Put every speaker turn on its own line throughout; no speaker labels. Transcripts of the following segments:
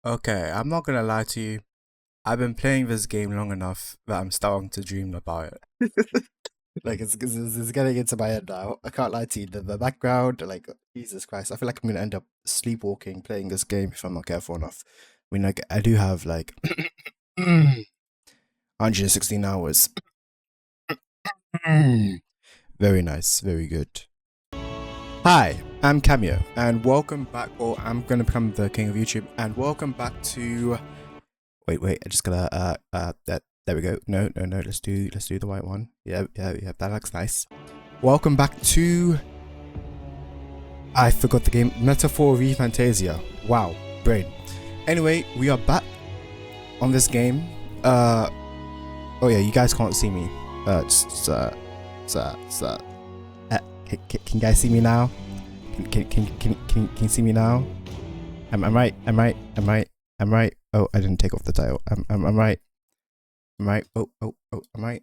Okay, I'm not gonna lie to you. I've been playing this game long enough that I'm starting to dream about it.
Like it's getting into my head now. I can't lie to you. The background, like Jesus Christ, I feel like I'm gonna end up sleepwalking playing this game if I'm not careful enough. I mean, like I do have like 116 hours. Very nice, very good. Hi, I'm Cameo, and welcome back. Or I'm gonna become the king of YouTube, and welcome back to. Wait, I just gotta there we go. No, let's do the white one. Yeah, that looks nice. Welcome back to I forgot the game. Metaphor ReFantazio. Wow, brain. Anyway, we are back on this game. Oh yeah, you guys can't see me. Can you guys see me now? Can you see me now? I'm right. Oh, I didn't take off the title. I'm right. I'm right. Oh, I'm right.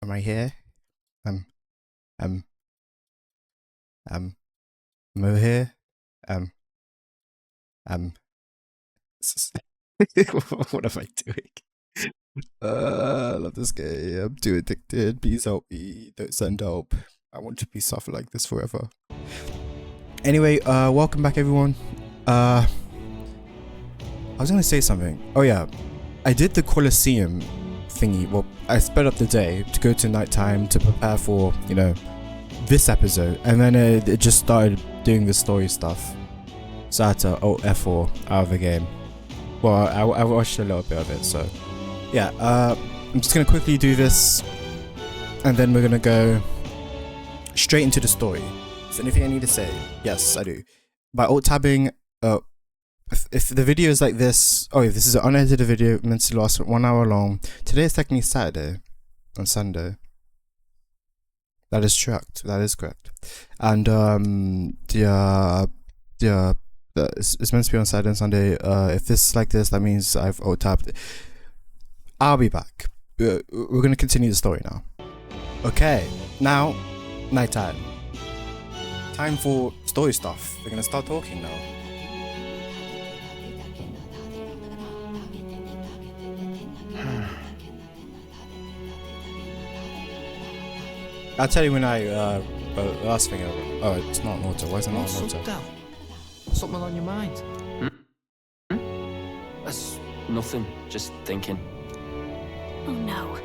Am I here? I'm over here. What am I doing? I love this game. I'm too addicted. Please help me. Don't send help. I want to be suffer like this forever. Anyway, welcome back everyone. I was gonna say something. Oh yeah, I did the Colosseum thingy. Well, I sped up the day to go to nighttime to prepare for, you know, this episode, and then it just started doing the story stuff. So I had to Alt F4 out of the game. Well, I watched a little bit of it, so yeah. I'm just gonna quickly do this, and then we're gonna go straight into the story. Is there anything I need to say? Yes, I do. By alt tabbing, if the video is like this, oh, this is an unedited video meant to last 1 hour long. Today is technically Saturday, on Sunday. That is correct. That is correct. And it's meant to be on Saturday and Sunday. If this is like this, that means I've alt tabbed. I'll be back. We're gonna continue the story now. Okay, now nighttime. Time for story stuff. We're gonna start talking now. I'll tell you when I last thing. Oh, it's not an auto. Why is it not an auto?
Something on your mind? That's nothing. Just thinking.
Oh no.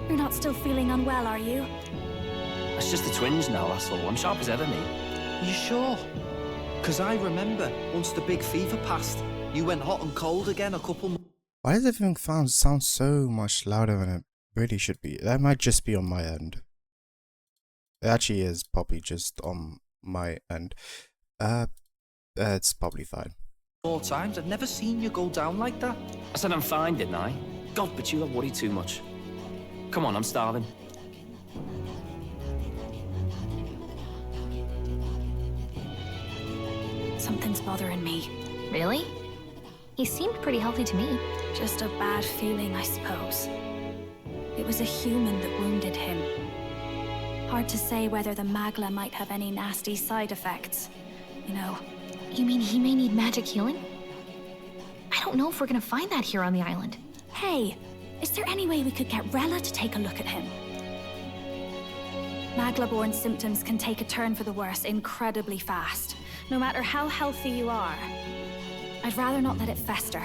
You're not still feeling unwell, are you?
It's just the twinge now, that's all. I'm sharp as ever, me.
You sure? Because I remember, once the big fever passed, you went hot and cold again a couple months.
Why does everything sound so much louder than it really should be? That might just be on my end. It actually is probably just on my end. It's probably fine.
4 times, I've never seen you go down like that.
I said I'm fine, didn't I? God, but you don't worry too much. Come on, I'm starving.
Something's bothering me.
Really? He seemed pretty healthy to me.
Just a bad feeling, I suppose. It was a human that wounded him. Hard to say whether the magla might have any nasty side effects. You know.
You mean he may need magic healing? I don't know if we're gonna find that here on the island.
Hey, is there any way we could get Rella to take a look at him? Magla-borne symptoms can take a turn for the worse incredibly fast, no matter how healthy you are. I'd rather not let it fester.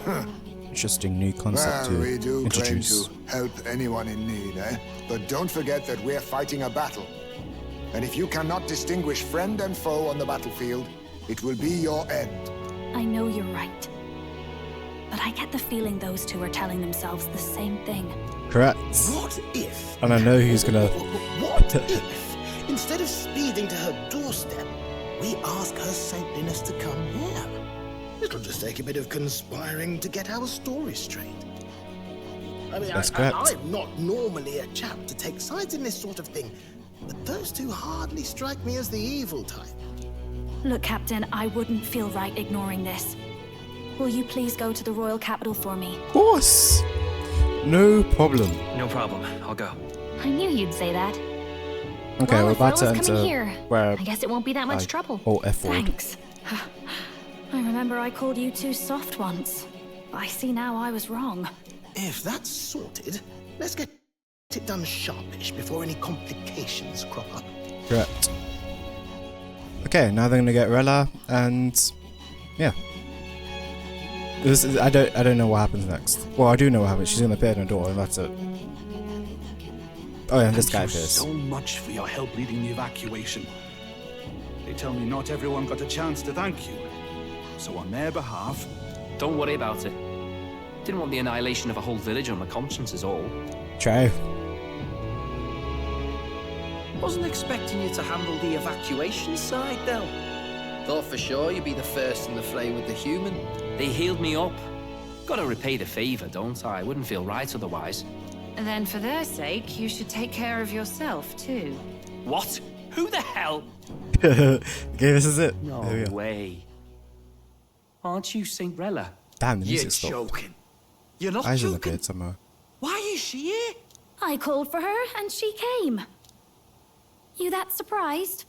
Huh.
Interesting new concept
well,
to
we do
introduce.
claim to help anyone in need, eh? But don't forget that we're fighting a battle. And if you cannot distinguish friend and foe on the battlefield, it will be your end.
I know you're right. But I get the feeling those two are telling themselves the same thing.
Correct.
What if?
And I know who's gonna.
What if, instead of speeding to her doorstep, we ask her saintliness to come here? It'll just take a bit of conspiring to get our story straight. I mean,
That's correct.
I'm not normally a chap to take sides in this sort of thing, but those two hardly strike me as the evil type.
Look, Captain, I wouldn't feel right ignoring this. Will you please go to the royal capital for me?
Of course. No problem.
No problem. I'll go.
I knew you'd say that.
Okay,
well,
we're
if
about to
Rella's
enter
coming here,
where
I guess it won't be that much trouble.
Alt F4.
Thanks. I remember I called you too soft once. I see now I was wrong.
If that's sorted, let's get it done sharpish before any complications crop up.
Correct. Okay, now they're gonna get Rella, and yeah. I don't know what happens next. Well, I do know what happens. She's gonna appear in the door, and that's it. Oh yeah, and this guy
Thank you
appears.
so much for your help leading the evacuation. They tell me not everyone got a chance to thank you. So on their behalf...
Don't worry about it. Didn't want the annihilation of a whole village on my conscience is all.
True.
Wasn't expecting you to handle the evacuation side, though. Thought for sure you'd be the first in the fray with the human.
They healed me up. Gotta repay the favor, don't I? Wouldn't feel right otherwise.
And then for their sake, you should take care of yourself, too.
What? Who the hell?
Okay, this is it.
No
There we go.
way. Aren't you Saint Rella?
Damn, the
You're
music stopped.
joking. You're not
Eyes on the
joking.
beard somewhere.
Why is she here?
I called for her and she came. You that surprised?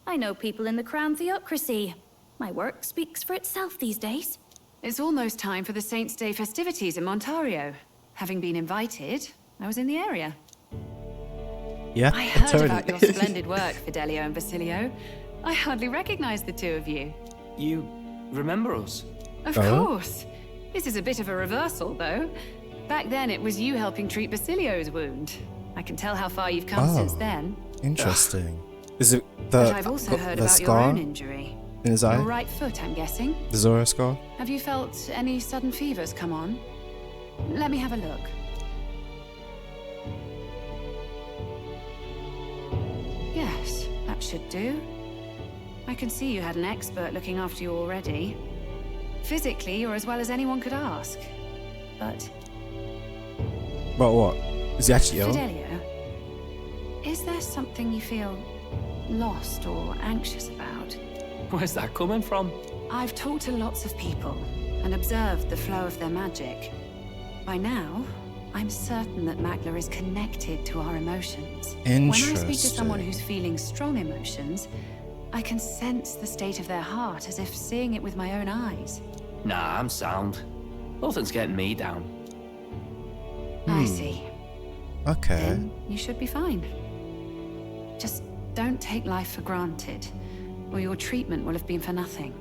I know people in the Crown Theocracy. My work speaks for itself these days.
It's almost time for the Saints' Day festivities in Montario. Having been invited, I was in the area.
Yeah,
I heard
totally.
about your splendid work, Fidelio and Basilio. I hardly recognized the two of you.
You remember us?
Of course. This is a bit of a reversal, though. Back then, it was you helping treat Basilio's wound. I can tell how far you've come since then.
Interesting. Is it
But I've also heard
the
about your
scar
own injury.
in his
Your
eye?
right foot, I'm guessing.
The Zora scar?
Have you felt any sudden fevers come on? Let me have a look. Yes, that should do. I can see you had an expert looking after you already. Physically, you're as well as anyone could ask. But...
But what? Is he actually ill?
Fidelio, is there something you feel lost or anxious about?
Where's that coming from?
I've talked to lots of people and observed the flow of their magic. By now, I'm certain that Magla is connected to our emotions. When I speak to someone who's feeling strong emotions, I can sense the state of their heart as if seeing it with my own eyes.
Nah, I'm sound. Nothing's getting me down.
I see.
Okay.
Then you should be fine. Just don't take life for granted, or your treatment will have been for nothing.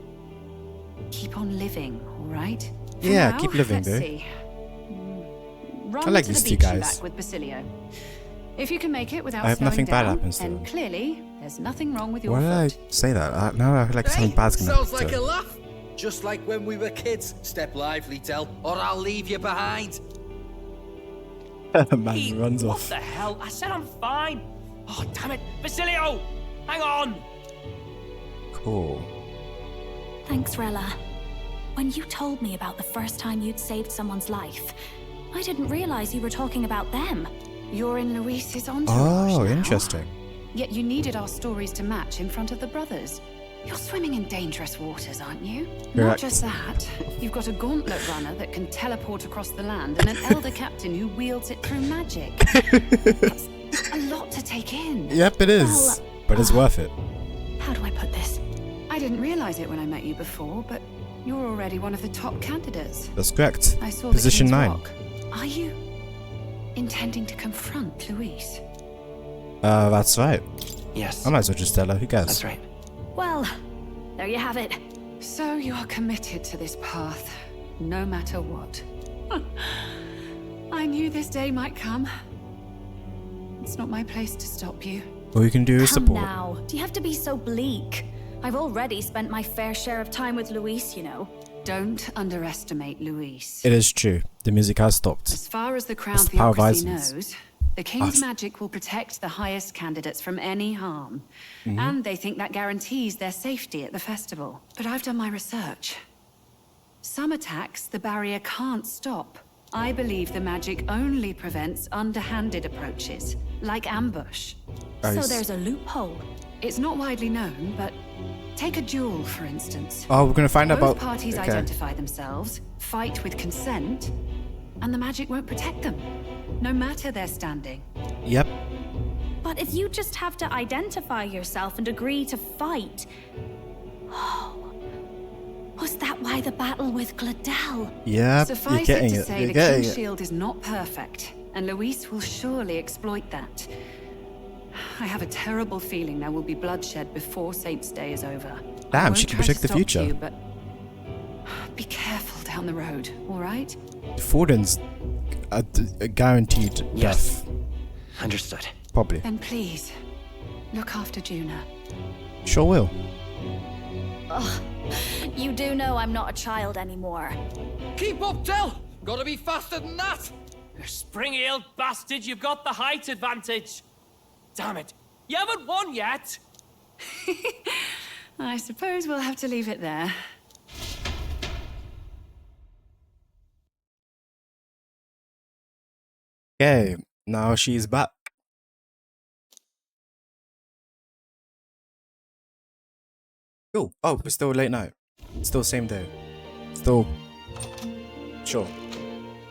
Keep on living, all right? For
Yeah,
now,
keep living,
let's
dude.
see. Run
I like
to
these
the
two
beach and
guys.
back with Basilio. If you can make it without
I hope
slowing
nothing bad
down,
happens to
then
them.
clearly there's nothing wrong with your
Why did I
foot.
say that? Now I feel like something bad's gonna
sounds
happen
like
to
a
him.
laugh. Just like when we were kids. Step lively, Tell, or I'll leave you behind.
Man
Hey,
runs
what
off.
the hell? I said I'm fine. Oh, damn it. Basilio! Hang on!
Cool.
Thanks, Rella. When you told me about the first time you'd saved someone's life, I didn't realize you were talking about them.
You're in Luis's entourage
Oh,
now.
interesting.
Yet you needed our stories to match in front of the brothers. You're swimming in dangerous waters, aren't you? Not
Correct.
just that. You've got a gauntlet runner that can teleport across the land and an elder captain who wields it through magic. That's a lot to take in.
Yep, it is.
Well,
But it's worth it.
How do I put this?
I didn't realize it when I met you before, but you're already one of the top candidates.
That's correct.
I saw
Position
the King's
9.
Rock. Are you intending to confront Luis?
That's right.
Yes.
I might as well just tell her. Who cares?
That's right.
Well, there you have it.
So you're committed to this path, no matter what. I knew this day might come. It's not my place to stop you.
All you can do is
Come
support.
now. Do you have to be so bleak? I've already spent my fair share of time with Luis, you know.
Don't underestimate Luis.
It is true. The music has stopped.
As far as the Crown
That's the power of
Theocracy
Heismays.
knows, the King's
Us.
magic will protect the highest candidates from any harm.
Mm-hmm.
And they think that guarantees their safety at the festival. But I've done my research. Some attacks the barrier can't stop. I believe the magic only prevents underhanded approaches, like ambush.
I
So
s-
there's a loophole.
It's not widely known, but take a duel, for instance.
Oh, we're gonna find out
Both
about.
parties
Okay.
identify themselves, fight with consent, and the magic won't protect them, no matter their standing.
Yep.
But if you just have to identify yourself and agree to fight... Was that why the battle with Gladel?
Yeah,
Suffice
you're
it
getting
to
it.
say,
You're
the
getting
King
it.
Shield is not perfect, and Luis will surely exploit that. I have a terrible feeling there will be bloodshed before Saint's Day is over.
Damn, she can predict the future.
You, but be careful down the road, all right?
Forden's a guaranteed
Yes.
death.
Understood.
Probably.
Then please, look after Juna.
Sure will.
Ugh. You do know I'm not a child anymore.
Keep up, Del! Gotta be faster than that!
You spring-heeled bastard, you've got the height advantage. Damn it, you haven't won yet.
I suppose we'll have to leave it there.
Okay, now she's back. Cool. Oh, it's still late night. Still same day. Still. Sure.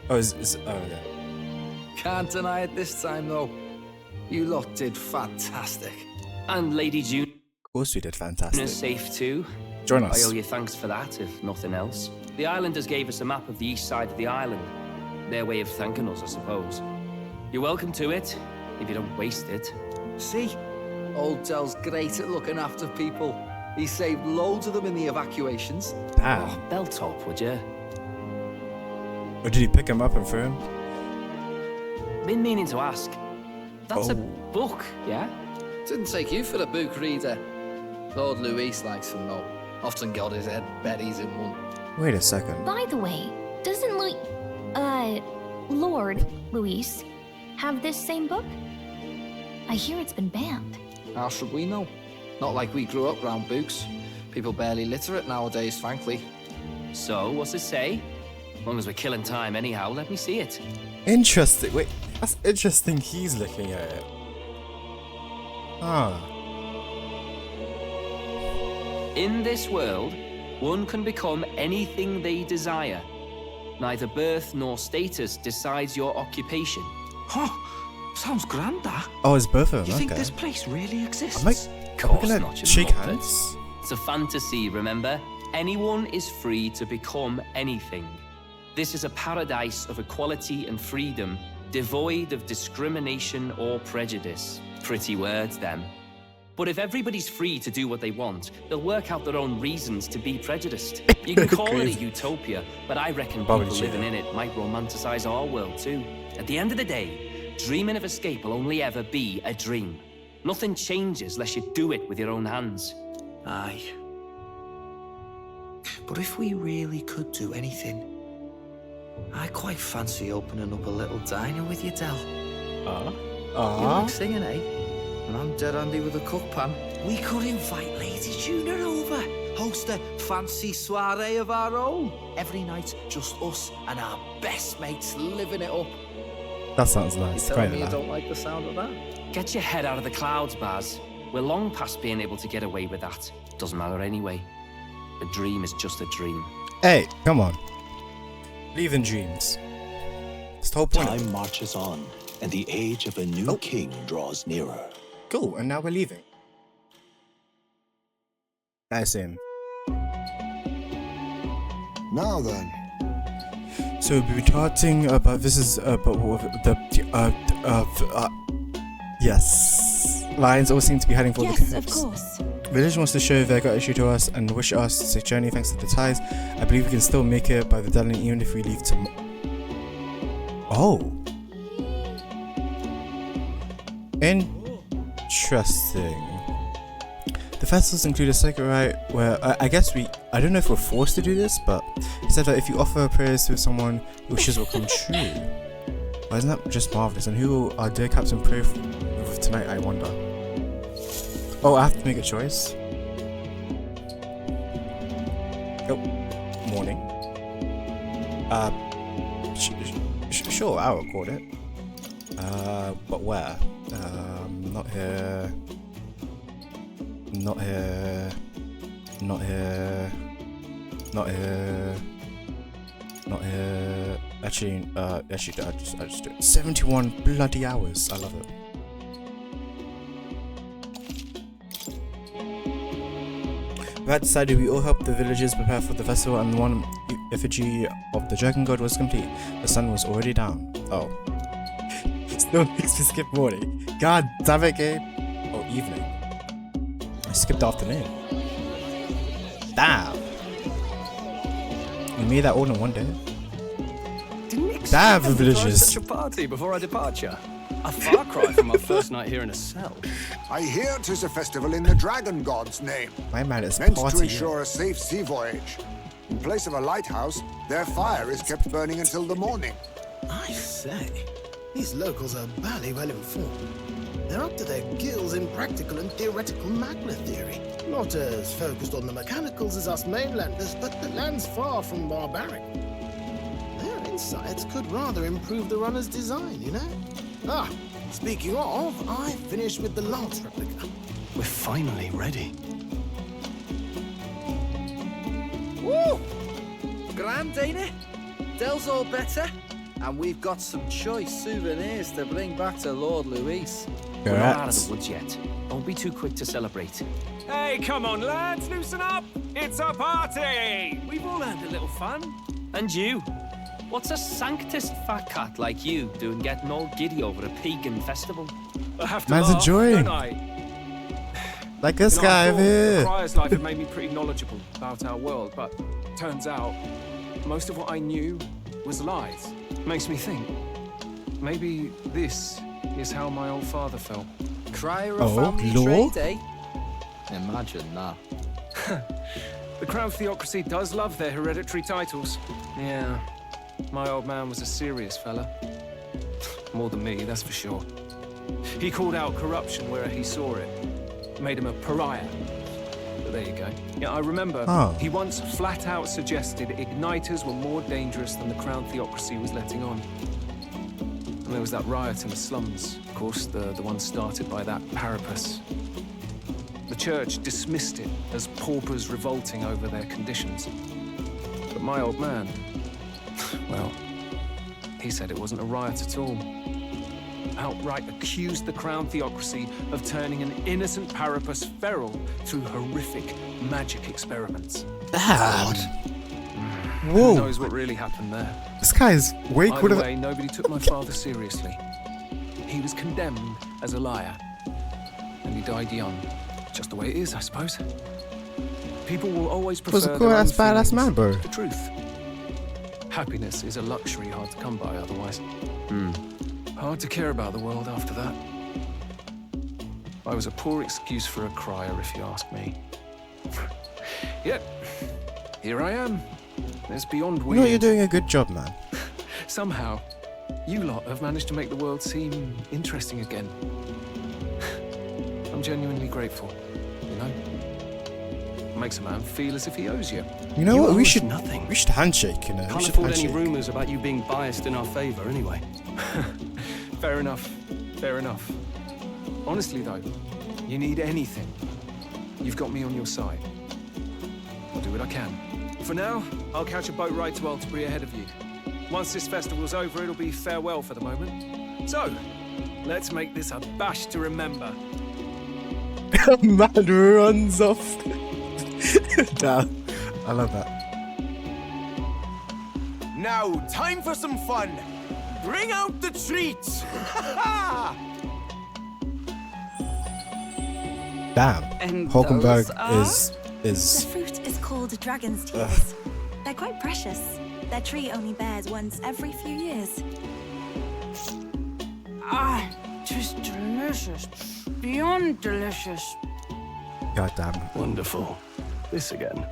Oh, oh, okay.
Can't deny it this time, though. You lot did fantastic.
And Lady June
Of course we did fantastic.
is safe too.
Join
I
us.
owe you thanks for that, if nothing else. The islanders gave us a map of the east side of the island. Their way of thanking us, I suppose. You're welcome to it, if you don't waste it.
See? Old Del's great at looking after people. He saved loads of them in the evacuations.
Damn.
Oh, belt top, would you?
Or did he pick him up and throw him?
Been meaning to ask. That's a
Oh.
book, yeah?
Didn't take you for a book reader. Lord Luis likes them, though. Often got his head buried in one.
Wait a second.
By the way, doesn't Lord Luis have this same book? I hear it's been banned.
How should we know? Not like we grew up round books. People barely literate nowadays, frankly.
So, what's it say? As long as we're killing time anyhow, let me see it.
Interesting. Wait, that's interesting. He's looking at it. Ah.
In this world, one can become anything they desire. Neither birth nor status decides your occupation.
Huh. Sounds grand, that.
Oh, it's both of them.
You think
okay.
this place really exists?
I'm like,
Of
are we
course
gonna
not, you
shake
muppet.
hands?
It's a fantasy, remember? Anyone is free to become anything. This is a paradise of equality and freedom, devoid of discrimination or prejudice. Pretty words, them. But if everybody's free to do what they want, they'll work out their own reasons to be prejudiced. You can call it a utopia, but I reckon people living in it might romanticize our world too. At the end of the day, dreaming of escape will only ever be a dream. Nothing changes unless you do it with your own hands.
Aye. But if we really could do anything, I quite fancy opening up a little diner with you, Del. You like singing, eh? And I'm dead handy with a cook pan. We could invite Lady Juna over. Host a fancy soiree of our own. Every night, just us and our best mates living it up.
That sounds nice.
You
Quite
telling me you
nice.
don't like the sound of that?
Get your head out of the clouds, Baz. We're long past being able to get away with that. Doesn't matter anyway. A dream is just a dream.
Hey, come on. Leaving dreams. It's the whole point.
Time marches on, and the age of a new king draws nearer.
Cool, and now we're leaving. Nice him.
Now then.
So we'll be talking about this is yes. Lions all seem to be heading for the
Yes,
coast.
of course.
Religion wants to show their gratitude to us and wish us a safe journey thanks to the ties. I believe we can still make it by the deadline even if we leave tomorrow. Oh. Interesting. The festivals include a sacred rite where I guess I don't know if we're forced to do this, but it said that if you offer prayers to someone, your wishes will come true. Well, isn't that just marvelous? And who will our dear captain pray with tonight, I wonder? Oh, I have to make a choice. Oh, morning. Sure, I'll record it. But where? Not here. Not here. Not here. Not here. Not here. Actually, I just do it. 71 bloody hours. I love it. That decided, we all helped the villagers prepare for the festival, and one effigy of the dragon god was complete. The sun was already down. Oh. Still makes me skip morning. God damn it, game. Oh, evening. I skipped afternoon. Damn. You made that all in one day? Damn, the villagers.
Such a party before our departure. A far cry from our first night here in a cell.
I hear 'tis a festival in the dragon god's name.
My man is
meant
party.
to ensure a safe sea voyage. In place of a lighthouse, their fire is kept burning until the morning.
I say, these locals are bally well informed. They're up to their gills in practical and theoretical magna theory. Not as focused on the mechanicals as us mainlanders, but the land's far from barbaric. Their insights could rather improve the runner's design, you know? Ah, speaking of, I finished with the lance replica.
We're finally ready.
Woo! Grand, ain't it? Dell's all better, and we've got some choice souvenirs to bring back to Lord Luis.
We're not out of the woods yet. Don't be too quick to celebrate.
Hey, come on, lads, loosen up! It's a party! We've all had a little fun.
And you? What's a sanctus fat cat like you doing getting all giddy over a pagan festival?
I have to
Man's
laugh,
enjoying.
don't I?
Like this
You know,
guy
I
over
thought
here.
The Crier's life had made me pretty knowledgeable about our world, but turns out most of what I knew was lies. Makes me think, maybe this is how my old father felt.
Crier of family
Lord?
trade, eh? Imagine that.
The Crown Theocracy does love their hereditary titles. Yeah, my old man was a serious fella. More than me, that's for sure. He called out corruption where he saw it. Made him a pariah. But there you go. Yeah, I remember he once flat out suggested igniters were more dangerous than the Crown Theocracy was letting on. And there was that riot in the slums, of course, the one started by that Parapus. The church dismissed it as paupers revolting over their conditions. But my old man, well, he said it wasn't a riot at all. Outright accused the Crown Theocracy of turning an innocent Parapus feral through horrific magic experiments.
Damn.
Who
Whoa.
knows what really happened there?
This guy's way cooler
Either way, nobody took my father seriously. He was condemned as a liar. And he died young. Just the way it is, I suppose. People will always prefer
was a cool
their own
ass badass
feelings
man, bro.
to the truth. Happiness is a luxury hard to come by otherwise. Hard to care about the world after that. I was a poor excuse for a crier, if you ask me. Yep, here I am. It's beyond
You
weird.
know, you're doing a good job, man.
Somehow, you lot have managed to make the world seem interesting again. I'm genuinely grateful, you know? Makes a man feel as if he owes you.
You know what? We
owe us
should
nothing.
We should handshake, you know. We
Can't
should
afford any
handshake.
rumors about you being biased in our favor, anyway.
Fair enough. Fair enough. Honestly, though, you need anything, you've got me on your side. I'll do what I can. For now, I'll catch a boat ride to Altabri ahead of you. Once this festival's over, it'll be farewell for the moment. So, let's make this a bash to remember.
Man runs off. Damn. I love that.
Now, time for some fun. Bring out the treats.
Damn.
And
Hulkenberg
those
is
The fruit is called dragon's tears. They're quite precious. Their tree only bears once every few years.
Ah, just delicious. Beyond delicious.
God damn.
Wonderful. This again.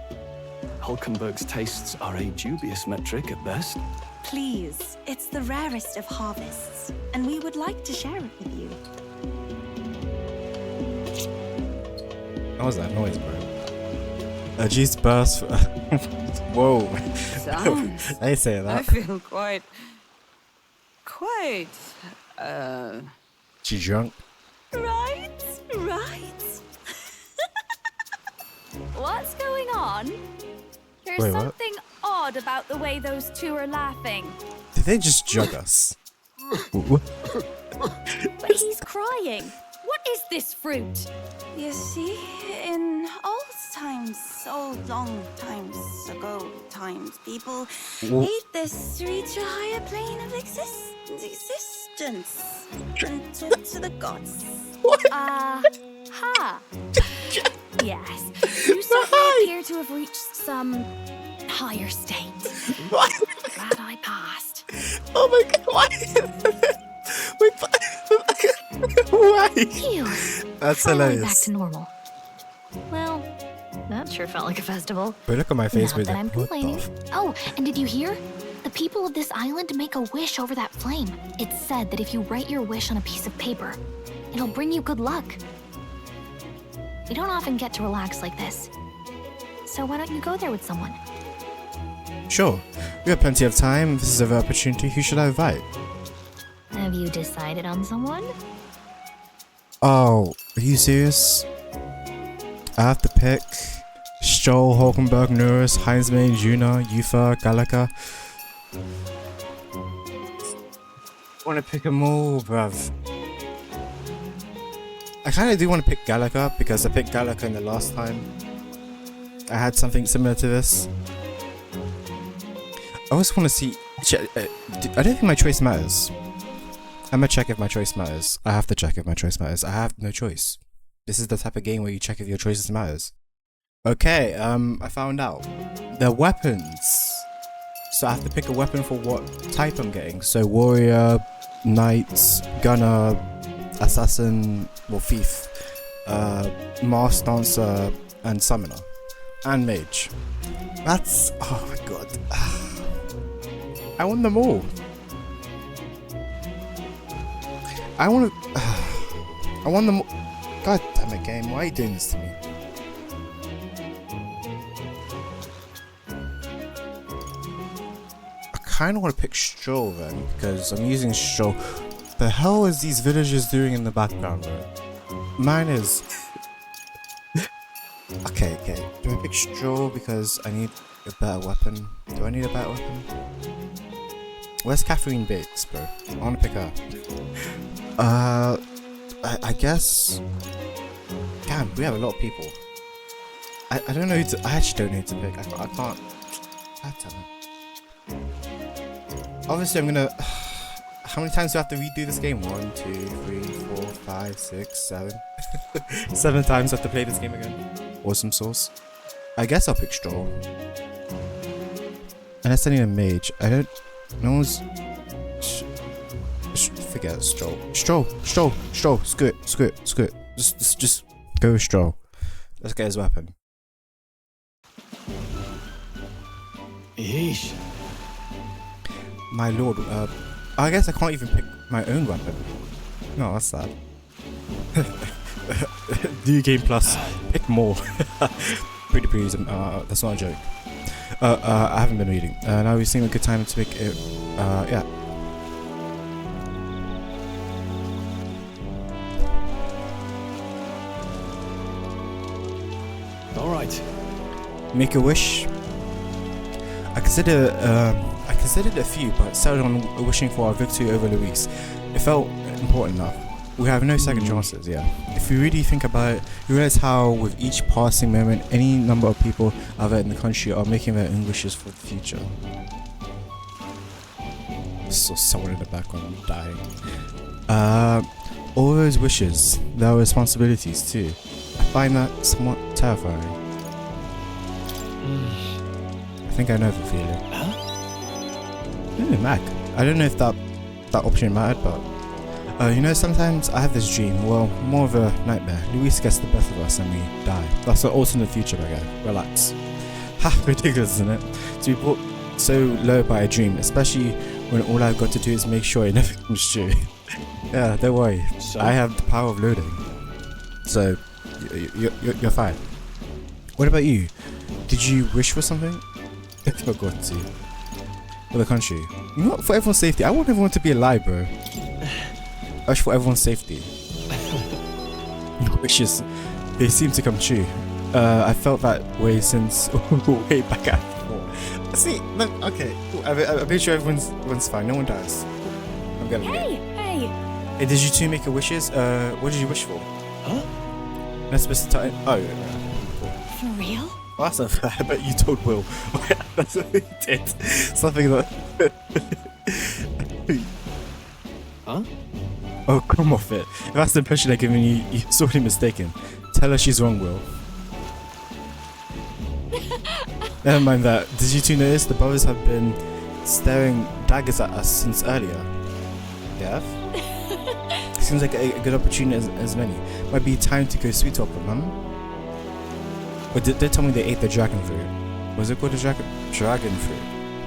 Hulkenberg's tastes are a dubious metric at best.
Please, it's the rarest of harvests, and we would like to share it with you.
What was that noise, bro? A G's burst. Whoa.
Sounds.
I say that.
I feel quite.
She drunk.
Right, right. What's going on? There's
Wait, what?
something odd about the way those two are laughing.
Did they just jug us?
But he's crying. What is this fruit?
You see, in all times, so long times ago times, people
Wha-
ate this reach a higher plane of existence and talk to the gods.
Ha. Yes, you certainly appear to have reached some higher state. Glad I passed.
Oh my god, why? Why?
Phew.
That's
Finally
hilarious.
back to normal. Well, that sure felt like a festival.
But look at my face
Not
with
that
it.
I'm
What the
complaining.
f-
Oh, and did you hear? The people of this island make a wish over that flame. It's said that if you write your wish on a piece of paper, it'll bring you good luck. You don't often get to relax like this. So why don't you go there with someone?
Sure, we have plenty of time. This is an opportunity. Who should I invite?
Have you decided on someone?
Oh, are you serious? I have to pick Stroll, Hulkenberg, Norris, Heismay, Juna, Yufa, Galaka. I want to pick them all, bruv. I kind of do want to pick Galaka because I picked Galaka in the last time. I had something similar to this. I always want to see. I don't think my choice matters. I'm gonna check if my choice matters. I have to check if my choice matters. I have no choice. This is the type of game where you check if your choices matters. Okay, I found out. The weapons. So I have to pick a weapon for what type I'm getting. So warrior, knight, gunner, assassin, or thief, masked dancer, and summoner, and mage. That's, oh my god. I want them all. I want them. God damn it, game! Why are you doing this to me? I kind of want to pick Stroll then, because I'm using Stroll. The hell is these villagers doing in the background, bro? Mine is. Okay. Do I pick Stroll because I need a better weapon? Do I need a better weapon? Where's Catherine Bates, bro? I want to pick her. I guess. Damn, we have a lot of people. I don't know who to. I actually don't know who to pick. I can't. God damn it. Obviously, I'm gonna. How many times do I have to redo this game? 1, 2, 3, 4, 5, 6, 7. 7 times I have to play this game again. Awesome sauce. I guess I'll pick Stroll. Unless I need a mage. I don't. No one's. Forget Stroll. Stroll. Screw it. Just go with Stroll. Let's get his weapon.
Yeesh.
My lord, I guess I can't even pick my own weapon. No, that's sad. New game plus, pick more. Pretty please, that's not a joke. I haven't been reading. Now we've seen a good time to pick it. Yeah.
Alright.
Make a wish. I considered a few, but settled on wishing for our victory over Luis. It felt important enough. We have no second chances, yeah. If you really think about it, you realize how with each passing moment, any number of people out there in the country are making their own wishes for the future. So someone in the background dying. All those wishes, there are responsibilities too. I find that somewhat terrifying. I think I know the feeling. Mac. I don't know if that option mattered, but you know, sometimes I have this dream. Well, more of a nightmare. Luis gets the best of us and we die. That's an alternate future, my guy. Relax. Ha! Ridiculous, isn't it? To be brought so low by a dream, especially when all I've got to do is make sure it never comes true. Yeah, don't worry.
So?
I have the power of loading. So, you're fine. What about you? Did you wish for something? I forgot to. For the country. You know what? For everyone's safety. I want everyone to be alive, bro. I wish for everyone's safety. Wishes, they seem to come true. I felt that way since way back at before. See, look, okay, cool. I made sure everyone's fine. No one dies. I'm gonna
Hey!
Hey, did you two make your wishes? What did you wish for?
Huh?
Not supposed to tell. Oh, yeah. Cool.
For real?
Oh, that's unfair. I bet you told Will. That's what he did. Something that.
Huh?
Oh, come off it. If that's the impression they're giving you, you're sorely mistaken. Tell her she's wrong, Will. Never mind that. Did you two notice the brothers have been staring daggers at us since earlier? Yeah? Seems like a good opportunity as many. Might be time to go sweet talk with them. But they tell me they ate the dragon fruit. Was it called a dragon fruit?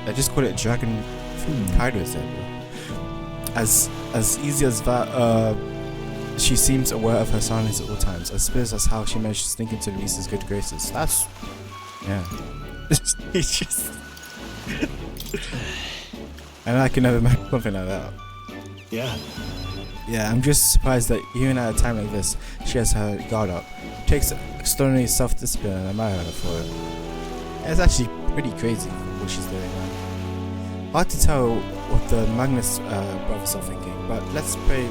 I just called it dragon fruit. Kaido said. As easy as that, she seems aware of her surroundings at all times. I suppose that's how she managed to sneak into Luisa's good graces. That's... yeah. It's just... and I can never imagine something like that.
Yeah.
Yeah, I'm just surprised that even at a time like this, she has her guard up. Takes extraordinary self-discipline and I admire her for it. It's actually pretty crazy what she's doing, man. Hard to tell what the Magnus brothers are thinking, but let's pray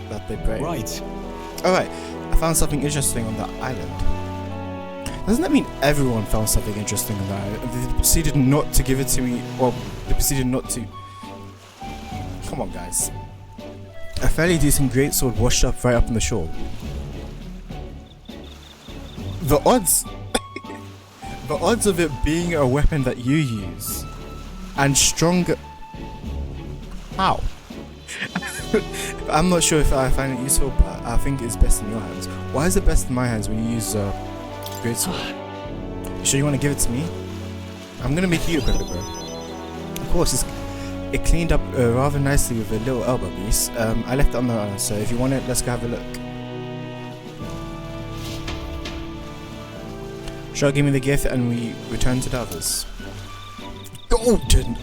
that they pray.
Right.
Alright, I found something interesting on the island. Doesn't that mean everyone found something interesting on the island? They proceeded not to give it to me, or they proceeded not to... Come on, guys. A fairly decent greatsword washed up right up on the shore. The odds... the odds of it being a weapon that you use. And stronger... How? I'm not sure if I find it useful, but I think it's best in your hands. Why is it best in my hands when you use greatsword? You sure you want to give it to me? I'm gonna make you a quicker, bro. Of course, it cleaned up rather nicely with a little elbow grease. I left it on the so if you want it, let's go have a look. Shall give me the gift and we return to the others. Golden!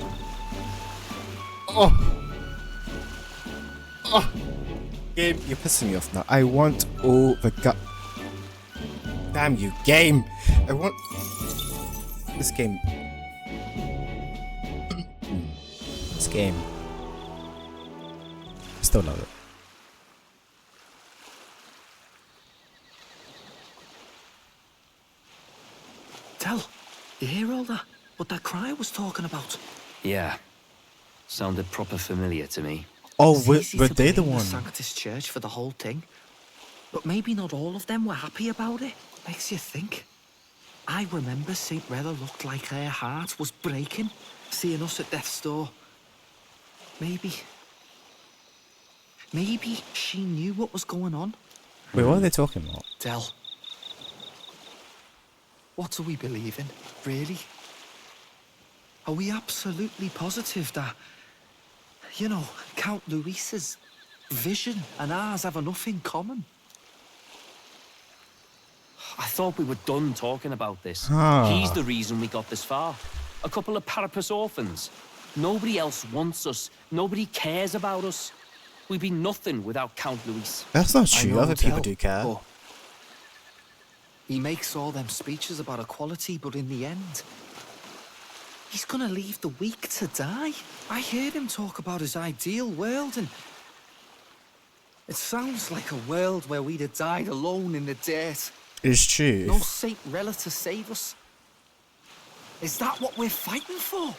Oh! Oh! Game, you're pissing me off now. I want all the damn you, game! I want this game. This game. I still love it.
Tell, you hear all that? What that cry was talking about?
Yeah. Sounded proper familiar to me.
Oh, were they the one?
Sanctus Church for the whole thing. But maybe not all of them were happy about it. Makes you think. I remember St. Rella looked like her heart was breaking, seeing us at death's door. Maybe she knew what was going on.
Wait, what are they talking about?
Del. What do we believe in, really? Are we absolutely positive that, you know, Count Luis's vision and ours have enough in common?
I thought we were done talking about this. He's the reason we got this far. A couple of Parapus orphans. Nobody else wants us. Nobody cares about us. We'd be nothing without Count Luis.
That's not true. Other people do care.
But he makes all them speeches about equality, but in the end, he's gonna leave the weak to die. I heard him talk about his ideal world, and it sounds like a world where we'd have died alone in the dirt.
It's true.
No Saint Rella to save us. Is that what we're fighting for?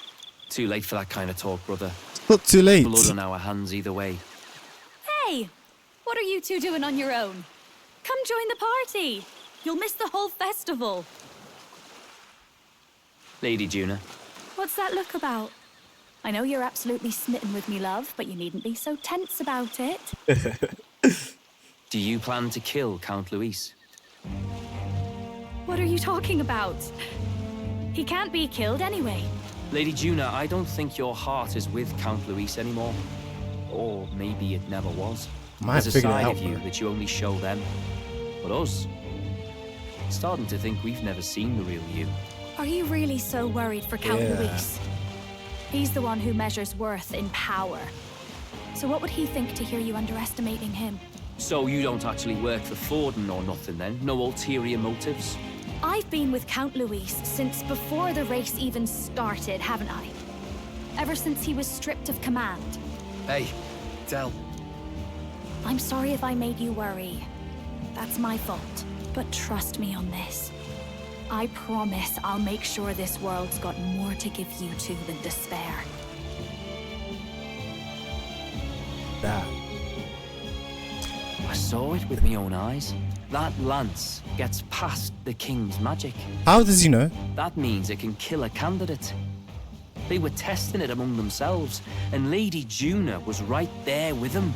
Too late for that kind of talk, brother.
It's not too late.
Blood on our hands either way.
Hey! What are you two doing on your own? Come join the party. You'll miss the whole festival.
Lady Juna.
What's that look about? I know you're absolutely smitten with me, love, but you needn't be so tense about it.
Do you plan to kill Count Luis?
What are you talking about? He can't be killed anyway.
Lady Juna, I don't think your heart is with Count Luis anymore. Or maybe it never was. There's a side of you that you only show them. But us, starting to think we've never seen the real you.
Are you really so worried for Count Luis? He's the one who measures worth in power. So what would he think to hear you underestimating him?
So you don't actually work for Forden or nothing then? No ulterior motives?
I've been with Count Luis since before the race even started, haven't I? Ever since he was stripped of command.
Hey, Del.
I'm sorry if I made you worry. That's my fault. But trust me on this. I promise I'll make sure this world's got more to give you two than despair.
That.
I saw it with my own eyes. That lance gets past the king's magic.
How does he know?
That means it can kill a candidate. They were testing it among themselves, and Lady Juna was right there with them.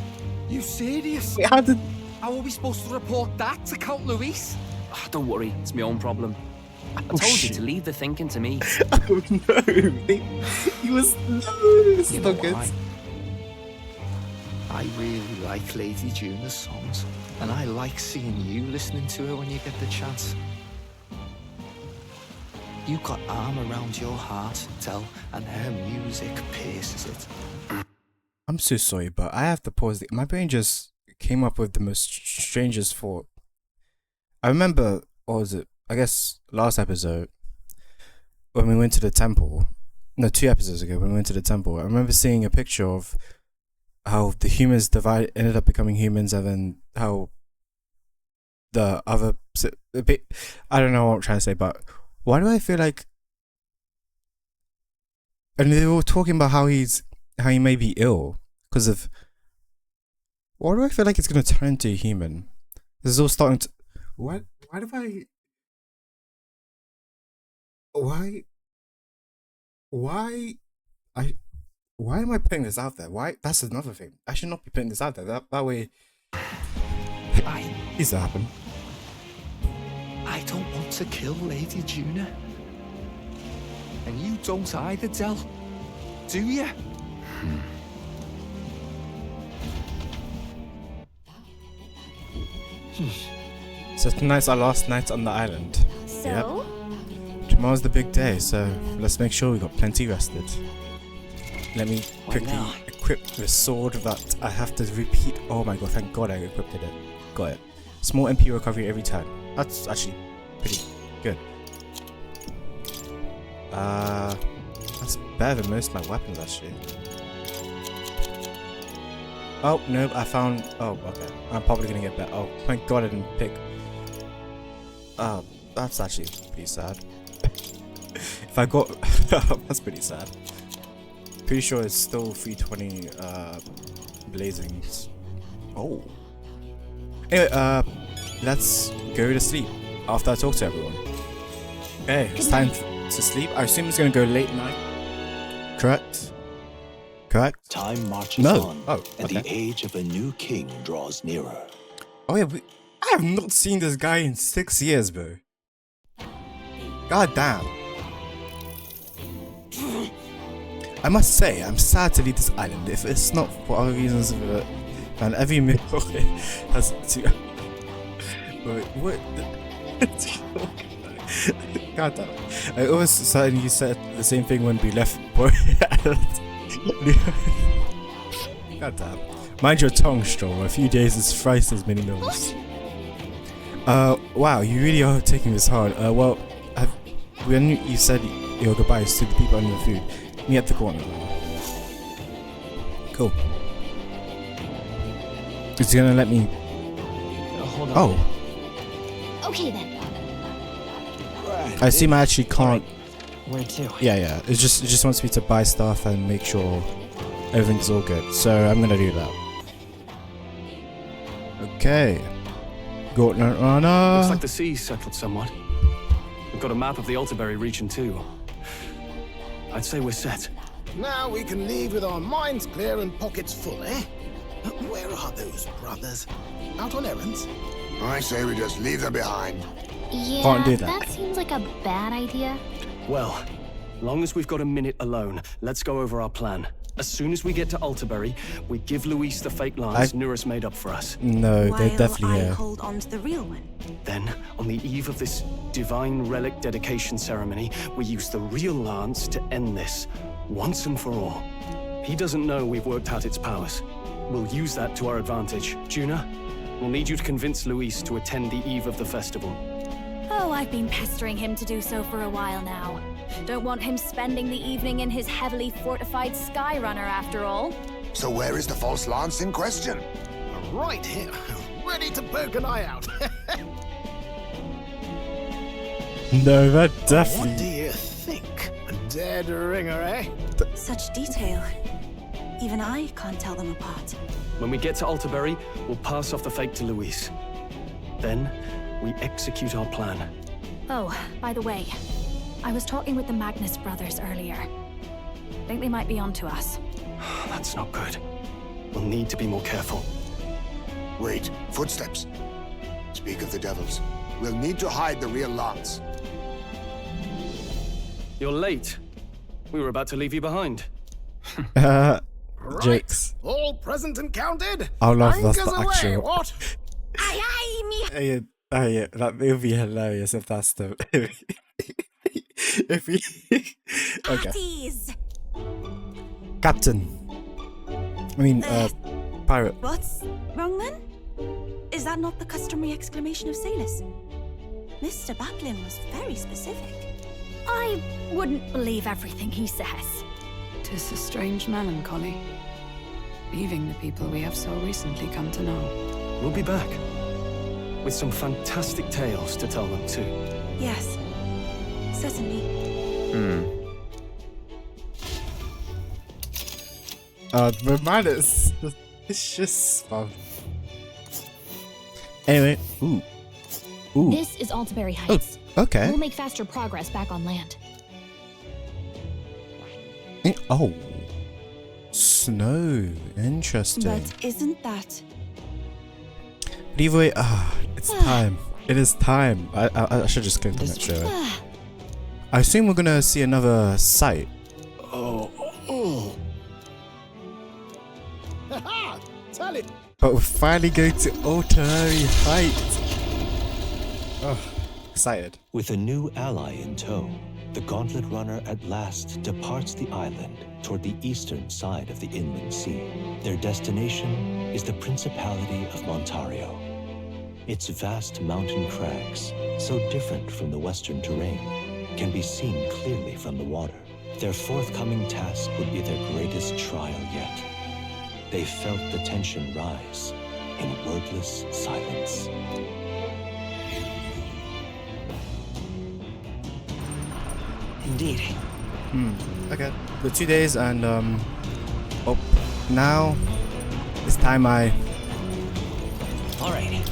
You serious?
Wait, how did...
How are we supposed to report that to Count Luis?
Oh, don't worry, it's my own problem. I told you to leave the thinking to me.
Oh no, he was... No, this is not good.
I really like Lady Juna's songs, and I like seeing you listening to her when you get the chance. You got arm around your heart, Del, and her music pierces it.
I'm so sorry, but I have to pause. My brain just came up with the most strangest thought. I remember, what was it? I guess last episode, when we went to the temple. No, 2 episodes ago, when we went to the temple. I remember seeing a picture of how the humans ended up becoming humans, and then how the other bit. I don't know what I'm trying to say, but why do I feel like? And they were talking about how he may be ill because of. Why do I feel like it's gonna turn into a human? This is all starting to. Why am I putting this out there? Why? That's another thing. I should not be putting this out there. That way, needs to happen.
I don't want to kill Lady Juna. And you don't either, Del. Do you?
So tonight's our last night on the island.
So?
Yep. Tomorrow's the big day, so let's make sure we got plenty rested. Let me quickly equip the sword that I have to repeat. Oh my god, thank god I equipped it. Got it. Small MP recovery every turn. That's actually pretty good. That's better than most of my weapons actually. Oh no, I found. Oh, okay. I'm probably gonna get better. Oh my god, I didn't pick. That's actually pretty sad. If I got, that's pretty sad. Pretty sure it's still 320 blazings. Oh. Anyway, let's go to sleep after I talk to everyone. Okay, it's time to sleep. I assume it's gonna go late night. Correct? Correct?
Time marches on, and
okay.
the age of a new king draws nearer.
Oh yeah, I have not seen this guy in 6 years, bro. God damn. I must say, I'm sad to leave this island if it's not for other reasons and every meal has to... Wait, what? God damn. I always said you said the same thing when we left, boy. God damn. Mind your tongue, Stroll. A few days is thrice as many meals. Wow, you really are taking this hard. Well, when you said your goodbyes to the people on your food, me at the corner. Cool. Is he gonna let me?
Hold on.
Oh.
Okay then.
I assume I actually can't.
Where to?
Yeah. It just wants me to buy stuff and make sure everything's all good. So I'm gonna do that. Okay. Go no.
Looks like the sea's settled somewhat. We've got a map of the Altaberry region too. I'd say we're set.
Now we can leave with our minds clear and pockets full, eh? Where are those brothers? Out on errands?
I say we just leave them behind.
Yeah,
Can't do that.
that seems like a bad idea.
Well, long as we've got a minute alone, let's go over our plan. As soon as we get to Altaberry, we give Luis the fake lance Nurus made up for us.
No, they're definitely here.
hold on to the real one.
Then, on the eve of this divine relic dedication ceremony, we use the real lance to end this, once and for all. He doesn't know we've worked out its powers. We'll use that to our advantage. Juna, we'll need you to convince Luis to attend the eve of the festival.
Oh, I've been pestering him to do so for a while now. Don't want him spending the evening in his heavily fortified Skyrunner after all.
So where is the false lance in question?
Right here, ready to poke an eye out.
No, that definitely.
What do you think? A dead ringer, eh?
Such detail. Even I can't tell them apart.
When we get to Altaberry, we'll pass off the fake to Luis. Then, we execute our plan.
Oh, by the way, I was talking with the Magnus brothers earlier. Think they might be onto us.
That's not good. We'll need to be more careful.
Wait, footsteps. Speak of the devils. We'll need to hide the real Lance.
You're late. We were about to leave you behind.
Jokes.
All present and counted?
I love that's
Anchors
the
away,
actual.
what?
Aye, aye, me.
Yeah, that would be hilarious if that's the. if we. Okay.
Parties.
Captain. I mean, pirate.
What's wrong then? Is that not the customary exclamation of sailors? Mr. Bucklin was very specific.
I wouldn't believe everything he says.
'Tis a strange melancholy, leaving the people we have so recently come to know.
We'll be back. With some fantastic tales to tell them too.
Yes, certainly.
Remind us. It's just fun. Anyway, ooh.
This is Altaberry Heights.
Oh, okay.
We'll make faster progress back on land.
Oh. Snow. Interesting.
But isn't that...
But either way, it's time. It is time. I should just click on it straight away. I assume we're gonna see another site.
Oh. Haha! Tell it!
But we're finally going to Altaberry Heights. Oh, excited.
With a new ally in tow, the Gauntlet Runner at last departs the island toward the eastern side of the inland sea. Their destination is the Principality of Montario. Its vast mountain crags, so different from the western terrain, can be seen clearly from the water. Their forthcoming task would be their greatest trial yet. They felt the tension rise in wordless silence.
Indeed.
Okay. The 2 days and now it's time I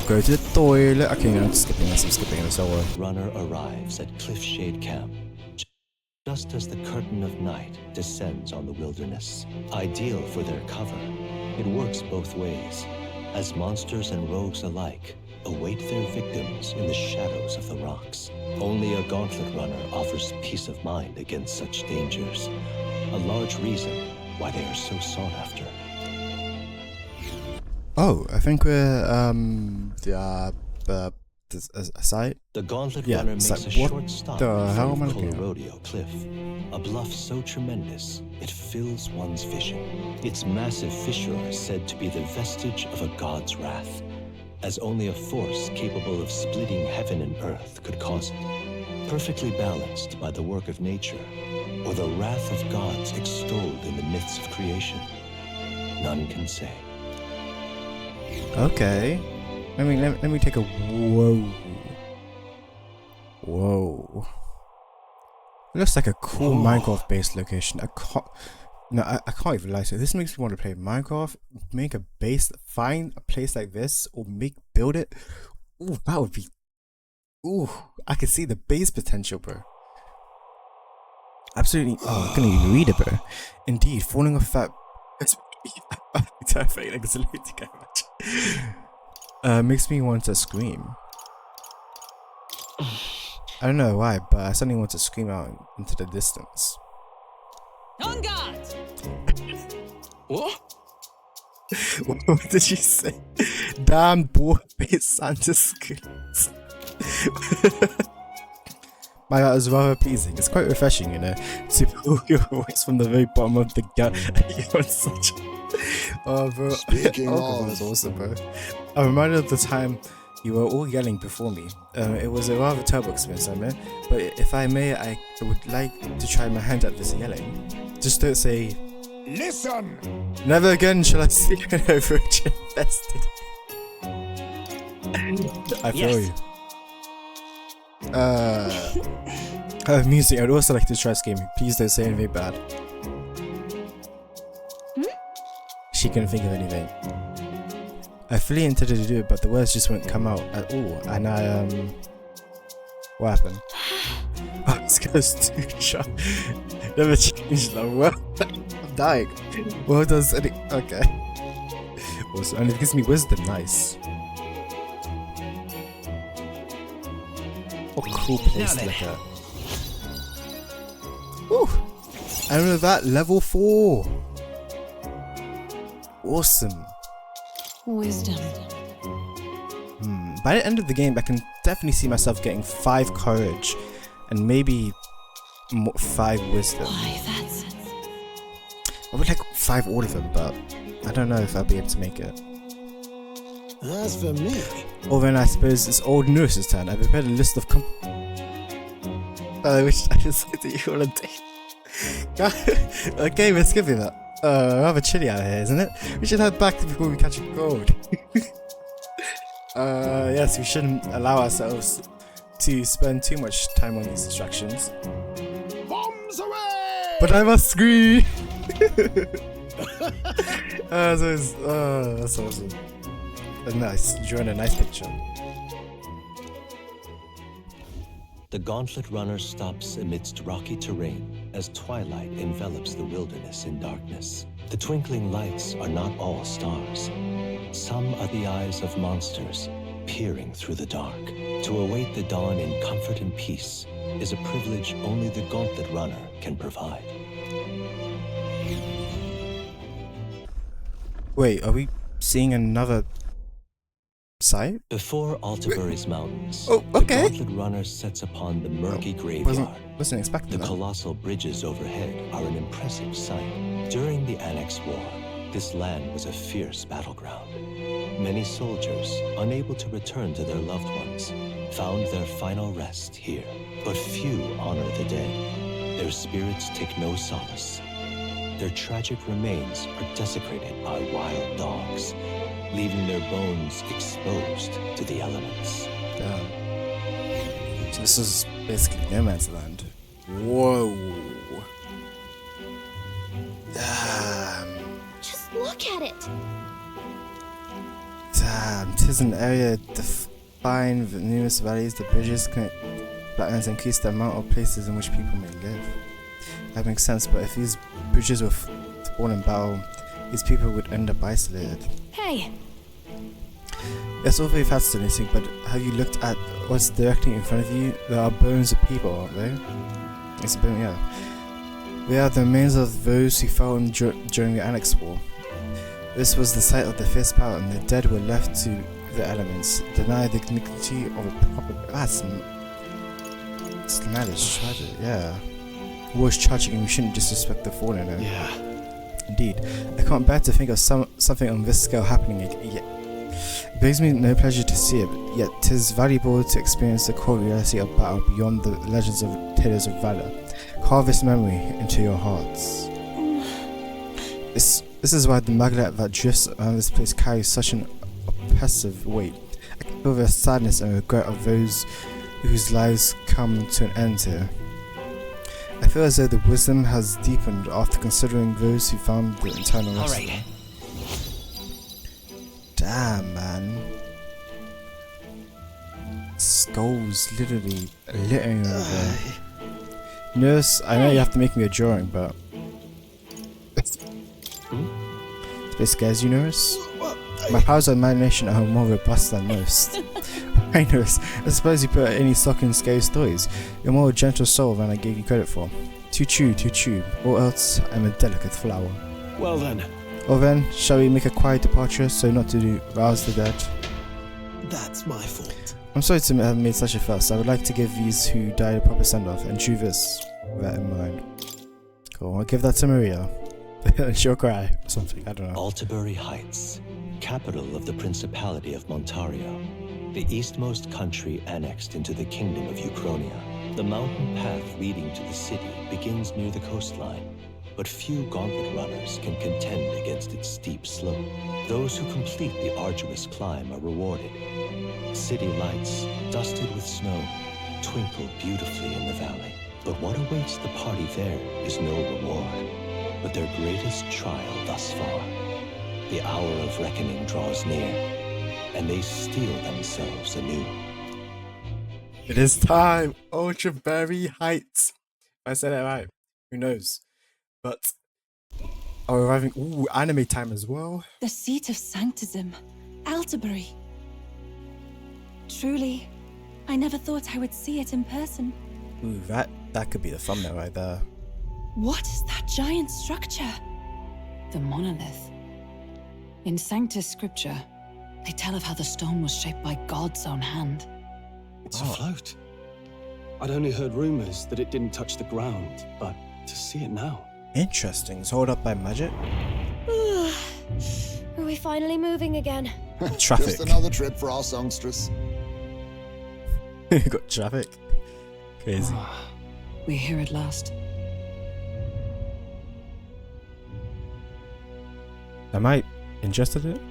go to the toilet. Okay, no, I'm skipping this, don't worry.
Runner arrives at Cliffshade Camp just as the curtain of night descends on the wilderness. Ideal for their cover, it works both ways, as monsters and rogues alike await their victims in the shadows of the rocks. Only a Gauntlet Runner offers peace of mind against such dangers, a large reason why they are so sought after.
Oh, I think we're a site.
The Gauntlet Runner makes a short stop
the hell am I
at
looking at?
Colorodeo Cliff, a bluff so tremendous it fills one's vision. Its massive fissure is said to be the vestige of a god's wrath, as only a force capable of splitting heaven and earth could cause it. Perfectly balanced by the work of nature, or the wrath of gods extolled in the myths of creation, none can say.
Okay. I mean, let me take a whoa. It looks like a cool Minecraft-based location. I can't even lie to you. This makes me want to play Minecraft. Make a base, find a place like this, or build it. Ooh, that would be. Ooh, I can see the base potential, bro. Absolutely. Oh, I couldn't even read it, bro. Indeed, falling off that. Terrifying, like it's literally makes me want to scream. I don't know why, but I suddenly want to scream out into the distance.
On guard!
What?
What did you say? Damn boy-faced Santa screams. My God, it's rather pleasing. It's quite refreshing, you know, to pull your voice from the very bottom of the gut. You're such. Oh, bro.
Speaking
of, was awesome, bro. I'm reminded of the time you were all yelling before me. It was a rather terrible experience, I mean. But if I may, I would like to try my hand at this yelling. Just don't say.
Listen!
Never again shall I see an overage infested. I feel you.
Music. I'd also like to try screaming. Please don't say anything bad. She couldn't think of anything. I fully intended to do it, but the words just wouldn't come out at all. And I, what happened? Oh, this guy's too shy. Never changed the world. I'm dying. Well, does any. Okay. Also, and it gives me wisdom. Nice. What cool place to look at. Woo! And with that, level 4. Awesome.
Wisdom.
By the end of the game, I can definitely see myself getting 5 courage and maybe 5 wisdom.
Why, that's...
I would like 5 all of them, but I don't know if I'll be able to make it.
As for me...
Or then I suppose it's old nurse's turn. I prepared a list of I wish I could say that you on a date. Okay, we're skipping that. Rather chilly out here, isn't it? We should head back before we catch a cold. Yes, we shouldn't allow ourselves to spend too much time on these distractions.
Bombs away!
But I must scream! That's awesome. Nice, drawing a nice picture.
The Gauntlet Runner stops amidst rocky terrain as twilight envelops the wilderness in darkness. The twinkling lights are not all stars. Some are the eyes of monsters peering through the dark. To await the dawn in comfort and peace is a privilege only the Gauntlet Runner can provide.
Wait, are we seeing another site?
Before Altabury's mountains,
the
Gauntlet Runner sets upon the murky graveyard.
Wasn't expecting
the
that.
Colossal bridges overhead are an impressive sight. During the Annex War, this land was a fierce battleground. Many soldiers, unable to return to their loved ones, found their final rest here. But few honor the dead. Their spirits take no solace. Their tragic remains are desecrated by wild dogs, leaving their bones exposed to the elements.
Damn. So this is basically no man's land. Whoa. Damn.
Just look at it.
Damn. 'Tis an area defined with numerous valleys. The bridges connect flatlands and increase the amount of places in which people may live. That makes sense, but if these bridges were fallen in battle, these people would end up isolated.
Hey!
It's all very fascinating, but have you looked at what's directly in front of you? There are bones of people, aren't they? It's a bone, yeah. They are the remains of those who fell during the Annex War. This was the site of the fierce battle, and the dead were left to the elements, denied the dignity of a proper... That is tragic, yeah. War is tragic and we shouldn't disrespect the fallen.
Yeah.
Indeed. I can't bear to think of something on this scale happening yet. It brings me no pleasure to see it, yet 'tis valuable to experience the cold reality of battle beyond the legends of tales of valor. Carve this memory into your hearts. This is why the maglet that drifts around this place carries such an oppressive weight. I can feel the sadness and regret of those whose lives come to an end here. I feel as though the wisdom has deepened after considering those who found the eternal rest.
Alright.
Damn, man. Skulls literally littering over there. Nurse, I know you have to make me a drawing, but... This bit scares you, Nurse? My powers of imagination are more robust than most. Hey, Nurse, I suppose you put any stock in scary stories. You're more a gentle soul than I gave you credit for. Too true, or else I'm a delicate flower.
Well then.
Or then, shall we make a quiet departure so not to rouse the dead?
That's my fault.
I'm sorry to have made such a fuss. I would like to give these who died a proper send-off, and chew this with that in mind. Cool, I'll give that to Maria. She'll cry, or something, I don't know.
Altabury Heights, capital of the Principality of Montario, the eastmost country annexed into the Kingdom of Uchronia. The mountain path leading to the city begins near the coastline, but few gauntlet runners can contend against its steep slope. Those who complete the arduous climb are rewarded. City lights, dusted with snow, twinkle beautifully in the valley. But what awaits the party there is no reward, but their greatest trial thus far. The hour of reckoning draws near, and they steel themselves anew.
It is time! Ultraberry Heights! I said it right. Who knows? But are we arriving? Ooh, anime time as well.
The seat of sanctism, Altabury. Truly, I never thought I would see it in person.
Ooh, that could be the thumbnail right there.
What is that giant structure?
The monolith. In Sanctus scripture, they tell of how the stone was shaped by God's own hand.
It's afloat. I'd only heard rumors that it didn't touch the ground, but to see it now.
Interesting. It's held up by magic.
Are we finally moving again?
Traffic.
Just another trip for our songstress.
Got traffic. Crazy.
We're here at last.
Am I interested in it?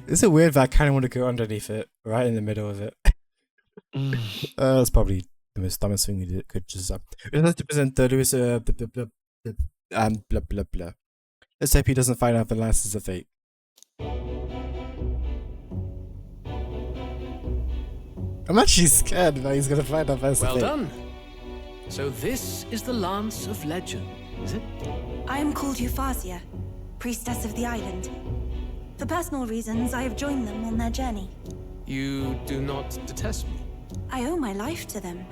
Is it weird that I kind of want to go underneath it, right in the middle of it? That's probably the most dumbest thing you could just. We have to present the Lewis. Blah blah blah. Let's hope he doesn't find out the lances are fake. I'm actually scared that he's gonna find out that's
Well
fake.
done. So this is the Lance of Legend, is it?
I am called Euphausia, priestess of the island. For personal reasons, I have joined them on their journey.
You do not detest me?
I owe my life to them,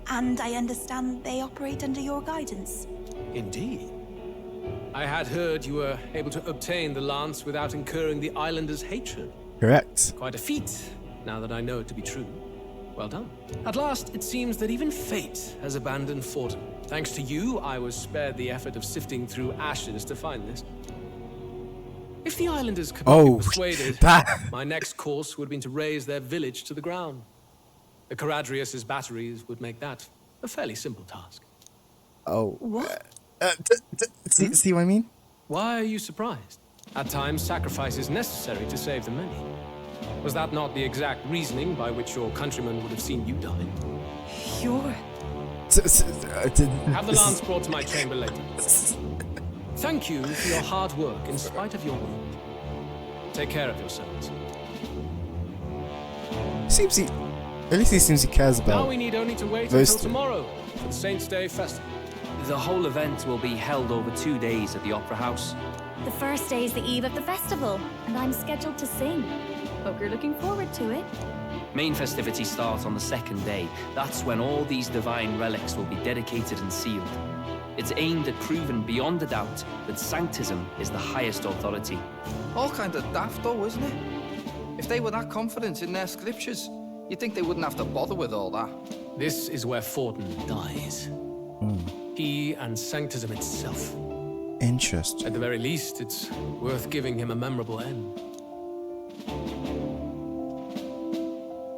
and I understand they operate under your guidance.
Indeed. I had heard you were able to obtain the lance without incurring the islanders' hatred.
Correct.
Quite a feat, now that I know it to be true. Well done. At last, it seems that even fate has abandoned Forden. Thanks to you, I was spared the effort of sifting through ashes to find this. If the islanders could not be persuaded, my next course would have been to raise their village to the ground. The Caradrius' batteries would make that a fairly simple task.
Oh.
What?
See what I mean?
Why are you surprised? At times, sacrifice is necessary to save the many. Was that not the exact reasoning by which your countrymen would have seen you die?
You're...
Have the lance brought to my chamber later. Thank you for your hard work in spite of your wound. Take care of yourselves.
At least he seems he cares about.
Now we need only to wait until tomorrow for the Saints' Day Festival.
The whole event will be held over 2 days at the Opera House.
The first day is the eve of the festival, and I'm scheduled to sing. Hope you're looking forward to it.
Main festivities start on the second day. That's when all these divine relics will be dedicated and sealed. It's aimed at proving beyond a doubt that Sanctism is the highest authority.
All kind of daft though, isn't it? If they were that confident in their scriptures, you'd think they wouldn't have to bother with all that.
This is where Forden dies. He and Sanctism itself.
Interesting.
At the very least, it's worth giving him a memorable end.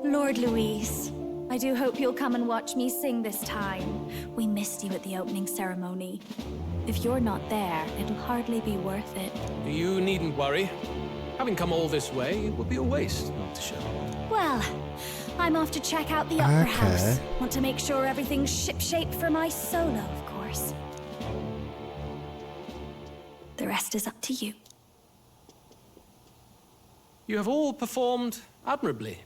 Lord Louise, I do hope you'll come and watch me sing this time. We missed you at the opening ceremony. If you're not there, it'll hardly be worth it.
You needn't worry. Having come all this way, it would be a waste not to show.
Well, I'm off to check out the Opera House. Want to make sure everything's shipshape for my solo, of course. The rest is up to you.
You have all performed admirably.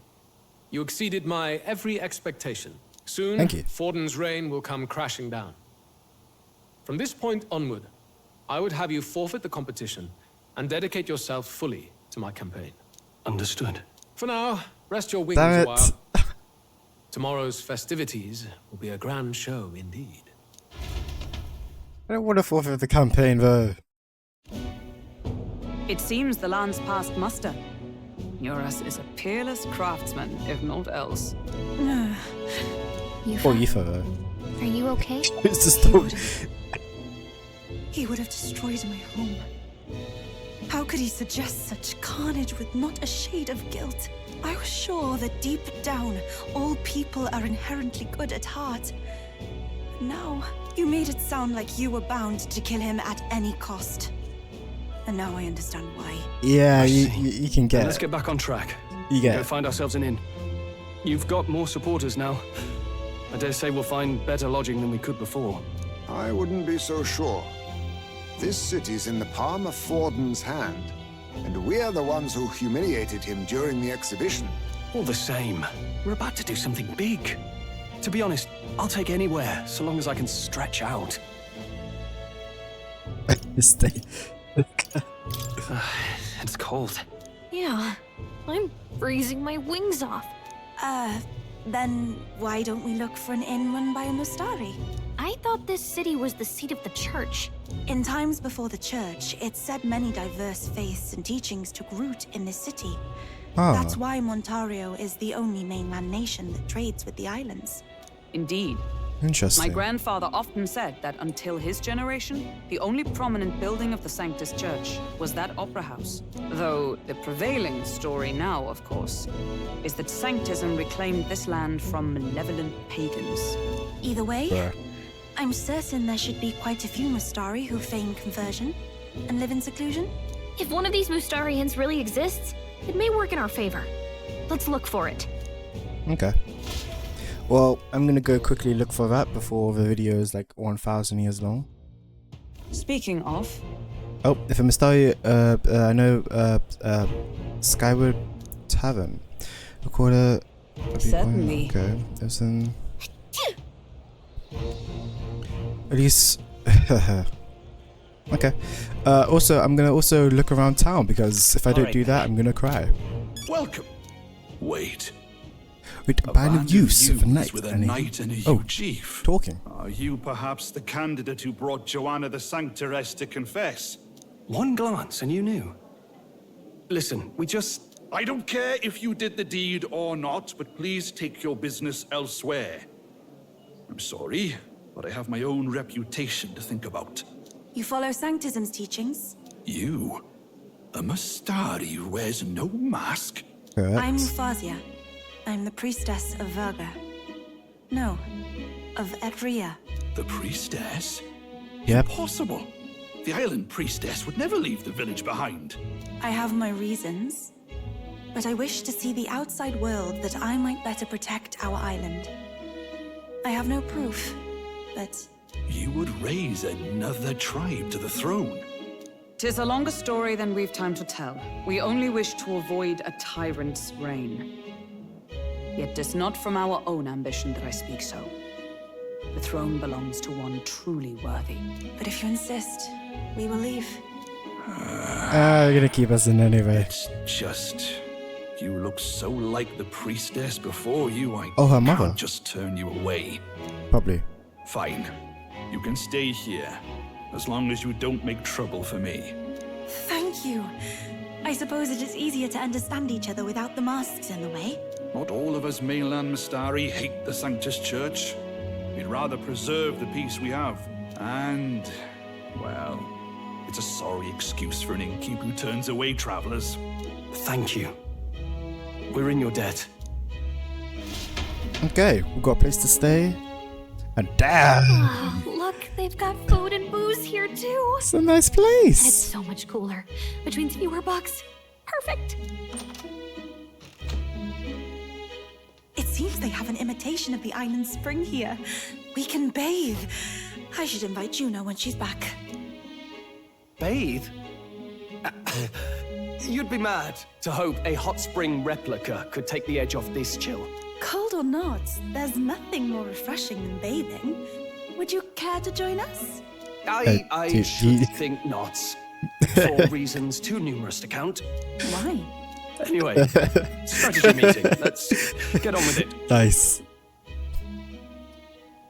You exceeded my every expectation. Soon,
Thank you.
Forden's reign will come crashing down. From this point onward, I would have you forfeit the competition and dedicate yourself fully to my campaign.
Understood.
For now, rest your wings a while. Tomorrow's festivities will be a grand show indeed.
I don't want to forfeit the campaign though.
It seems the lance passed muster. Eurus is a peerless craftsman, if not else.
Poor Aoife though.
Are you okay?
It's the story.
He would have destroyed my home. How could he suggest such carnage with not a shade of guilt? I was sure that deep down, all people are inherently good at heart. But now, you made it sound like you were bound to kill him at any cost. And now I understand why.
Yeah, you can get.
Let's get back on track.
You get.
Go find ourselves an inn.
You've got more supporters now. I dare say we'll find better lodging than we could before.
I wouldn't be so sure. This city's in the palm of Forden's hand, and we're the ones who humiliated him during the exhibition.
All the same, we're about to do something big. To be honest, I'll take anywhere, so long as I can stretch out. It's cold.
Yeah, I'm freezing my wings off.
Then why don't we look for an inn run by a Mustari?
I thought this city was the seat of the church.
In times before the church, it's said many diverse faiths and teachings took root in this city. That's why Montario is the only mainland nation that trades with the islands.
Indeed.
Interesting.
My grandfather often said that until his generation, the only prominent building of the Sanctus Church was that opera house. Though the prevailing story now, of course, is that Sanctism reclaimed this land from malevolent pagans.
Either way, I'm certain there should be quite a few Mustari who feign conversion and live in seclusion.
If one of these Mustarians really exists, it may work in our favor. Let's look for it.
Okay. Well, I'm gonna go quickly look for that before the video is like 1,000 years long.
Speaking of...
Oh, if a Mustari, I know, Skyward Tavern. Recorder...
Certainly.
Okay, there's an... At least... Okay. Also, I'm gonna also look around town because if I don't do that, I'm gonna cry.
Welcome. Wait.
With a band of youths of a knight
with a
and
knight and a chief.
Talking.
Are you perhaps the candidate who brought Joanna the Sanctoress to confess?
One glance and you knew. Listen, we just...
I don't care if you did the deed or not, but please take your business elsewhere. I'm sorry, but I have my own reputation to think about.
You follow Sanctism's teachings?
You? A Mustari who wears no mask?
I'm Euphausia. I'm the priestess of Verga. No, of Etria.
The priestess?
Yep.
Impossible. The island priestess would never leave the village behind.
I have my reasons, but I wish to see the outside world that I might better protect our island. I have no proof, but...
You would raise another tribe to the throne.
'Tis a longer story than we've time to tell. We only wish to avoid a tyrant's reign. Yet 'tis not from our own ambition that I speak so. The throne belongs to one truly worthy.
But if you insist, we will leave.
You're gonna keep us in anyway.
It's just... You look so like the priestess before you, I
her mother.
can't just turn you away.
Probably.
Fine. You can stay here, as long as you don't make trouble for me.
Thank you. I suppose it is easier to understand each other without the masks in the way.
Not all of us mainland Mustari hate the Sanctus Church. We'd rather preserve the peace we have. And, well, it's a sorry excuse for an innkeep who turns away travelers.
Thank you. We're in your debt.
Okay, we've got a place to stay. And damn!
Oh, look, they've got food and booze here too.
It's a nice place.
It's so much cooler, which means fewer bugs. Perfect.
It seems they have an imitation of the island spring here. We can bathe. I should invite Juno when she's back.
Bathe? You'd be mad to hope a hot spring replica could take the edge off this chill.
Cold or not, there's nothing more refreshing than bathing. Would you care to join us?
I should think not. For reasons too numerous to count.
Why?
Anyway, strategy meeting. Let's get on with it.
Nice.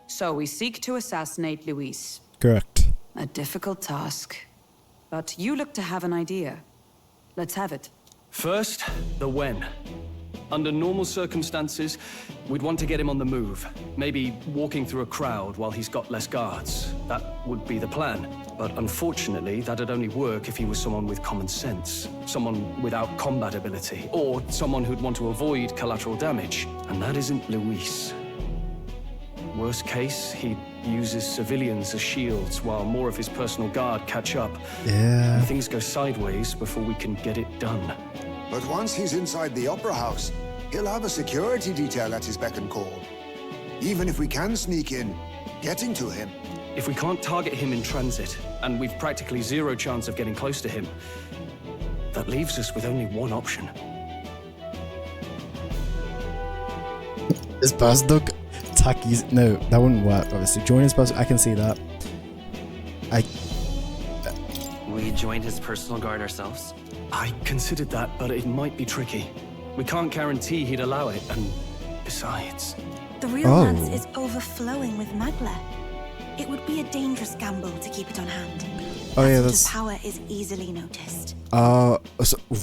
So we seek to assassinate Luis.
Correct.
A difficult task. But you look to have an idea. Let's have it.
First, the when. Under normal circumstances, we'd want to get him on the move. Maybe walking through a crowd while he's got less guards. That would be the plan. But unfortunately, that'd only work if he was someone with common sense. Someone without combat ability. Or someone who'd want to avoid collateral damage. And that isn't Luis. Worst case, he uses civilians as shields while more of his personal guard catch up.
Yeah.
And things go sideways before we can get it done.
But once he's inside the opera house, he'll have a security detail at his beck and call. Even if we can sneak in, getting to him.
If we can't target him in transit, and we've practically zero chance of getting close to him, that leaves us with only one option.
His bus dog Taki's no, that wouldn't work obviously. Join his bus, I can see that.
We join his personal guard ourselves?
I considered that, but it might be tricky. We can't guarantee he'd allow it, and besides...
The real lance is overflowing with Magla. It would be a dangerous gamble to keep it on hand.
Oh yeah,
that's... power is easily noticed.
So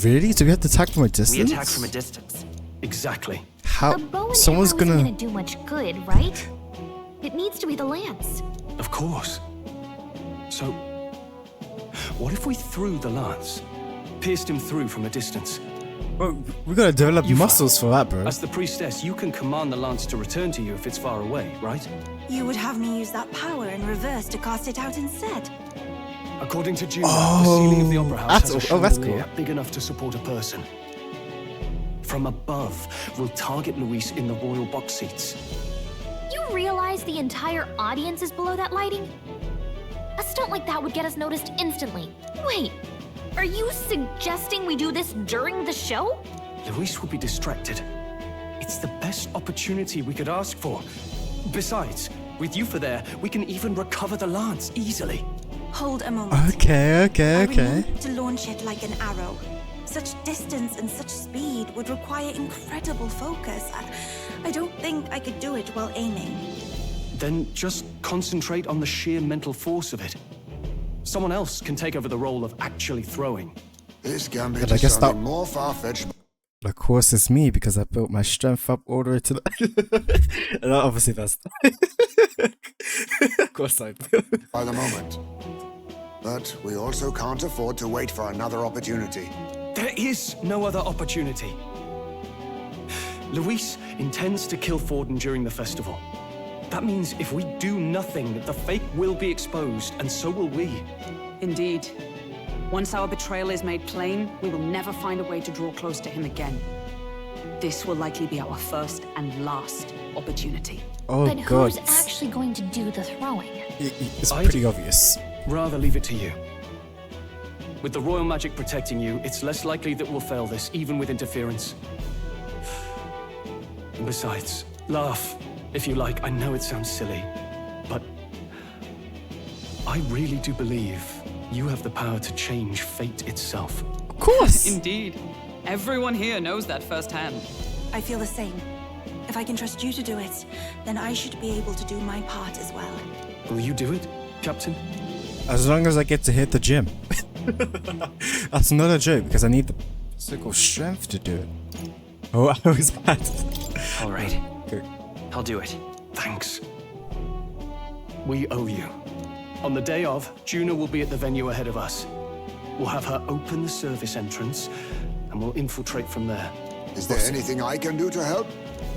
really? So we have to attack from a distance?
We attack from a distance.
Exactly.
How?
A bow and
Someone's
arrow
gonna...
isn't do much good, right? It needs to be the lance.
Of course. So, what if we threw the lance? Pierced him through from a distance?
Well, we gotta develop muscles for that, bro.
As the priestess, you can command the lance to return to you if it's far away, right?
You would have me use that power in reverse to cast it out instead.
According to Jin-woo, the ceiling of the opera house has a
that's
chandelier
cool.
big enough to support a person. From above, we'll target Luis in the royal box seats.
You realize the entire audience is below that lighting? A stunt like that would get us noticed instantly. Wait, are you suggesting we do this during the show?
Luis will be distracted. It's the best opportunity we could ask for. Besides, with you for there, we can even recover the lance easily.
Hold a moment.
Okay.
I would need to launch it like an arrow. Such distance and such speed would require incredible focus. I don't think I could do it while aiming.
Then just concentrate on the sheer mental force of it. Someone else can take over the role of actually throwing.
This gambit is sounding more far-fetched.
Of course it's me, because I built my strength up all the way to the... And obviously that's... Of course I built.
By the moment. But we also can't afford to wait for another opportunity.
There is no other opportunity. Luis intends to kill Forden during the festival. That means if we do nothing, the fake will be exposed, and so will we.
Indeed. Once our betrayal is made plain, we will never find a way to draw close to him again. This will likely be our first and last opportunity.
Oh,
but who's actually going to do the throwing?
It's pretty obvious.
Rather leave it to you. With the royal magic protecting you, it's less likely that we'll fail this, even with interference. And besides, laugh, if you like. I know it sounds silly, but I really do believe you have the power to change fate itself.
Of course!
Indeed. Everyone here knows that firsthand.
I feel the same. If I can trust you to do it, then I should be able to do my part as well.
Will you do it, Captain?
As long as I get to hit the gym. That's not a joke, because I need the physical strength to do it. Oh, I was bad.
All right.
Okay.
I'll do it.
Thanks. We owe you. On the day of, Juno will be at the venue ahead of us. We'll have her open the service entrance, and we'll infiltrate from there.
Is there anything I can do to help?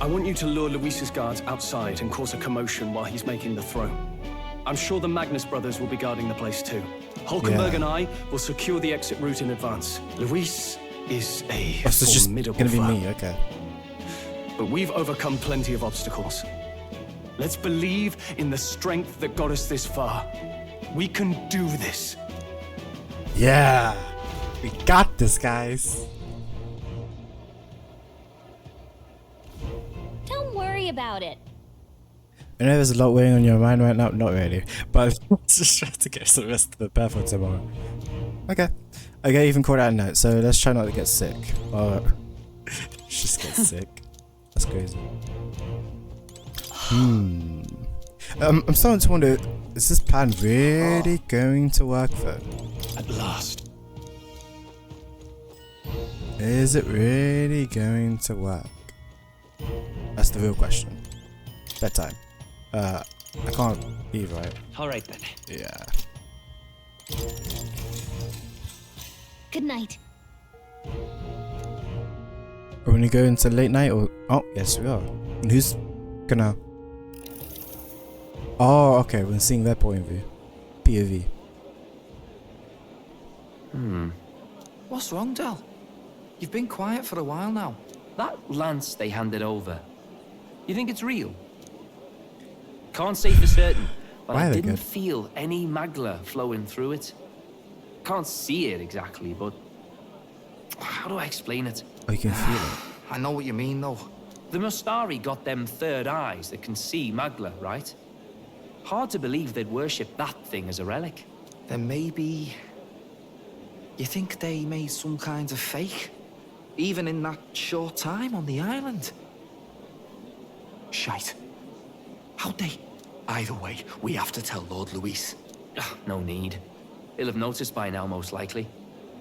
I want you to lure Luis's guards outside and cause a commotion while he's making the throw. I'm sure the Magnus brothers will be guarding the place too. Hulkenberg and I will secure the exit route in advance. Luis is a formidable
gonna be
foe.
me, okay.
But we've overcome plenty of obstacles. Let's believe in the strength that got us this far. We can do this.
Yeah! We got this, guys!
Don't worry about it.
I know there's a lot weighing on your mind right now. Not really. But let's just try to get the rest of the path for tomorrow. Okay. Okay, even called out a note, so let's try not to get sick. Or just get sick. That's crazy. I'm starting to wonder, is this plan really going to work though?
At last.
Is it really going to work? That's the real question. Bedtime. I can't leave, right?
All right then.
Yeah.
Good night.
Are we gonna go into late night or... Oh, yes we are. And who's gonna... Oh, okay, we're seeing their point of view. POV.
What's wrong, Del? You've been quiet for a while now.
That lance they handed over, you think it's real? Can't say for certain, but I didn't feel any magla flowing through it. Can't see it exactly, but how do I explain it?
Oh, you can feel it.
I know what you mean, though.
The Mustari got them third eyes that can see magla, right? Hard to believe they'd worship that thing as a relic.
Then maybe... You think they made some kind of fake? Even in that short time on the island? Shite. How'd they? Either way, we have to tell Lord Luis.
No need. He'll have noticed by now, most likely.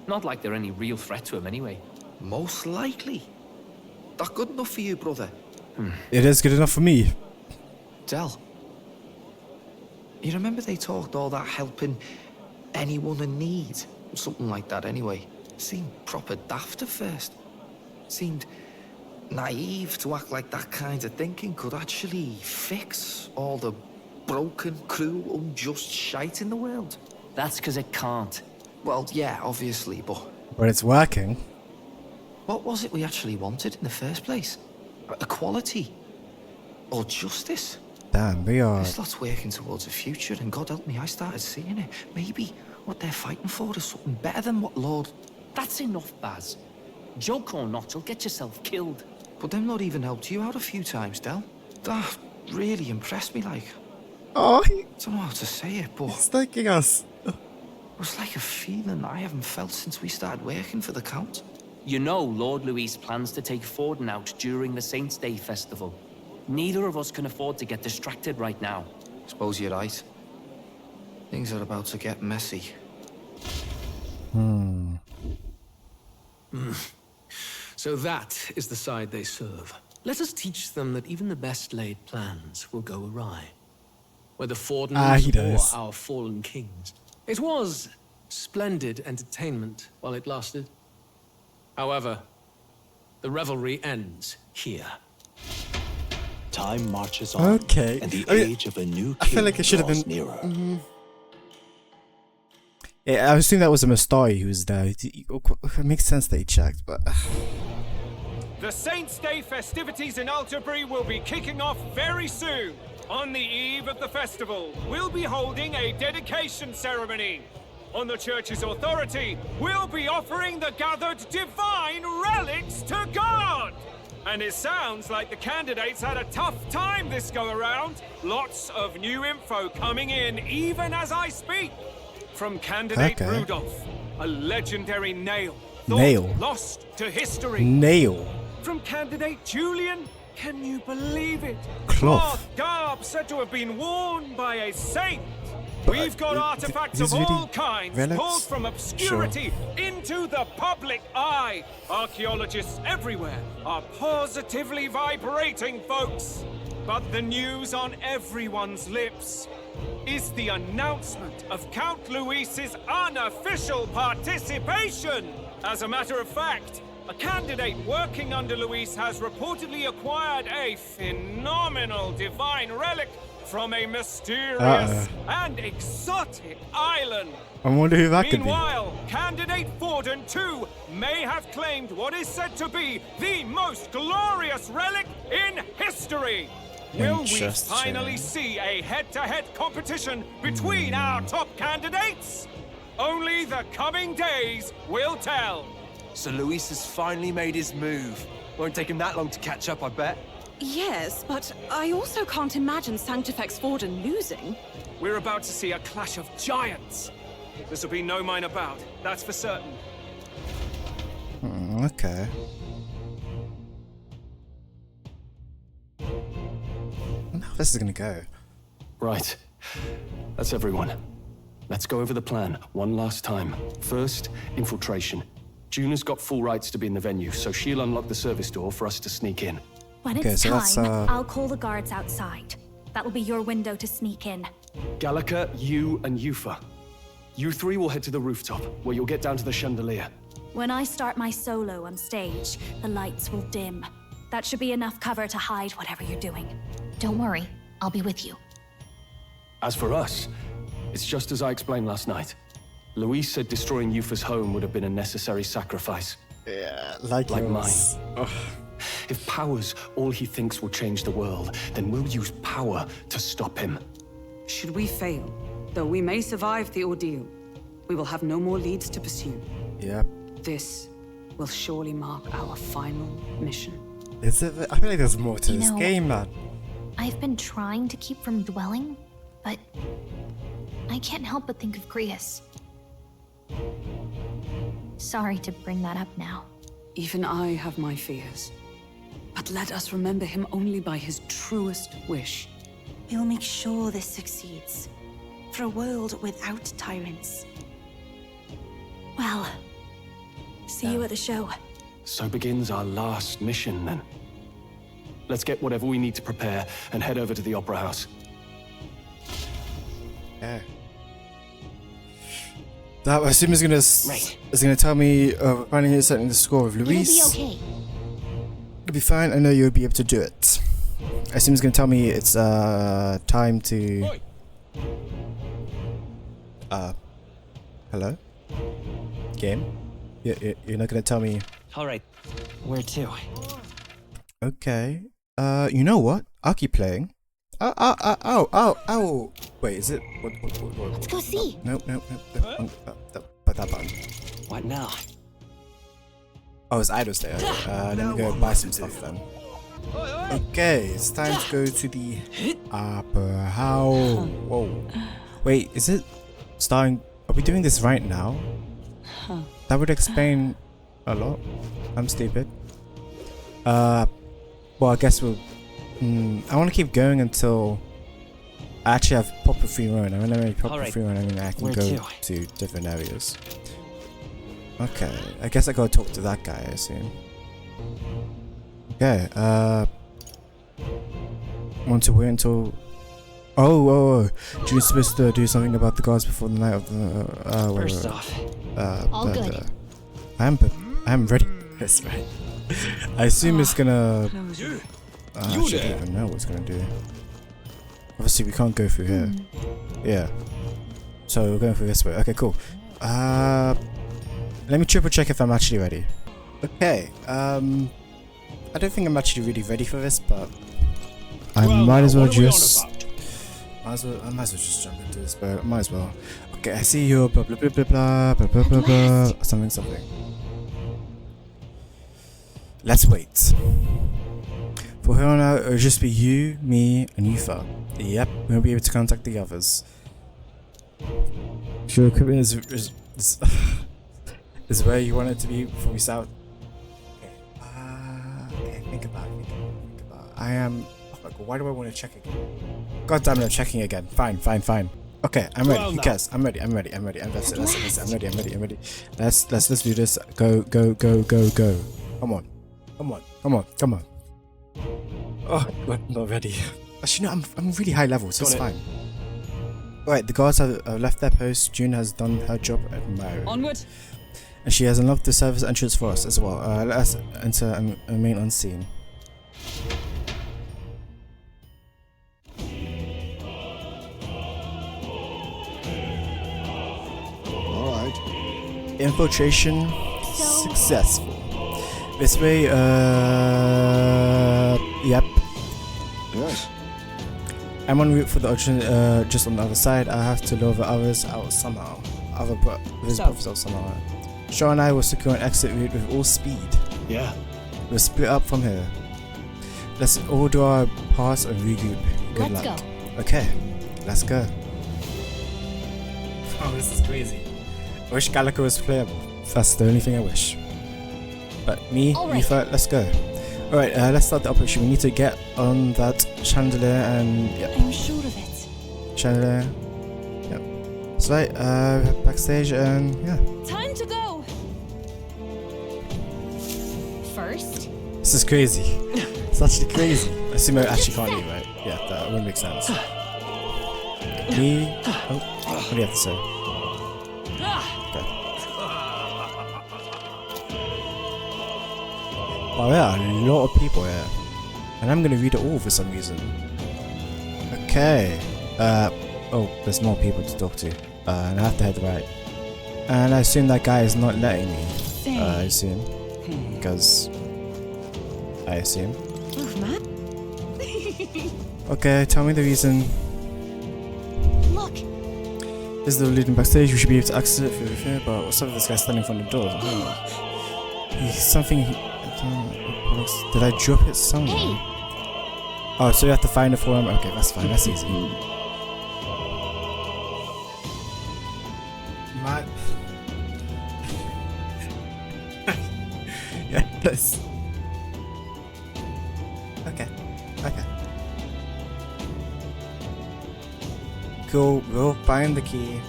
Not like they're any real threat to him anyway.
Most likely? That good enough for you, brother?
It is good enough for me.
Del. You remember they talked all that helping anyone in need? Something like that anyway. Seemed proper daft at first. Seemed naive to act like that kind of thinking could actually fix all the broken, cruel, unjust shite in the world.
That's because it can't.
Well, yeah, obviously, but
it's working.
What was it we actually wanted in the first place? Equality? Or justice?
Damn, we are...
This lot's working towards a future, and God help me, I started seeing it. Maybe what they're fighting for is something better than what Lord...
That's enough, Baz. Joke or not, you'll get yourself killed.
But them not even helped you out a few times, Del. That really impressed me, like.
Oh,
I don't know how to say it, but...
He's thanking us.
It was like a feeling I haven't felt since we started working for the Count.
You know Lord Luis plans to take Forden out during the Saints' Day festival. Neither of us can afford to get distracted right now.
Suppose you're right. Things are about to get messy.
So that is the side they serve. Let us teach them that even the best laid plans will go awry. Whether Fordens or our fallen kings. It was splendid entertainment while it lasted. However, the revelry ends here.
Time marches on, and the age of a new king
I feel like it should have been
nearer.
Yeah, I assume that was a Mustari who was there. It makes sense that he checked, but...
The Saints' Day festivities in Altabury will be kicking off very soon. On the eve of the festival, we'll be holding a dedication ceremony. On the church's authority, we'll be offering the gathered divine relics to God! And it sounds like the candidates had a tough time this go-around. Lots of new info coming in even as I speak. From candidate Rudolph, a legendary nail. Lost to history.
Nail.
From candidate Julian, can you believe it?
Cloth.
Garb said to have been worn by a saint. We've got artifacts of all kinds pulled from obscurity into the public eye. Archaeologists everywhere are positively vibrating, folks. But the news on everyone's lips is the announcement of Count Luis's unofficial participation. As a matter of fact, a candidate working under Luis has reportedly acquired a phenomenal divine relic from a mysterious and exotic island.
I wonder who that could be.
Meanwhile, candidate Forden too may have claimed what is said to be the most glorious relic in history. Will we finally see a head-to-head competition between our top candidates? Only the coming days will tell.
So Luis has finally made his move. Won't take him that long to catch up, I bet.
Yes, but I also can't imagine Sanctifex Forden losing.
We're about to see a clash of giants. This will be no mine about, that's for certain.
Okay. How this is gonna go?
Right. That's everyone. Let's go over the plan one last time. First, infiltration. Juna's got full rights to be in the venue, so she'll unlock the service door for us to sneak in.
When it's time, I'll call the guards outside. That'll be your window to sneak in.
Gallica, you, and Yufa. You three will head to the rooftop, where you'll get down to the chandelier.
When I start my solo on stage, the lights will dim. That should be enough cover to hide whatever you're doing.
Don't worry, I'll be with you.
As for us, it's just as I explained last night. Luis said destroying Yufa's home would have been a necessary sacrifice.
Yeah, like
mine. If power's all he thinks will change the world, then we'll use power to stop him.
Should we fail, though we may survive the ordeal, we will have no more leads to pursue.
Yep.
This will surely mark our final mission.
Is it? I feel like there's more to this game, man.
I've been trying to keep from dwelling, but I can't help but think of Grius. Sorry to bring that up now.
Even I have my fears. But let us remember him only by his truest wish.
We'll make sure this succeeds. For a world without tyrants. Well, see you at the show.
So begins our last mission, then. Let's get whatever we need to prepare and head over to the Opera House.
Yeah. That I assume is gonna tell me finally setting the score of Luis.
It'll be okay.
It'll be fine. I know you'll be able to do it. I assume it's gonna tell me it's time to. Hello. Game. You're not gonna tell me.
All right. Where to?
Okay. You know what? I'll keep playing. Ow. Wait, is it? What?
Let's go see.
No. But that button.
What now?
Oh, it's idols there. Let me go buy some stuff then. Okay, it's time to go to the Opera House. Whoa. Wait, is it starting? Are we doing this right now? That would explain a lot. I'm stupid. Well, I guess we'll. I want to keep going until I actually have proper free run. And when I have proper free run, I mean I can go to different areas. Okay, I guess I gotta talk to that guy, I assume. Okay, want to wait until. Oh, you're supposed to do something about the guards before the night of the.
First off,
all good.
I'm ready. That's right. I assume it's gonna. I don't even know what it's gonna do. Obviously, we can't go through here. Yeah. So we're going through this way. Okay, cool. Let me triple check if I'm actually ready. Okay. I don't think I'm actually really ready for this, but I might as well just. I might as well just jump into this, but I might as well. Okay, I see you. Blah blah blah blah blah blah blah blah blah. Something. Let's wait. For here on out, it'll just be you, me, and Yufa. Yep, we won't be able to contact the others. Sure, equipment is where you want it to be before we start. Okay, think about it. I am. Oh my god, why do I want to check again? God damn it, I'm checking again. Fine. Okay, I'm ready. Who cares? I'm ready. That's it. I'm ready. Let's do this. Go. Come on. Oh, I'm not ready. Actually, no, I'm really high level, so it's fine. Alright, the guards have left their post. June has done her job at Mario.
Onward!
And she has unlocked the service entrance for us as well. Let us enter and remain unseen. Alright. Infiltration successful. This way, yep. Yes. I'm en route for the auction, just on the other side. I have to lure the others out somehow. Brothers out somehow. Shaw and I will secure an exit route with all speed. Yeah. We'll split up from here. Let's all do our parts and regroup. Good luck. Let's go. Okay, let's go. Oh, this is crazy. I wish Calico was playable. That's the only thing I wish. But me, Rifa, let's go. Alright, let's start the operation. We need to get on that chandelier and yep.
I'm sure of it.
Chandelier. Yep. That's right, backstage and yeah.
Time to go!
First?
This is crazy. It's actually crazy. I assume I actually can't leave, right? Yeah, that wouldn't make sense. Me. Oh, what do you have to say? Wow, there are a lot of people here. And I'm gonna read it all for some reason. Okay. Oh, there's more people to talk to. And I have to head right. And I assume that guy is not letting me. I assume. Because I assume.
Move, man.
Okay, tell me the reason.
Look.
This is the leading backstage. We should be able to access it through the fear, but what's up with this guy standing in front of the door? He's something. Did I drop it somewhere?
Hey.
Oh, so you have to find it for him? Okay, that's fine. That's easy. Yeah, that's. Okay. Cool, we'll find the key.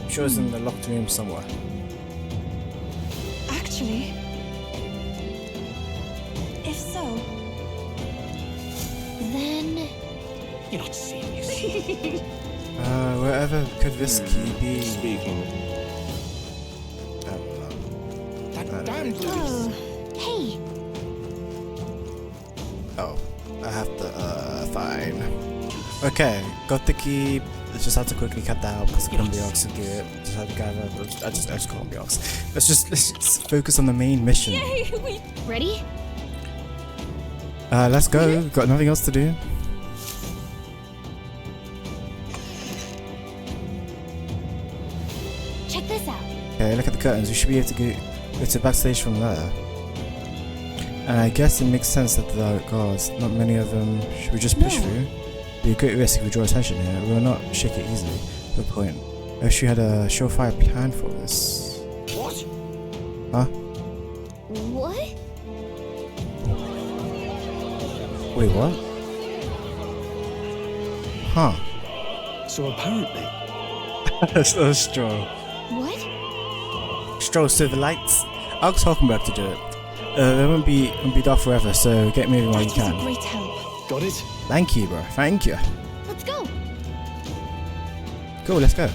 I'm sure it's in the locked room somewhere.
Actually, if so,
then
You're not serious.
Wherever could this key be?
Speaking.
That damn
oh, hey.
Oh, I have to, fine. Okay, got the key. I just have to quickly cut that out because Columbiax will get it. Just have to gather. I just Columbiax. Let's just focus on the main mission.
Yay, we ready?
Let's go. Got nothing else to do.
Check this out.
Okay, look at the curtains. We should be able to go to the backstage from there. And I guess it makes sense that there are guards. Not many of them. Should we just push through? Be a great risk if we draw attention here. We will not shake it easily. Good point. I wish you had a surefire plan for this.
What?
Huh?
What?
Wait, what? Huh.
So apparently.
So Stroll.
What?
Stroll to the lights. I'll talk back to do it. It won't be dark forever, so get moving while you can.
a great help.
Got it?
Thank you, bro. Thank you.
Let's go.
Cool, let's go.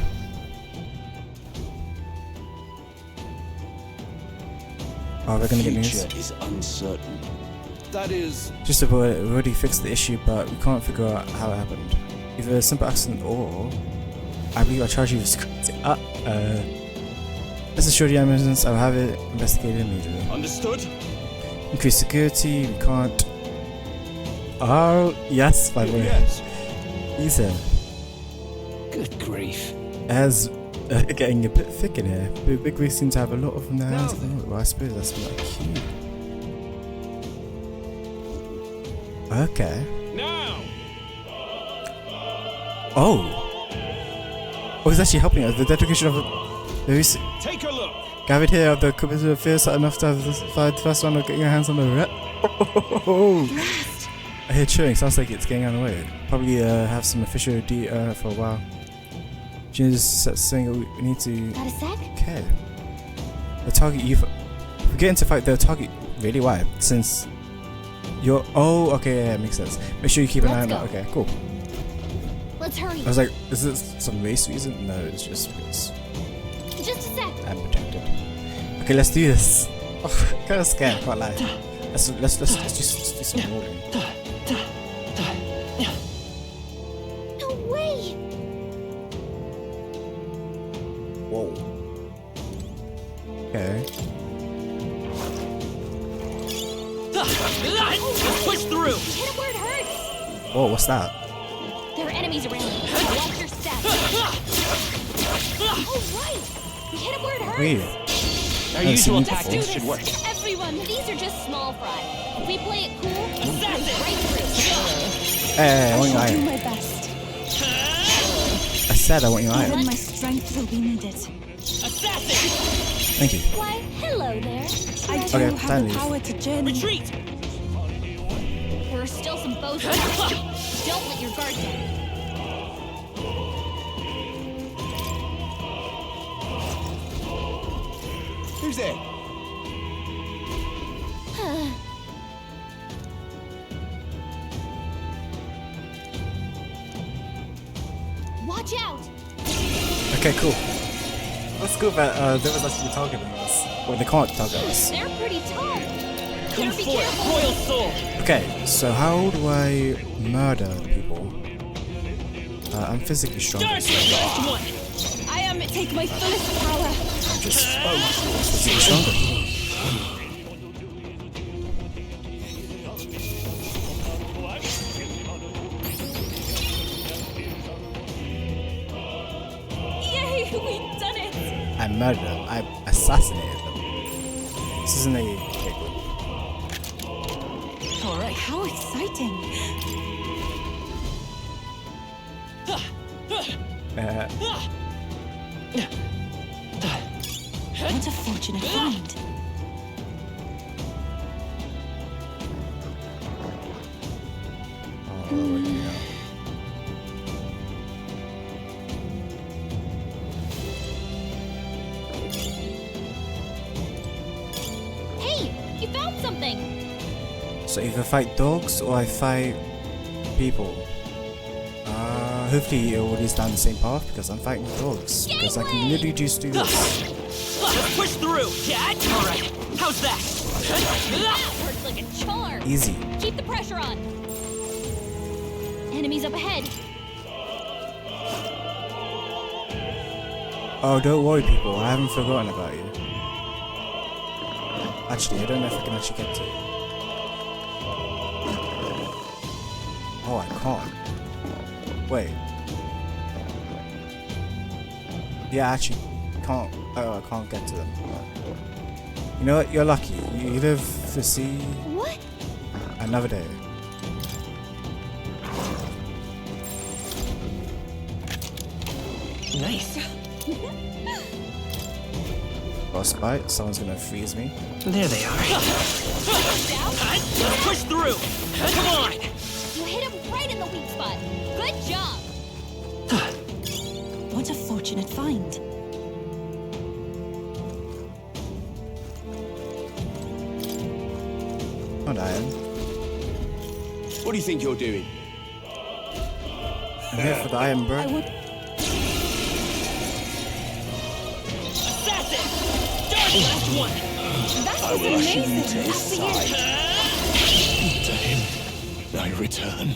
Oh, we're gonna get news.
Future is uncertain. That is.
Just about it, we already fixed the issue, but we can't figure out how it happened. Either a simple accident or I believe I charge you with security. Let's assure the evidence. I'll have it investigated immediately.
Understood.
Increase security. We can't. Oh yes, by the way.
Yes.
Easy.
Good grief.
As getting a bit thick in here. Big Rig seems to have a lot of nails. Well, I suppose that's not cute. Okay.
Now.
Oh, it's actually helping us. The dedication of
Take a look.
gathered here of the committee of fears are enough to have the first one of getting your hands on the red. I hear chewing. Sounds like it's getting on the way. Probably have some official D for a while. Jin is saying we need to.
Got a sec?
Okay. The target you. If we get into fight, the target. Really? Why? Since you're. Oh, okay. Yeah, makes sense. Make sure you keep an eye on that. Okay, cool.
Let's hurry.
I was like, is this some race reason? No, it's just because
Just a sec.
I'm protected. Okay, let's do this. Oh, kind of scared. Can't lie. Let's just do some rolling.
No way.
Whoa. Okay.
Let's push through.
Hit him where it hurts.
Whoa, what's that?
There are enemies around. Watch your step. Oh right. We hit him where it hurts.
Wait.
Our usual tactics should work.
Everyone, these are just small fry. If we play it cool, we'll get right through.
Hey, I want your
I'll do
iron.
my best.
I said I want your
Even
iron.
my strength will be needed.
Thank you.
Why, hello there.
I do
Okay,
have
time
the
leave.
power to journey.
Retreat.
There are still some bows around. Don't let your guard down.
Who's there?
Watch out!
Okay, cool. That's good that they was actually targeting us. Well, they can't target us.
They're pretty tall.
Come
Better be
forth,
careful.
royal soul.
Okay, so how do I murder people? I'm physically strong.
Start the last one.
I am take my fullest power.
I'm just physically stronger. murdered them. I assassinated them. This isn't a big one.
Alright, how exciting! What a fortunate find.
Hey, you found something.
So either fight dogs or I fight people. Hopefully it will lead down the same path because I'm fighting dogs. Because I can literally just do this.
Let's push through. Yeah. All right. How's that?
That works like a charm.
Easy.
Keep the pressure on. Enemies up ahead.
Oh, don't worry, people. I haven't forgotten about you. Actually, I don't know if I can actually get to it. Oh, I can't. Wait. Yeah, I actually can't. Oh, I can't get to them. You know what? You're lucky. You live to see
what?
Another day.
Nice.
Boss bite. Someone's gonna freeze me.
There they are. Let's push through. Come on.
You hit him right in the weak spot. Good job.
What a fortunate find.
Not Iron.
What do you think you're doing?
I'm here for the Iron Bird.
Assassin! Dark last one!
That
I
was
will usher you
amazing.
to his side. To him, I return.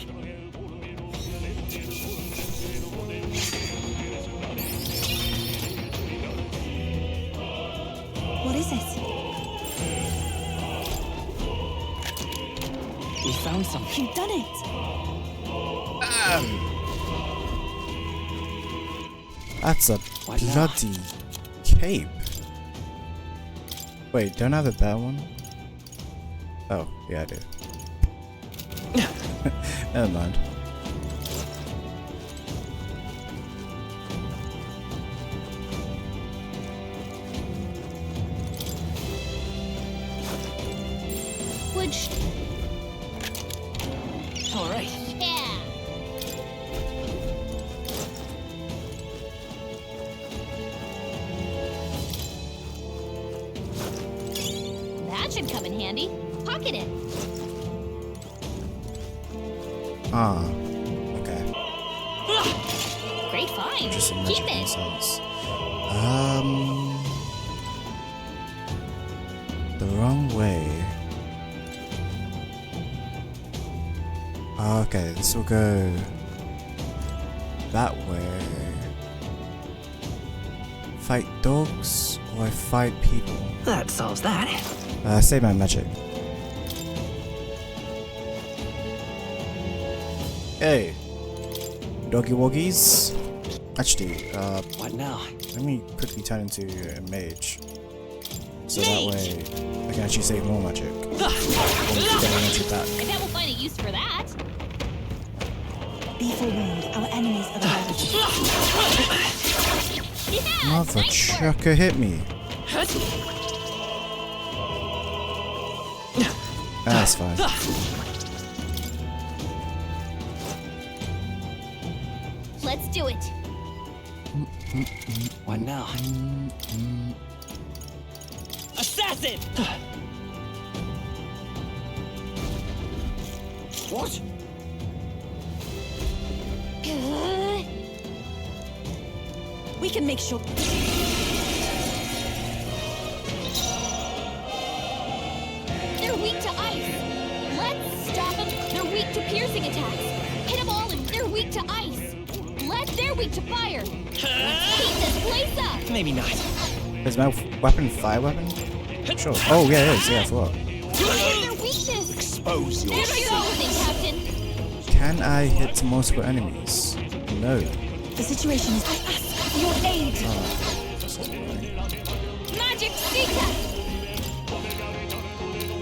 What is it?
We found something.
You've done it.
That's a bloody cape. Wait, don't I have a better one? Oh, yeah, I do. Never mind.
Which?
All right.
Yeah. That should come in handy. Pocket it.
Ah, okay.
Great find.
Just some
Keep
magic
it.
sense. The wrong way. Okay, this will go that way. Fight dogs or I fight people?
That solves that.
Save my magic. Hey, doggy woggies. Actually,
what now?
Let me quickly turn into a mage. So that way I can actually save more magic.
I bet we'll find a use for that.
Be forewarned, our enemies are around.
Yeah,
Mother
nice
chucker hit me. That's fine.
Let's do it.
What now? Assassin! What?
We can make sure.
They're weak to ice. Let's stop them. They're weak to piercing attacks. Hit them all and they're weak to ice. They're weak to fire. Let's heat this place up.
Maybe not.
Is my weapon fire weapon? Sure. Oh yeah, it is. Yeah, I forgot.
Their weakness.
Expose
There you go, Captain.
Can I hit multiple enemies? No.
The situation is. I ask for your aid.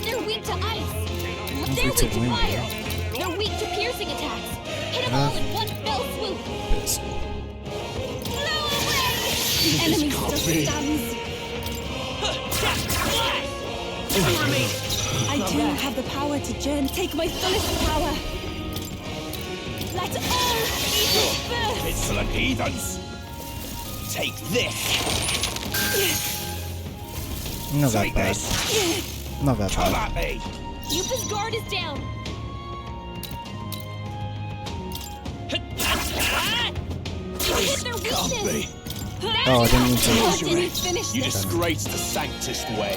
They're weak to ice. They're weak to fire. They're weak to piercing attacks. Hit them all in one fell swoop. Blow away! The enemy still stands. I do have the power to take my fullest power. Let all evil burst.
Insolent heathens! Take this!
Not that bad. Not that
Come
bad.
at me!
Yupa's guard is down. Hit their weakness.
Oh, I didn't mean to.
Didn't finish
You
this.
disgraced the Sanctist way.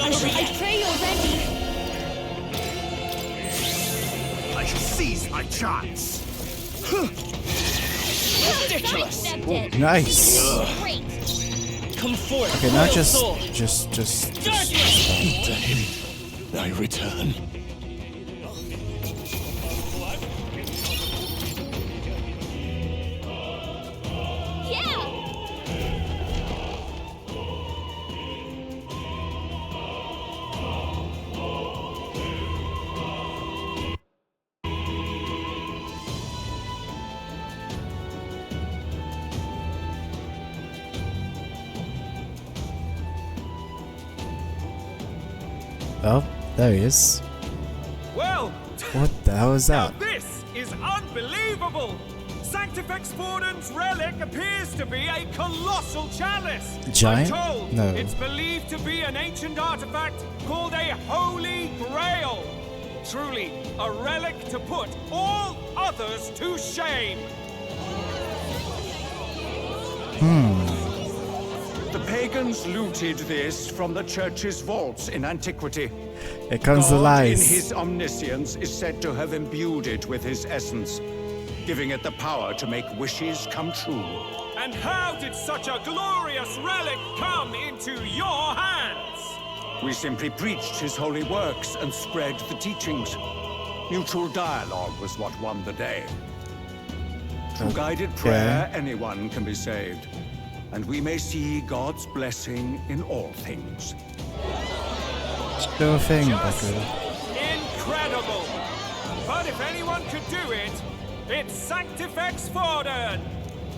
I pray you're ready.
I shall seize my chance.
Ridiculous.
Nice.
Great.
Come forth.
Okay, now just
to him I return.
Oh, there he is.
Well,
What the hell is that?
now this is unbelievable! Sanctifex Forden's relic appears to be a colossal chalice.
Giant?
I'm told
No.
it's believed to be an ancient artifact called a Holy Grail. Truly, a relic to put all others to shame.
The pagans looted this from the church's vaults in antiquity.
Here comes the
God,
lies.
in his omniscience, is said to have imbued it with his essence, giving it the power to make wishes come true.
And how did such a glorious relic come into your hands?
We simply preached his holy works and spread the teachings. Mutual dialogue was what won the day. Through guided prayer, anyone can be saved. And we may see God's blessing in all things.
Do a thing, Bucko.
Incredible! But if anyone could do it, it's Sanctifex Forden!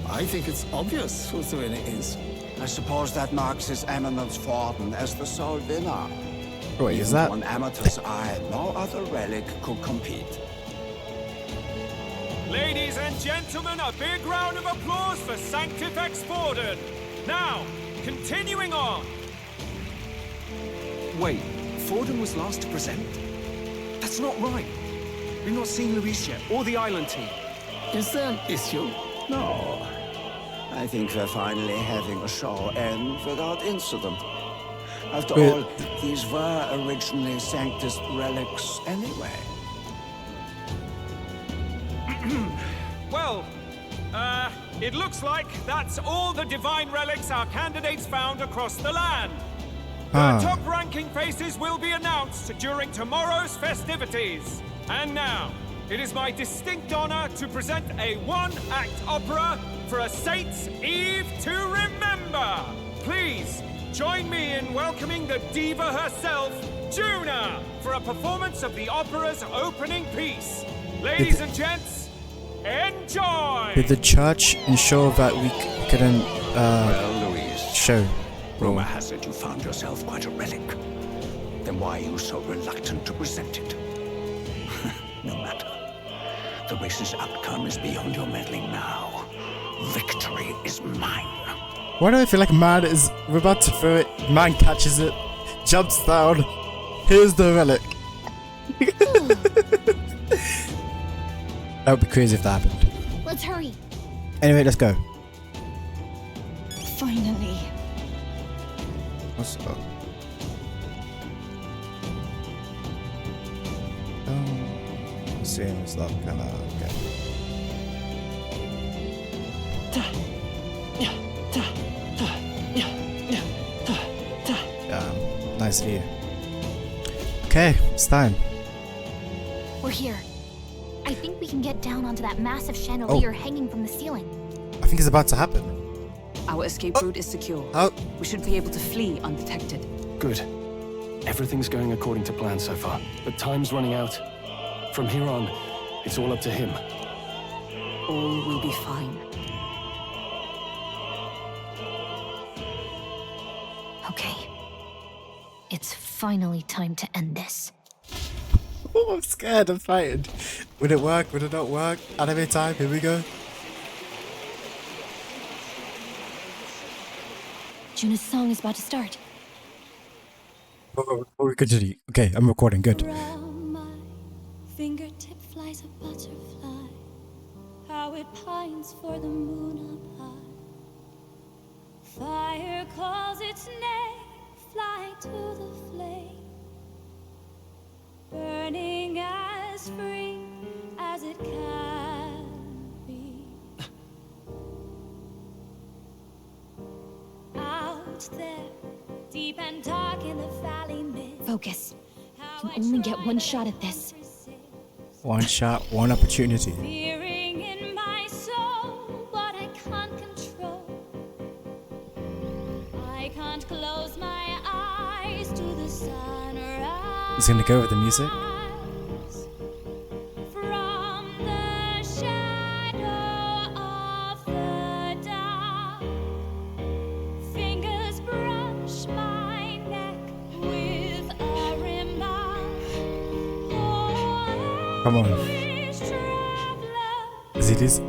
I think it's obvious who the winner is.
I suppose that marks His Eminence Forden as the sole winner.
Wait, is
Even
that?
to an amateur's eye, no other relic could compete.
Ladies and gentlemen, a big round of applause for Sanctifex Forden. Now, continuing on.
Wait, Forden was last to present? That's not right. We've not seen Luis yet, or the island team.
Is there an issue?
No. I think we're finally having a show end without incident. After all, these were originally Sanctist relics anyway.
Well, it looks like that's all the divine relics our candidates found across the land. The top-ranking faces will be announced during tomorrow's festivities. And now, it is my distinct honor to present a one-act opera for a Saint's Eve to remember. Please, join me in welcoming the diva herself, Juna, for a performance of the opera's opening piece. Ladies and gents, enjoy!
Did the church ensure that we couldn't
Well, Louise,
show?
rumor has it you found yourself quite a relic. Then why are you so reluctant to present it? No matter. The race's outcome is beyond your meddling now. Victory is mine.
Why do I feel like man is we're about to throw it? Man catches it, jumps down. Here's the relic. That would be crazy if that happened.
Let's hurry.
Anyway, let's go.
Finally.
What's up? Seems like kinda okay. Nice view. Okay, it's time.
We're here. I think we can get down onto that massive chandelier hanging from the ceiling.
I think it's about to happen.
Our escape route is secure. We should be able to flee undetected.
Good. Everything's going according to plan so far, but time's running out. From here on, it's all up to him.
All will be fine.
Okay. It's finally time to end this.
Oh, I'm scared. I'm frightened. Would it work? Would it not work? Anime time. Here we go.
Juna's song is about to start.
Oh, we continue. Okay, I'm recording. Good.
Around my fingertip flies a butterfly. How it pines for the moon up high. Fire calls its name, fly to the flame. Burning as free as it can be. Out there, deep and dark in the valley mist.
Focus. You only get one shot at this.
One shot, one opportunity.
Fearing in my soul what I can't control. I can't close my eyes to the sunrise.
He's gonna go with the music.
From the shadow of the dark, fingers brush my neck with a remark.
Come on. Is it this?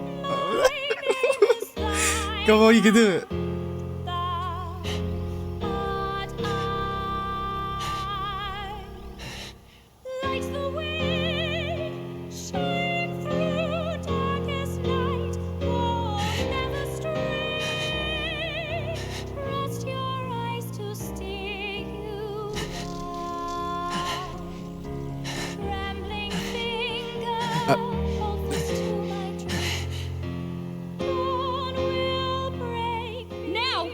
Come on, you can do it.
Like the wind, shine through darkest night. Oh, never stray. Trust your eyes to steer you by. Trembling fingers hold fast to my dream. Dawn will break now.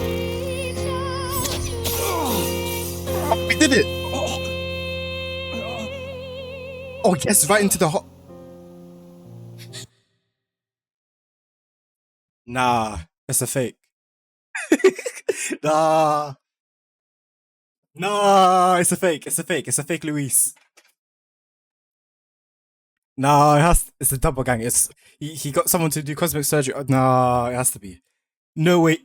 Reach out to
We did it! Oh yes, right into the hot. Nah, it's a fake. Nah. Nah, it's a fake. It's a fake. It's a fake Luis. Nah, it's a double gang. He got someone to do cosmic surgery. Nah, it has to be. No way.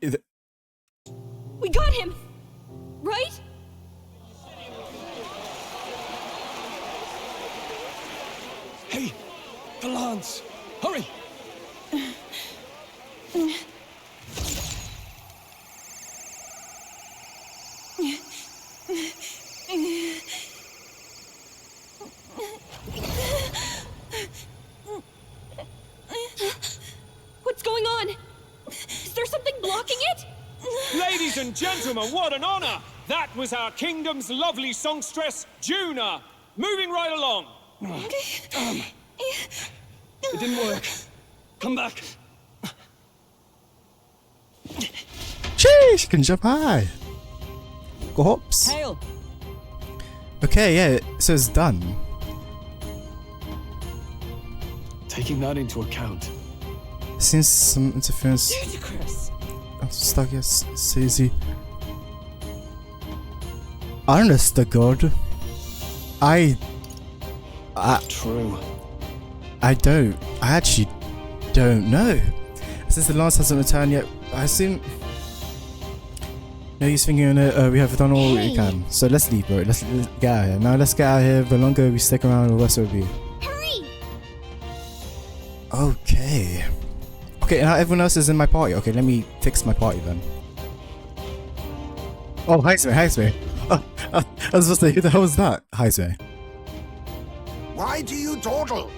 We got him! Right?
Hey, the lance! Hurry!
What's going on? Is there something blocking it?
Ladies and gentlemen, what an honor! That was our kingdom's lovely songstress, Juna. Moving right along.
It didn't work. Come back.
Sheesh, she can jump high. Go hops.
Hail!
Okay, yeah, so it's done.
Taking that into account.
Since some interference.
Ludicrous.
I'm stuck, yes, Susie. Honest to God.
True.
I actually don't know. Since the lance hasn't returned yet, I assume. No use thinking on it. We have done all we can. So let's leave, bro. Let's get out of here. Now let's get out of here. The longer we stick around, the worse it will be.
Hurry!
Okay. Okay, now everyone else is in my party. Okay, let me fix my party then. Oh, Heismay. Oh, I was supposed to say, who the hell was that? Heismay.
Why do you dawdle?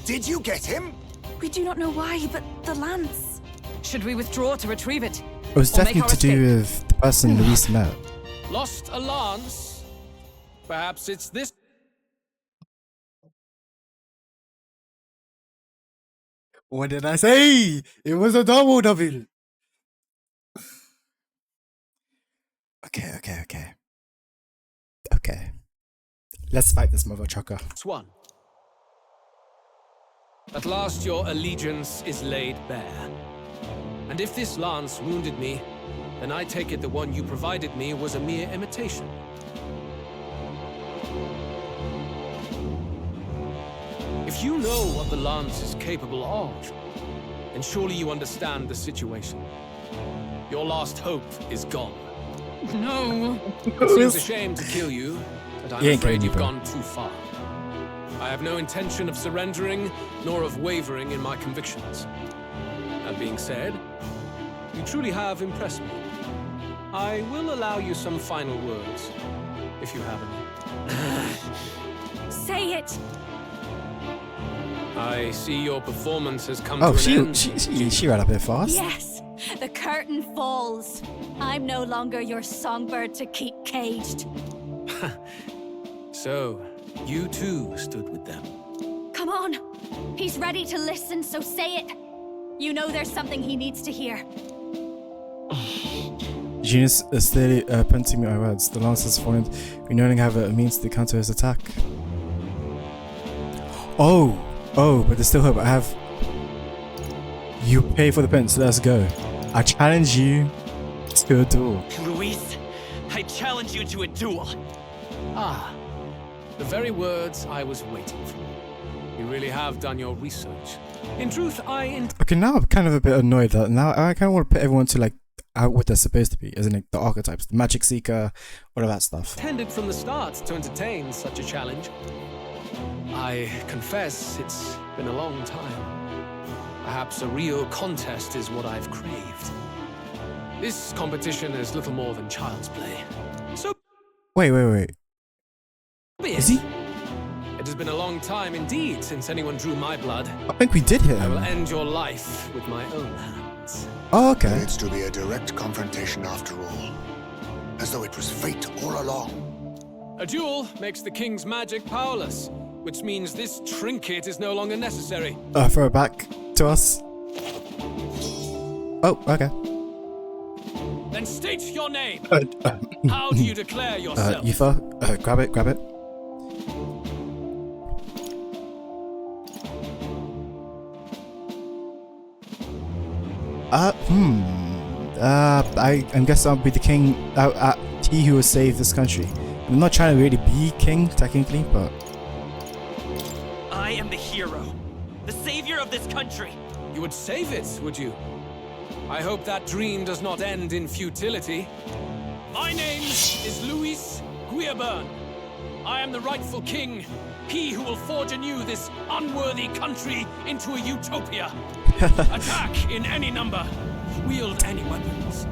Did you get him?
We do not know why, but the lance.
Should we withdraw to retrieve it?
It was definitely to do with the person Luis met.
Lost a lance? Perhaps it's this.
What did I say? It was a double double. Okay. Let's fight this mother trucker.
One.
At last your allegiance is laid bare. And if this lance wounded me, then I take it the one you provided me was a mere imitation. If you know what the lance is capable of, then surely you understand the situation. Your last hope is gone.
No.
It seems a shame to kill you, but I'm afraid you've gone too far. I have no intention of surrendering, nor of wavering in my convictions. That being said, you truly have impressed me. I will allow you some final words, if you have any.
Say it!
I see your performance has come to an end.
She ran up here fast.
Yes! The curtain falls. I'm no longer your songbird to keep caged.
So, you too stood with them.
Come on! He's ready to listen, so say it! You know there's something he needs to hear.
Genius is steadily punting me my words. The lance has fallen. We no longer have a means to counter his attack. Oh, but there's still hope. I have. You pay for the pence. Let's go. I challenge you to a duel.
Luis, I challenge you to a duel.
Ah, the very words I was waiting for. You really have done your research. In truth,
Okay, now I'm kind of a bit annoyed that now I kind of want to put everyone to like out what they're supposed to be, isn't it? The archetypes, the magic seeker, all of that stuff.
Intended from the start to entertain such a challenge. I confess it's been a long time. Perhaps a real contest is what I've craved. This competition is little more than child's play. So
Wait. Is he?
It has been a long time indeed since anyone drew my blood.
I think we did hit him.
I will end your life with my own hands.
Oh, okay.
It's to be a direct confrontation after all. As though it was fate all along.
A duel makes the king's magic powerless, which means this trinket is no longer necessary.
Throw it back to us. Oh, okay.
Then state your name. How do you declare yourself?
Yufa, grab it. I guess I'll be the king. He who will save this country. I'm not trying to really be king, technically, but
I am the hero, the savior of this country.
You would save it, would you? I hope that dream does not end in futility. My name is Luis Guillaburn. I am the rightful king, he who will forge anew this unworthy country into a utopia. Attack in any number, wield any weapons.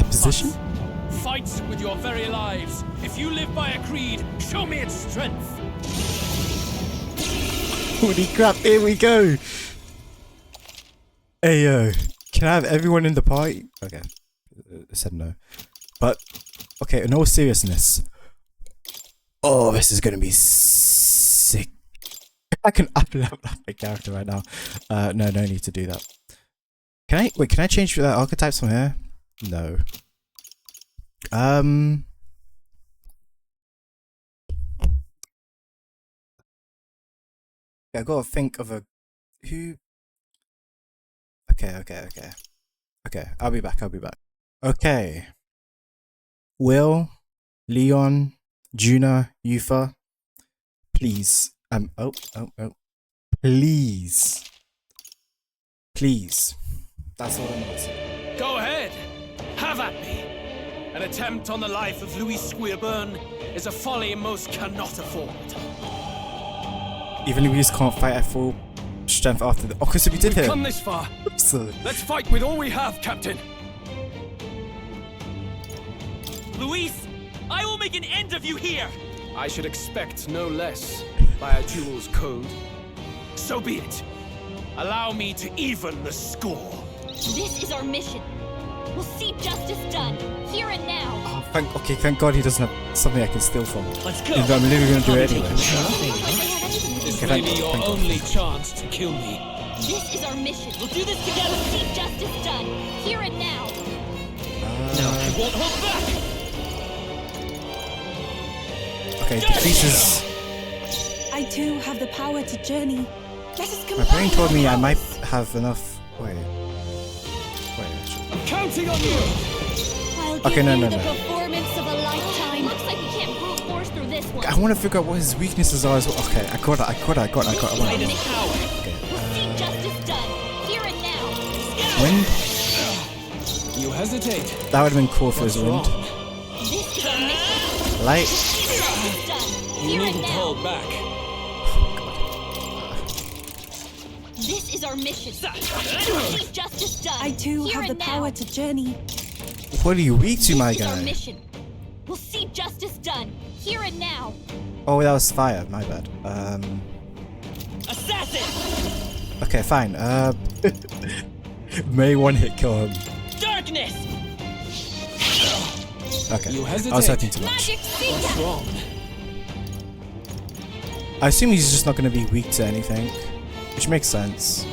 Position?
Fight with your very lives. If you live by a creed, show me its strength.
Holy crap, here we go. Hey yo, can I have everyone in the party? Okay, I said no. But, okay, in all seriousness. Oh, this is gonna be sick. I can up-level my character right now. No need to do that. Can I change the archetypes from here? No. I gotta think of who. Okay, I'll be back. Okay. Will, Leon, Juna, Yufa, please. Please. That's all I'm asking.
Go ahead. Have at me. An attempt on the life of Luis Guillaburn is a folly most cannot afford.
Even Luis can't fight at full strength after the. Okay, so we did hit.
Come this far.
So.
Let's fight with all we have, Captain.
Luis, I will make an end of you here.
I should expect no less by a duel's code. So be it. Allow me to even the score.
This is our mission. We'll see justice done, here and now.
Oh, thank God he doesn't have something I can steal from.
Let's go.
I'm literally gonna do it anyway.
This may be your only chance to kill me.
This is our mission. We'll do this together. We'll see justice done, here and now.
No, I won't hold back.
Okay, the pieces.
I too have the power to journey.
My brain told me I might have enough. Wait. Actually.
I'm counting on you.
Okay, no.
Performance of a lifetime. Looks like we can't brute force through this one.
I want to figure out what his weaknesses are as well. Okay, I got it.
We'll see justice done here and now.
Wind.
You hesitate.
That would have been cool for his wind.
This is our mission.
Light.
Justice done here and now.
Hold back.
This is our mission. We'll see justice done.
I too
here
have the
and
power
now.
to journey.
What are you weak to, my
This is our
guy?
mission. We'll see justice done here and now.
Oh, that was fire. My bad.
Assassin.
Okay, fine. May one hit kill him.
Darkness.
Okay.
You
I was
hesitate.
hoping too much.
Magic
What's
Seeker.
wrong?
I assume he's just not going to be weak to anything, which makes sense.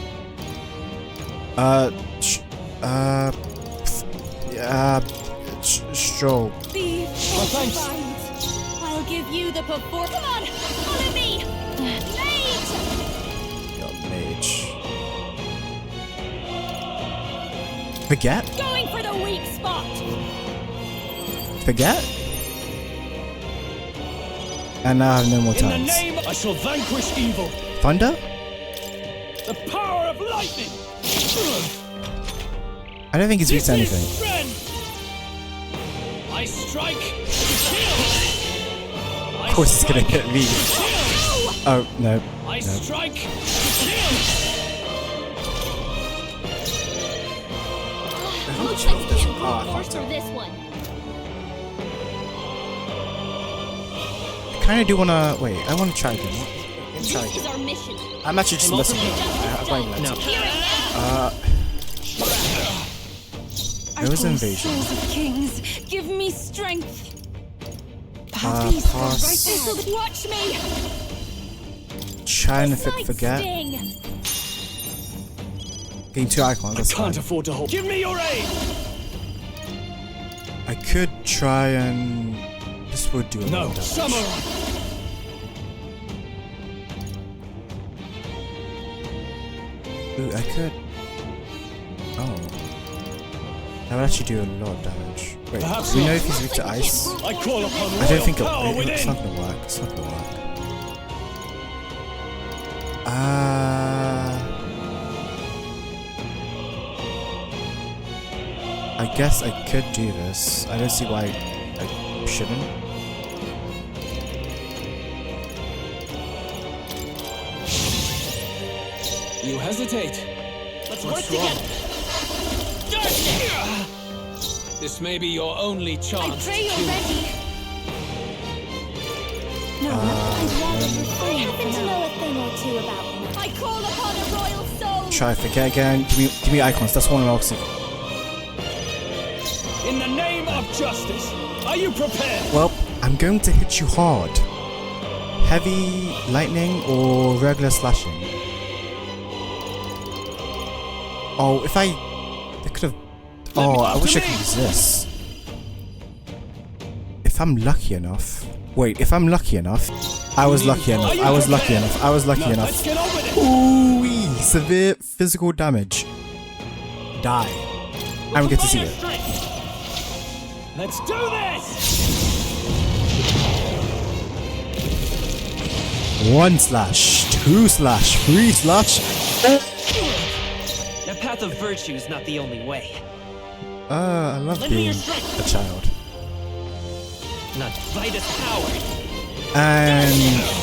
Stroll.
Be
thanks.
fortified.
I'll give you the perform. Come on, follow me. Mage.
Yo, mage. Forget?
Going for the weak spot.
Forget? And now I have no more
In the
times.
name, I shall vanquish evil.
Thunder?
The power of lightning.
I don't think he's weak to anything.
Strength. I strike. Kill.
Of course he's gonna hit me. Oh, no.
I
No.
strike. Kill.
Looks like we can't brute force through this one.
I kinda do wanna. Wait, I wanna try again. Let me try
This is
again.
our mission.
I'm actually just listening. I'm playing that. There was invasion.
Souls of kings, give me strength. Peace for
Pass.
right.
Watch me.
Trying to forget.
Sting.
Getting two icons. That's
Can't
fine.
afford to hold. Give me your aid.
I could try and. This would do a lot
No,
of damage.
samurai.
Ooh, I could. Oh. That would actually do a lot of damage. Wait,
Perhaps
do we know
not.
if he's weak to ice?
I call upon
I don't
royal
think
power
it's
within.
not gonna work. It's not gonna work. I guess I could do this. I don't see why I shouldn't.
You hesitate.
Let's
What's
work
wrong?
together. Darkness.
This may be your only
I
chance.
pray you're
to
ready.
No, I'd rather refrain.
I happen to know a thing or two about them. I call upon a royal soul.
Try forget again. Give me icons. That's one I'm asking.
In the name of justice, are you prepared?
Well, I'm going to hit you hard. Heavy lightning or regular slashing? Oh, if I could have. Oh, I wish I could use this. If I'm lucky enough. Wait, if I'm lucky enough. I was lucky enough. I was lucky enough. I was lucky enough.
Let's get on with it.
Ooh, severe physical damage. Die. I don't get to see it.
Let's do this.
One slash, two slash, three slash.
The path of virtue is not the only way.
I love being a child.
Not Vitus power.
And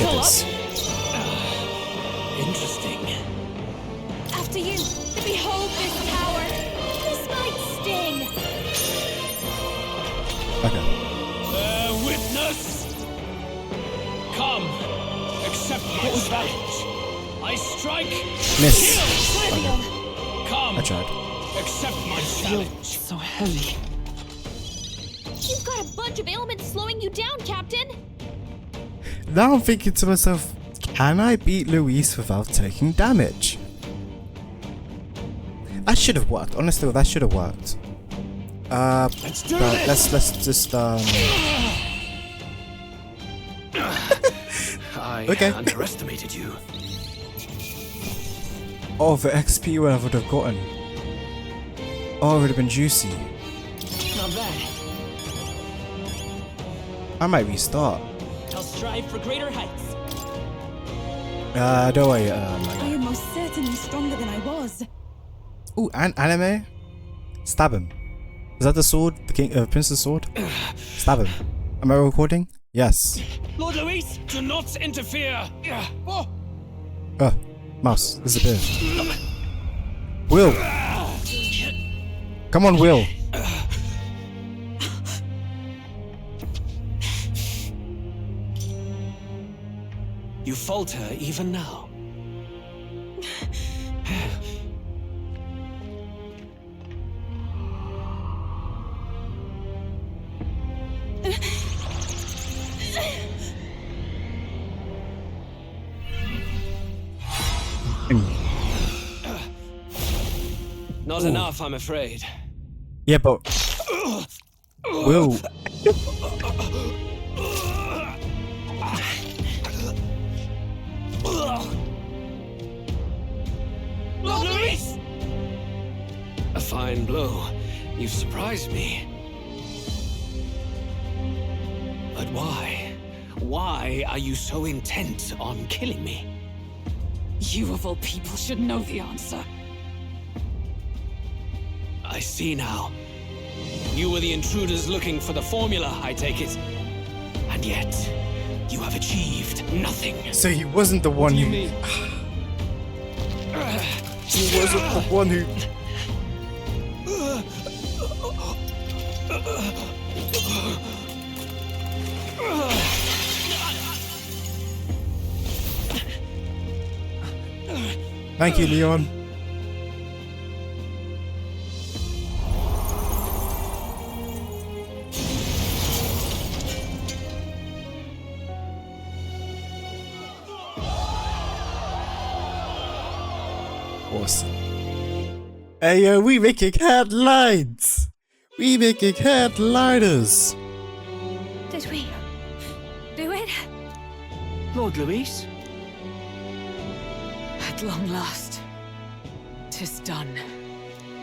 get this.
Interesting.
After you, to behold this power. This might sting.
Okay.
Bear witness. Come, accept my challenge. I strike.
Miss.
Kill.
Okay.
Come,
I tried.
accept my challenge.
So heavy.
You've got a bunch of ailments slowing you down, Captain.
Now I'm thinking to myself, can I beat Luis without taking damage? That should have worked. Honestly, that should have worked.
Let's do this.
Let's just
I
Okay.
underestimated you.
Oh, the XP I would have gotten. Oh, it would have been juicy.
Not bad.
I might restart.
I'll strive for greater heights.
Don't worry.
I am most certainly stronger than I was.
Ooh, anime? Stab him. Is that the sword? The king, prince's sword? Stab him. Am I recording? Yes.
Lord Luis, do not interfere.
Mouse, disappear. Will! Come on, Will.
You falter even now. Not enough, I'm afraid.
Yeah, but Will.
Lord Luis!
A fine blow. You've surprised me. But why? Why are you so intent on killing me?
You of all people should know the answer.
I see now. You were the intruders looking for the formula, I take it. And yet, you have achieved nothing.
So he wasn't the one who... He wasn't the one who... Thank you, Leon. Awesome. Hey yo, we making headlines! We making headliners!
Did we do it?
Lord Luis? At long last, 'tis done.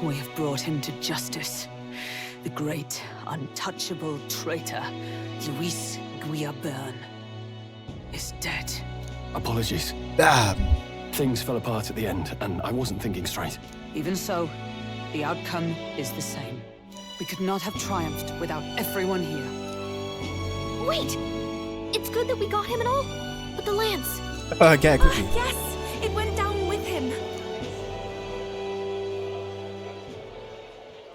We have brought him to justice. The great, untouchable traitor, Luis Guillaburn, is dead.
Apologies.
Damn.
Things fell apart at the end, and I wasn't thinking straight.
Even so, the outcome is the same. We could not have triumphed without everyone here.
Wait! It's good that we got him and all, but the lance.
Get it quickly.
Yes, it went down with him.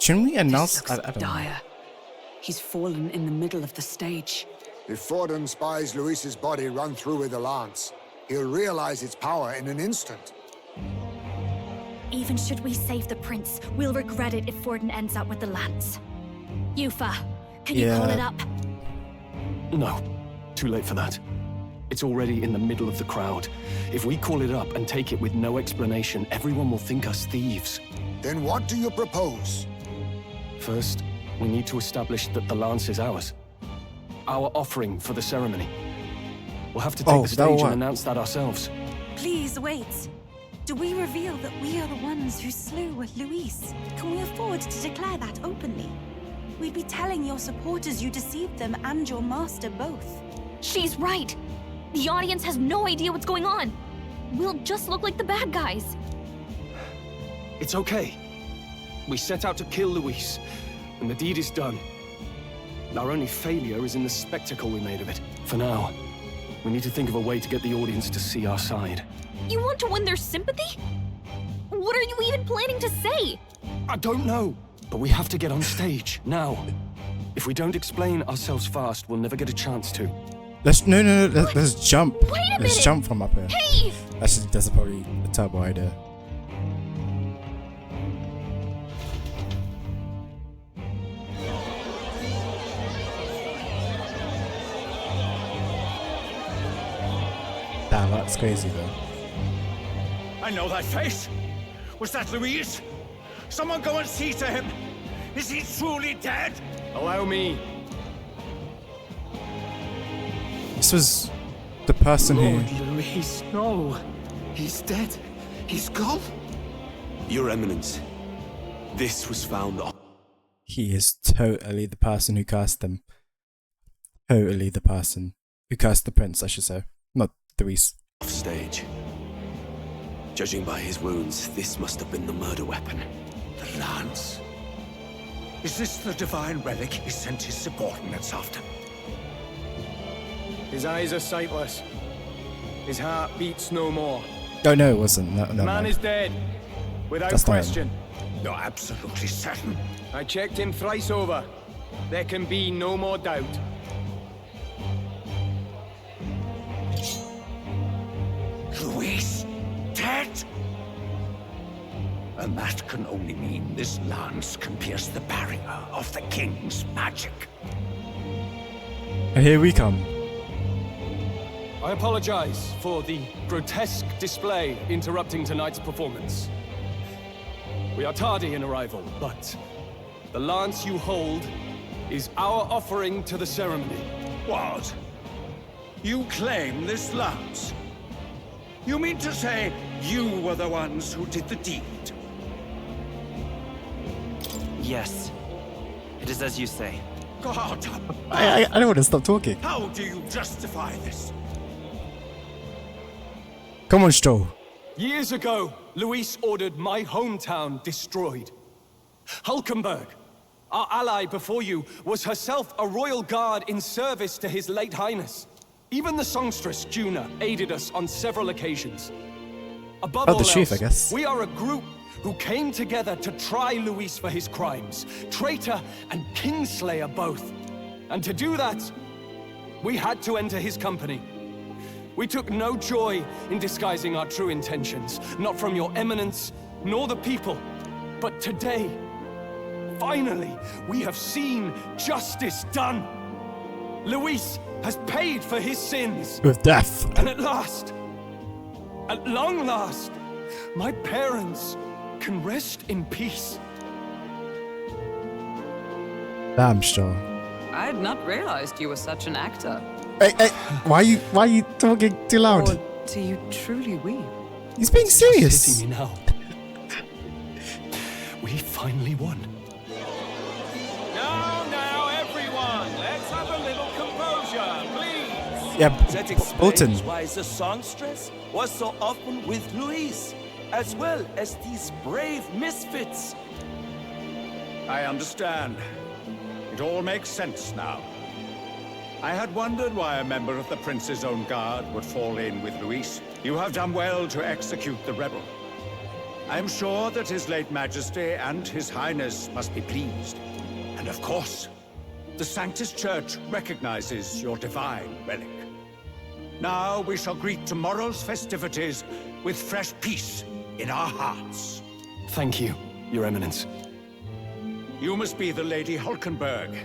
Shouldn't we announce?
This looks dire. He's fallen in the middle of the stage.
If Forden spies Luis's body run through with the lance, he'll realize its power in an instant.
Even should we save the prince, we'll regret it if Forden ends up with the lance. Yufa, can you call it up?
No, too late for that. It's already in the middle of the crowd. If we call it up and take it with no explanation, everyone will think us thieves.
Then what do you propose?
First, we need to establish that the lance is ours. Our offering for the ceremony. We'll have to take the stage and announce that ourselves.
Please wait. Do we reveal that we are the ones who slew Luis? Can we afford to declare that openly? We'd be telling your supporters you deceived them and your master both.
She's right. The audience has no idea what's going on. We'll just look like the bad guys.
It's okay. We set out to kill Luis, and the deed is done. Our only failure is in the spectacle we made of it. For now, we need to think of a way to get the audience to see our side.
You want to win their sympathy? What are you even planning to say?
I don't know, but we have to get on stage, now. If we don't explain ourselves fast, we'll never get a chance to.
Let's let's jump.
Wait a minute.
Let's jump from up here.
Hey!
That's probably a terrible idea. Damn, that's crazy though.
I know that face. Was that Luis? Someone go and see to him. Is he truly dead?
Allow me.
This was the person
Lord
who...
Luis, no. He's dead. He's gone.
Your Eminence, this was found on...
He is totally the person who cursed them. Totally the person who cursed the prince, I should say. Not Luis.
Off stage. Judging by his wounds, this must have been the murder weapon.
The lance. Is this the divine relic he sent his subordinates after?
His eyes are sightless. His heart beats no more.
Oh no, it wasn't. No,
The man is dead. Without
That's not him.
question.
You're absolutely certain?
I checked him thrice over. There can be no more doubt.
Luis, dead? And that can only mean this lance can pierce the barrier of the king's magic.
And here we come.
I apologize for the grotesque display interrupting tonight's performance. We are tardy in arrival, but the lance you hold is our offering to the ceremony.
What? You claim this lance? You mean to say you were the ones who did the deed?
Yes. It is as you say.
God!
I don't want to stop talking.
How do you justify this?
Come on, Stoll.
Years ago, Luis ordered my hometown destroyed. Hulkenberg, our ally before you, was herself a royal guard in service to his late highness. Even the songstress, Juna, aided us on several occasions. Above all
the chief,
else,
I guess.
we are a group who came together to try Luis for his crimes. Traitor and Kingslayer both. And to do that, we had to enter his company. We took no joy in disguising our true intentions, not from your eminence, nor the people. But today, finally, we have seen justice done. Luis has paid for his sins.
With death.
And at long last, my parents can rest in peace.
Damn, Stoll.
I had not realized you were such an actor.
Hey, why are you talking too loud?
Or do you truly weep?
He's being serious.
Hitting me now. We finally won.
Now, everyone, let's have a little composure, please.
Yeah,
That
Bolton.
explains why the songstress was so often with Luis, as well as these brave misfits.
I understand. It all makes sense now. I had wondered why a member of the Prince's own guard would fall in with Luis. You have done well to execute the rebel. I am sure that His late Majesty and His Highness must be pleased. And of course, the Sanctus Church recognizes your divine relic. Now we shall greet tomorrow's festivities with fresh peace in our hearts.
Thank you, Your Eminence.
You must be the Lady Hulkenberg.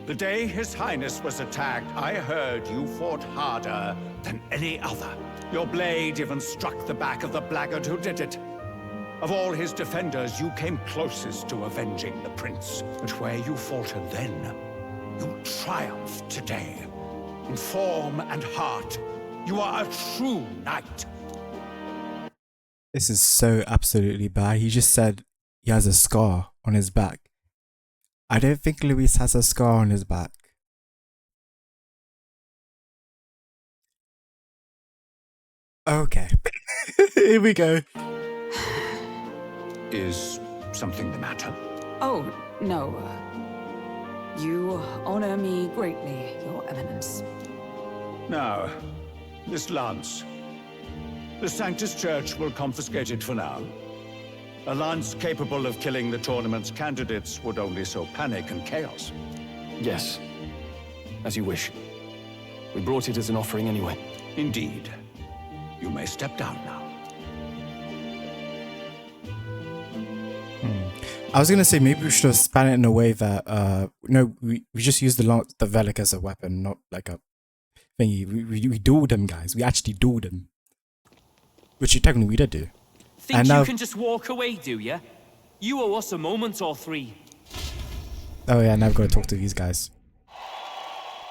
The day His Highness was attacked, I heard you fought harder than any other. Your blade even struck the back of the blackguard who did it. Of all his defenders, you came closest to avenging the prince. But where you faltered then, you triumphed today. In form and heart, you are a true knight.
This is so absolutely bad. He just said he has a scar on his back. I don't think Luis has a scar on his back. Okay. Here we go.
Is something the matter?
Oh, no. You honor me greatly, Your Eminence.
Now, this lance. The Sanctus Church will confiscate it for now. A lance capable of killing the tournament's candidates would only sow panic and chaos.
Yes. As you wish. We brought it as an offering anyway.
Indeed. You may step down now.
I was gonna say maybe we should have span it in a way that no, we just used the relic as a weapon, not like a thingy. We dueled him, guys. We actually dueled him, which technically we did do.
Think
and
you
now,
can just walk away, do ya? You owe us a moment or three.
oh yeah, now I've got to talk to these guys.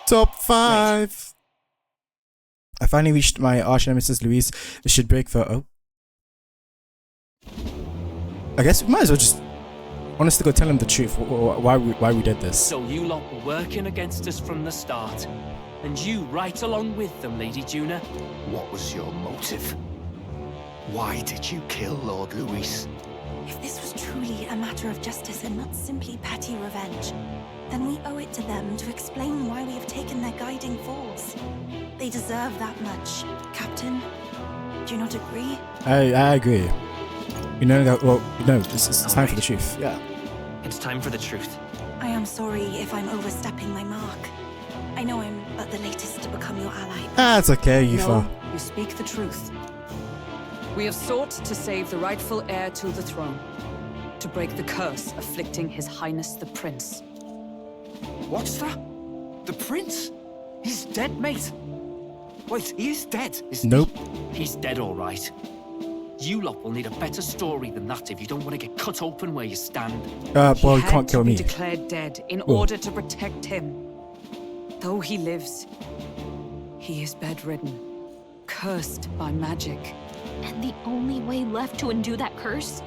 Top 5. I finally reached my arch nemesis Luis. This should break for I guess we might as well just honestly go tell him the truth. Why we did this.
So you lot were working against us from the start. And you right along with them, Lady Juna.
What was your motive? Why did you kill Lord Luis?
If this was truly a matter of justice and not simply petty revenge, then we owe it to them to explain why we have taken their guiding force. They deserve that much. Captain, do you not agree?
I agree. You know that. Well, you know, it's time for the truth. Yeah.
It's time for the truth.
I am sorry if I'm overstepping my mark. I know I'm but the latest to become your ally.
It's okay, Yufa.
No, you speak the truth. We have sought to save the rightful heir to the throne, to break the curse afflicting His Highness the Prince.
What's that? The Prince? He's dead, mate. Wait, he is dead, isn't
Nope.
He's dead, all right. You lot will need a better story than that if you don't want to get cut open where you stand.
Well, he can't kill me.
He had to be declared dead in order to protect him. Though he lives, he is bedridden, cursed by magic.
And the only way left to undo that curse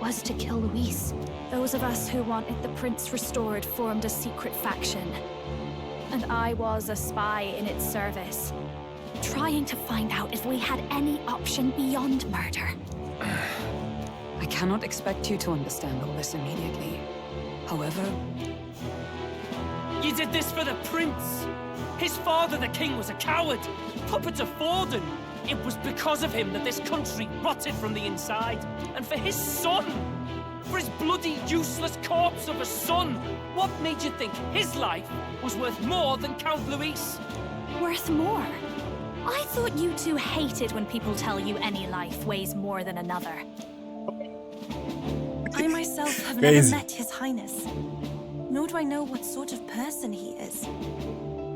was to kill Luis.
Those of us who wanted the prince restored formed a secret faction. And I was a spy in its service, trying to find out if we had any option beyond murder.
I cannot expect you to understand all this immediately. However...
You did this for the prince! His father, the king, was a coward! Puppet of Forden! It was because of him that this country rotted from the inside. And for his son! For his bloody, useless corpse of a son! What made you think his life was worth more than Count Luis?
Worth more? I thought you two hated when people tell you any life weighs more than another.
I myself have never met His Highness. Nor do I know what sort of person he is.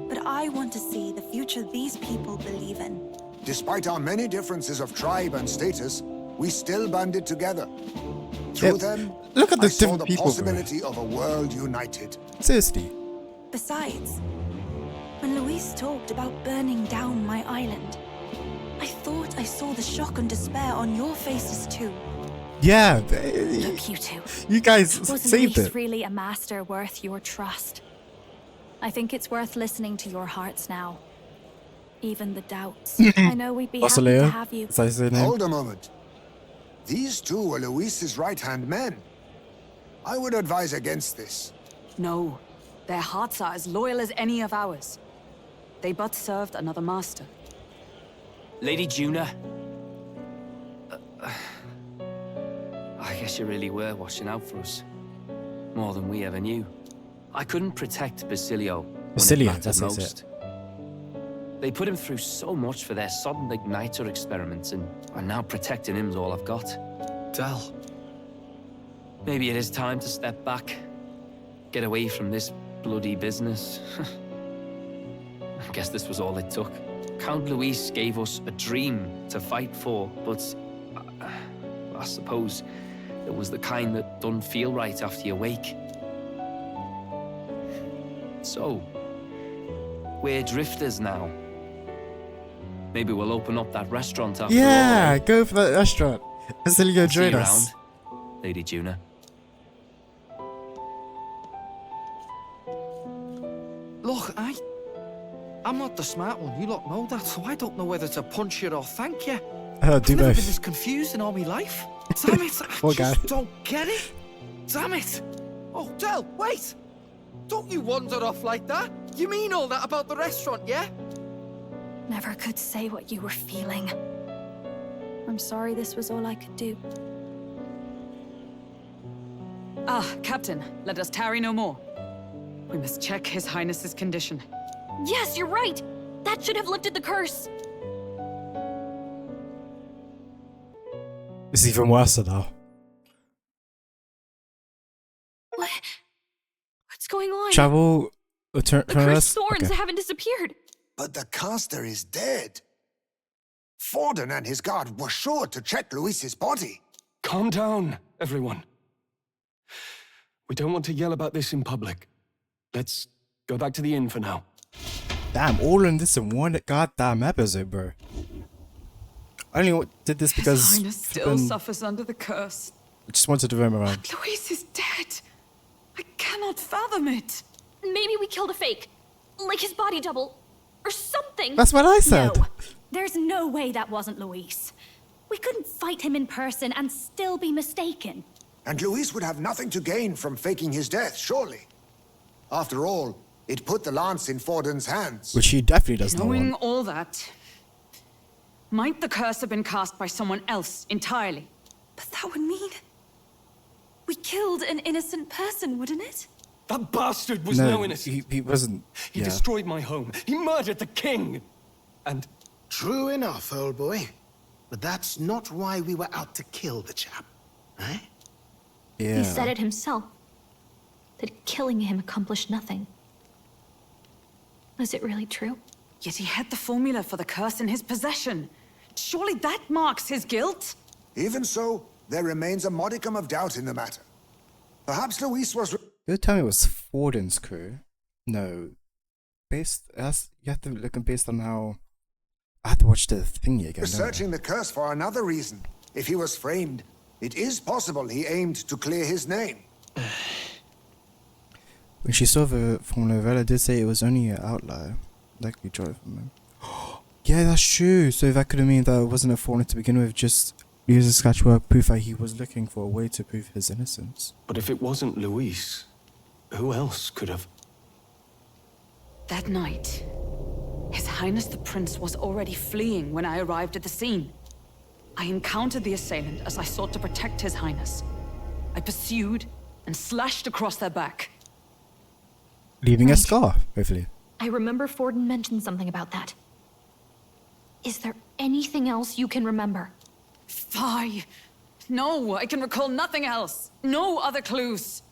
But I want to see the future these people believe in.
Despite our many differences of tribe and status, we still banded together. Through them,
look at the
I saw
different
the
people,
possibility of a world united.
Seriously.
Besides, when Luis talked about burning down my island, I thought I saw the shock and despair on your faces too.
Yeah.
Look, you two.
You guys
Was
saved
Luis
it.
really a master worth your trust? I think it's worth listening to your hearts now. Even the doubts. I know we'd be happy to have you.
Hold a moment. These two were Luis's right-hand men. I would advise against this.
No, their hearts are as loyal as any of ours. They but served another master.
Lady Juna. I guess you really were watching out for us. More than we ever knew. I couldn't protect Basilio when it mattered most. They put him through so much for their sudden igniter experiments, and now protecting him's all I've got.
Del.
Maybe it is time to step back. Get away from this bloody business. I guess this was all it took. Count Luis gave us a dream to fight for, but I suppose it was the kind that doesn't feel right after you wake. So, we're drifters now. Maybe we'll open up that restaurant after all.
Go for that restaurant. Basilio, join us.
Around, Lady Juna.
Look, I'm not the smart one, you lot know that, so I don't know whether to punch you or thank you.
I've
never
both.
been this confused in all my life. Damn it, I just don't get it. Damn it. Oh, Del, wait. Don't you wander off like that. You mean all that about the restaurant, yeah?
Never could say what you were feeling. I'm sorry this was all I could do.
Ah, Captain, let us tarry no more. We must check His Highness's condition.
Yes, you're right! That should have lifted the curse!
It's even worse now.
What's going on?
Travel...
The cursed thorns haven't disappeared.
But the caster is dead. Forden and his guard were sure to check Luis's body.
Calm down, everyone. We don't want to yell about this in public. Let's go back to the inn for now.
Damn, all in this in one goddamn episode, bro. I only did this because
His Highness still suffers under the curse.
I just wanted to roam around.
Luis is dead. I cannot fathom it.
Maybe we killed a fake. Like his body double. Or something.
That's what I said.
No, there's no way that wasn't Luis. We couldn't fight him in person and still be mistaken.
And Luis would have nothing to gain from faking his death, surely. After all, it put the lance in Forden's hands.
Which he definitely does not
Knowing
want.
all that, might the curse have been cast by someone else entirely?
But that would mean we killed an innocent person, wouldn't it?
That bastard was no innocent.
He wasn't.
He destroyed my home. He murdered the king. And
true enough, old boy. But that's not why we were out to kill the chap, eh?
Yeah.
He said it himself. That killing him accomplished nothing. Was it really true?
Yet he had the formula for the curse in his possession. Surely that marks his guilt?
Even so, there remains a modicum of doubt in the matter. Perhaps Luis was...
You're telling me it was Forden's crew? No. You have to look based on how... I have to watch the thingy again.
Researching the curse for another reason. If he was framed, it is possible he aimed to clear his name.
When she saw the formula, Vela did say it was only an outlier. Likely drove from him. Yeah, that's true. So that could have meant that it wasn't a formula to begin with, just use a sketchwork proof that he was looking for a way to prove his innocence.
But if it wasn't Luis, who else could have?
That night, His Highness the Prince was already fleeing when I arrived at the scene. I encountered the assailant as I sought to protect His Highness. I pursued and slashed across their back.
Leaving a scar, hopefully.
I remember Forden mentioned something about that. Is there anything else you can remember?
Fie! No, I can recall nothing else. No other clues.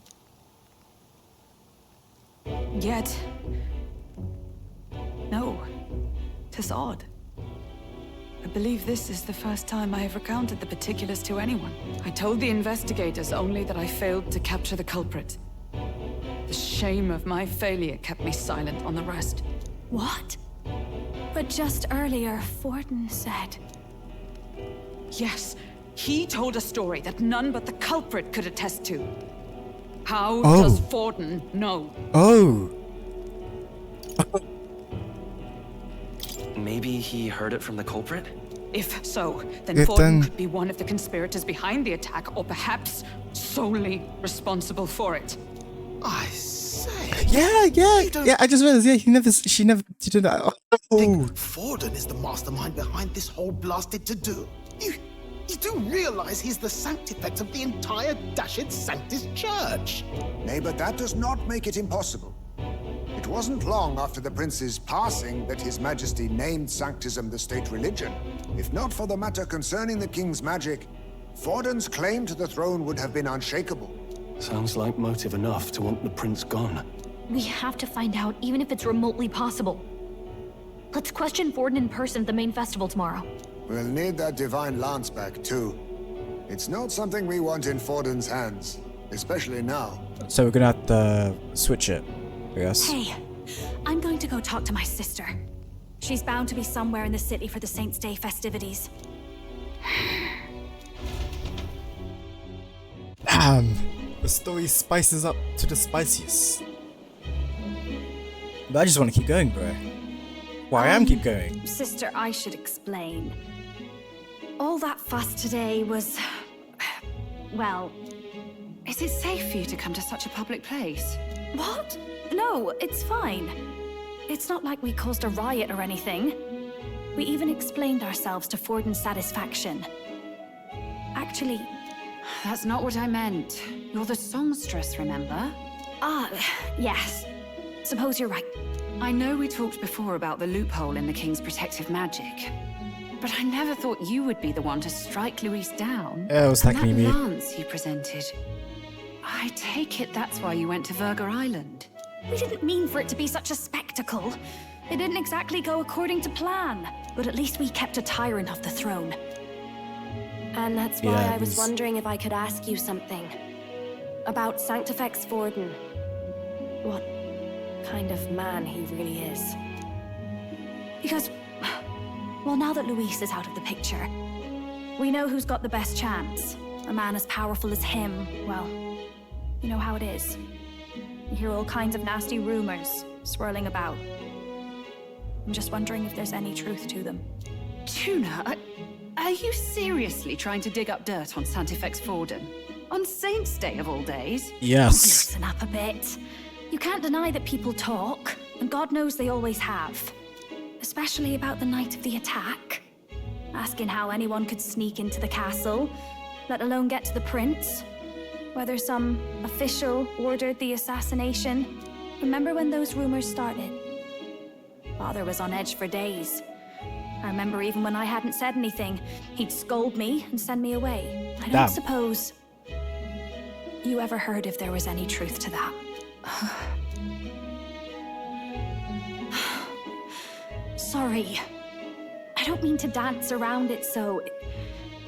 Yet... no. 'Tis odd. I believe this is the first time I have recounted the particulars to anyone. I told the investigators only that I failed to capture the culprit. The shame of my failure kept me silent on the rest.
What? But just earlier, Forden said...
Yes, he told a story that none but the culprit could attest to. How
Oh.
does Forden know?
Oh!
Maybe he heard it from the culprit?
If so, then
If
Forden
then-
could be one of the conspirators behind the attack, or perhaps solely responsible for it.
I say.
Yeah, I just realized, she never did that. Oh.
Forden is the mastermind behind this whole blasted to-do. You do realize he's the sanctifex of the entire dashed Sanctus Church.
Nay, but that does not make it impossible. It wasn't long after the prince's passing that His Majesty named Sanctism the state religion. If not for the matter concerning the king's magic, Forden's claim to the throne would have been unshakable.
Sounds like motive enough to want the prince gone.
We have to find out, even if it's remotely possible. Let's question Forden in person at the main festival tomorrow.
We'll need that divine lance back, too. It's not something we want in Forden's hands, especially now.
So we're gonna have to switch it, I guess.
Hey, I'm going to go talk to my sister. She's bound to be somewhere in the city for the Saints' Day festivities.
Damn! The story spices up to the spiciest. But I just want to keep going, bro. Well, I am keep going.
Sister, I should explain. All that fuss today was... well...
Is it safe for you to come to such a public place?
What? No, it's fine. It's not like we caused a riot or anything. We even explained ourselves to Forden's satisfaction. Actually...
That's not what I meant. You're the songstress, remember?
Ah, yes. Suppose you're right.
I know we talked before about the loophole in the king's protective magic, but I never thought you would be the one to strike Luis down.
Yeah, it was
and
like me.
that lance you presented. I take it that's why you went to Virga Island.
We didn't mean for it to be such a spectacle. It didn't exactly go according to plan, but at least we kept a tyrant off the throne.
And that's why I was wondering if I could ask you something. About Sanctifex Forden. What kind of man he really is.
Because, well, now that Luis is out of the picture, We know who's got the best chance. A man as powerful as him, well, you know how it is. You hear all kinds of nasty rumors swirling about. I'm just wondering if there's any truth to them.
Tuna, are you seriously trying to dig up dirt on Sanctifex Forden? On Saint's Day of all days?
Yes.
Loosen up a bit. You can't deny that people talk, and God knows they always have. Especially about the night of the attack. Asking how anyone could sneak into the castle, let alone get to the prince. Whether some official ordered the assassination. Remember when those rumors started? Father was on edge for days. I remember even when I hadn't said anything, he'd scold me and send me away. I don't suppose you ever heard if there was any truth to that. Sorry. I don't mean to dance around it, so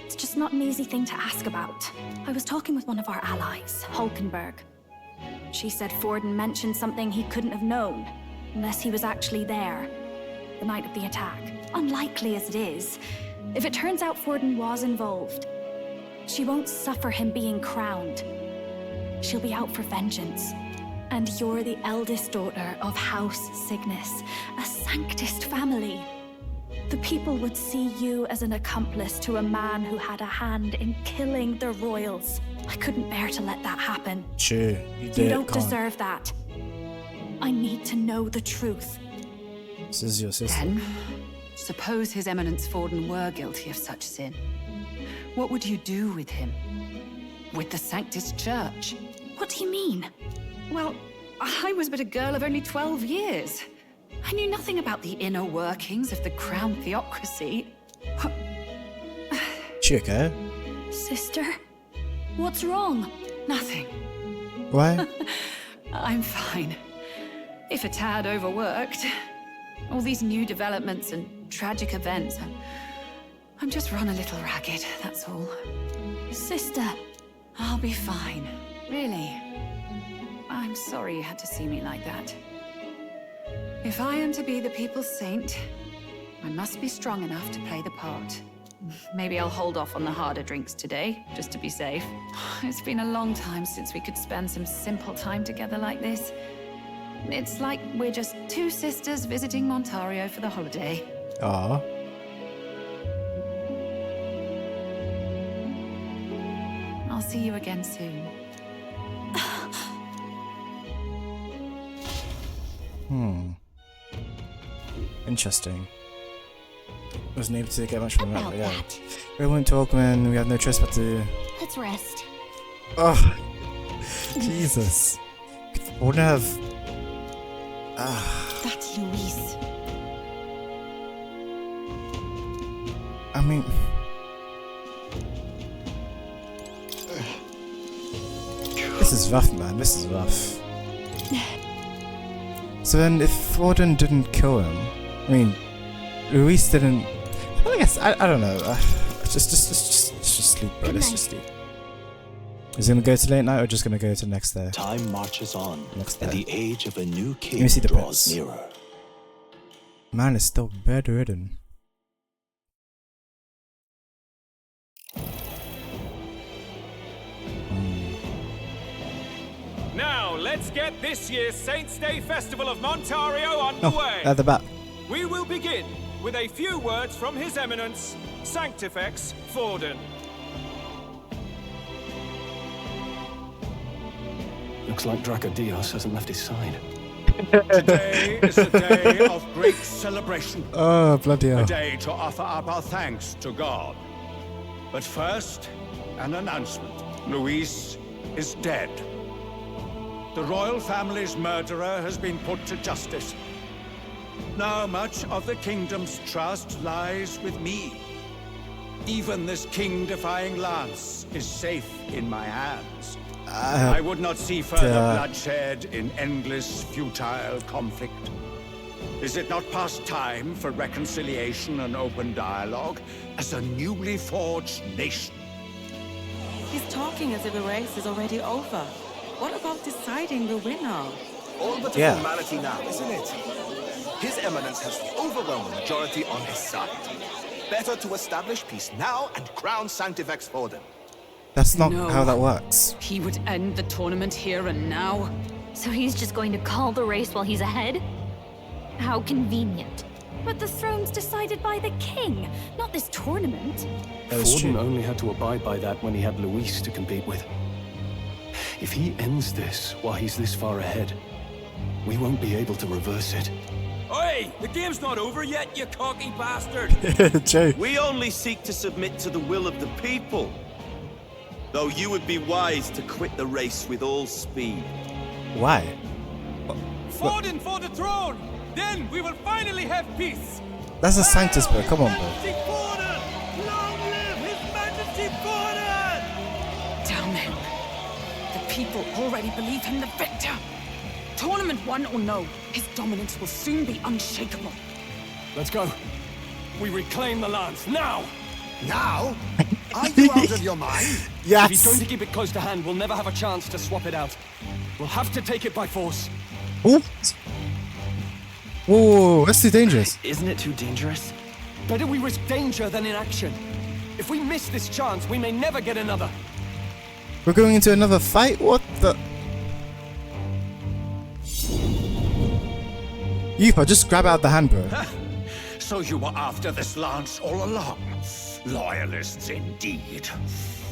it's just not an easy thing to ask about. I was talking with one of our allies, Hulkenberg. She said Forden mentioned something he couldn't have known, unless he was actually there, the night of the attack. Unlikely as it is, if it turns out Forden was involved, she won't suffer him being crowned. She'll be out for vengeance. And you're the eldest daughter of House Cygnus, a Sanctist family. The people would see you as an accomplice to a man who had a hand in killing the royals. I couldn't bear to let that happen.
Sure,
you don't deserve that. I need to know the truth.
This is your sister.
Then, suppose His Eminence Forden were guilty of such sin. What would you do with him? With the Sanctist Church?
What do you mean?
Well, I was but a girl of only 12 years. I knew nothing about the inner workings of the crown theocracy.
Chica?
Sister? What's wrong?
Nothing.
Why?
I'm fine. If a tad overworked. All these new developments and tragic events. I'm just run a little ragged, that's all.
Sister.
I'll be fine. Really. I'm sorry you had to see me like that. If I am to be the people's saint, I must be strong enough to play the part. Maybe I'll hold off on the harder drinks today, just to be safe. It's been a long time since we could spend some simple time together like this. It's like we're just two sisters visiting Montario for the holiday.
Aww.
I'll see you again soon.
Interesting. Wasn't able to get much from that, yeah. We won't talk, man. We have no choice but to...
Let's rest.
Oh, Jesus. I wouldn't have...
That's Luis.
I mean... This is rough, man. This is rough. So then, if Forden didn't kill him, I mean, Luis didn't. I guess I don't know. Just sleep, bro. Let's just sleep. Is he gonna go to late night or just gonna go to next day?
Time marches on,
next
and
day.
the age of a new king
Let me see the
draws
pets.
nearer.
Man is still bedridden.
Now, let's get this year's Saints' Day Festival of Montario underway.
At the back.
We will begin with a few words from His Eminence, Sanctifex Forden.
Looks like Dracodios hasn't left his side.
Today is a day of great celebration.
Oh, bloody hell.
A day to offer up our thanks to God. But first, an announcement. Luis is dead. The royal family's murderer has been put to justice. Now much of the kingdom's trust lies with me. Even this king-defying lance is safe in my hands. I would not see further bloodshed in endless, futile conflict. Is it not past time for reconciliation and open dialogue as a newly forged nation?
He's talking as if the race is already over. What about deciding the winner?
All but a formality now, isn't it? His Eminence has the overwhelming majority on his side.
Better to establish peace now and crown Sanctifex Forden.
That's not
No.
how that works.
He would end the tournament here and now.
So he's just going to call the race while he's ahead? How convenient.
But the throne's decided by the king, not this tournament.
Forden only had to abide by that when he had Luis to compete with. If he ends this while he's this far ahead, we won't be able to reverse it.
Oi! The game's not over yet, you cocky bastard!
Joe.
We only seek to submit to the will of the people. Though you would be wise to quit the race with all speed.
Why?
Forden for the throne! Then we will finally have peace!
That's a Sanctus, bro. Come on, bro.
Long live His Majesty Forden!
Damn him. The people already believe him the victor. Tournament won or no, his dominance will soon be unshakable.
Let's go. We reclaim the lance now!
Now? Are you out of your mind?
If he's going to keep it close to hand, we'll never have a chance to swap it out. We'll have to take it by force.
What? Whoa, that's too dangerous.
Isn't it too dangerous?
Better we risk danger than inaction. If we miss this chance, we may never get another.
We're going into another fight? What the? Yupa, just grab out the hand, bro.
So you were after this lance all along? Loyalists indeed.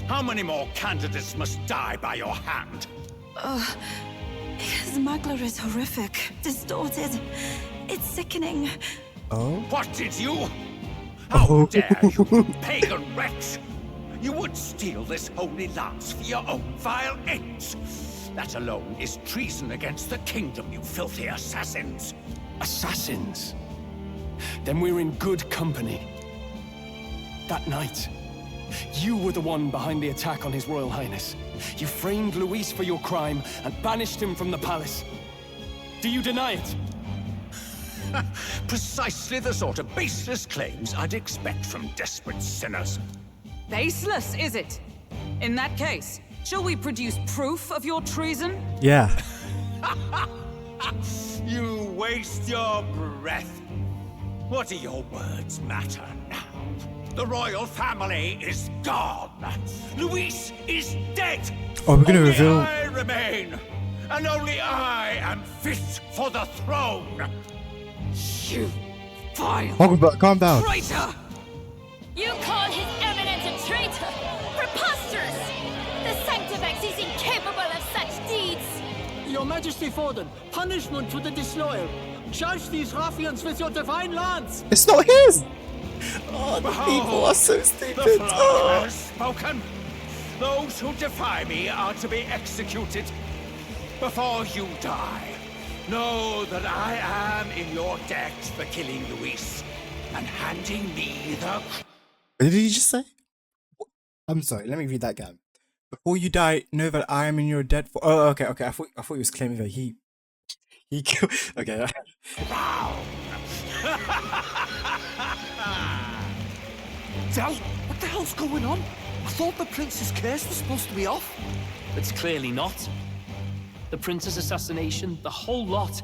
How many more candidates must die by your hand?
His smuggler is horrific, distorted. It's sickening.
Oh?
What did you? How dare you, pagan wretch! You would steal this holy lance for your own vile ends. That alone is treason against the kingdom, you filthy assassins.
Assassins? Then we're in good company. That night, you were the one behind the attack on His Royal Highness. You framed Luis for your crime and banished him from the palace. Do you deny it?
Precisely the sort of baseless claims I'd expect from desperate sinners.
Baseless, is it? In that case, shall we produce proof of your treason?
Yeah.
You waste your breath. What do your words matter now? The royal family is gone. Luis is dead.
Oh, we're gonna
only
reveal.
I remain, and only I am fit for the throne.
You vile
Calm down.
traitor!
You call His Eminence a traitor? Preposterous! The Sanctifex is incapable of such deeds!
Your Majesty Forden, punishment to the disloyal. Charge these ruffians with your divine lance!
It's not his! Oh, the
Behold,
people are so
The
stupid.
flock
Oh.
has spoken. Those who defy me are to be executed. Before you die, know that I am in your debt for killing Luis and handing me the...
What did he just say? I'm sorry, let me read that again. Before you die, know that I am in your debt for... Oh, okay. I thought he was claiming that he killed... Okay.
Del, what the hell's going on? I thought the prince's curse was supposed to be off.
It's clearly not. The prince's assassination, the whole lot.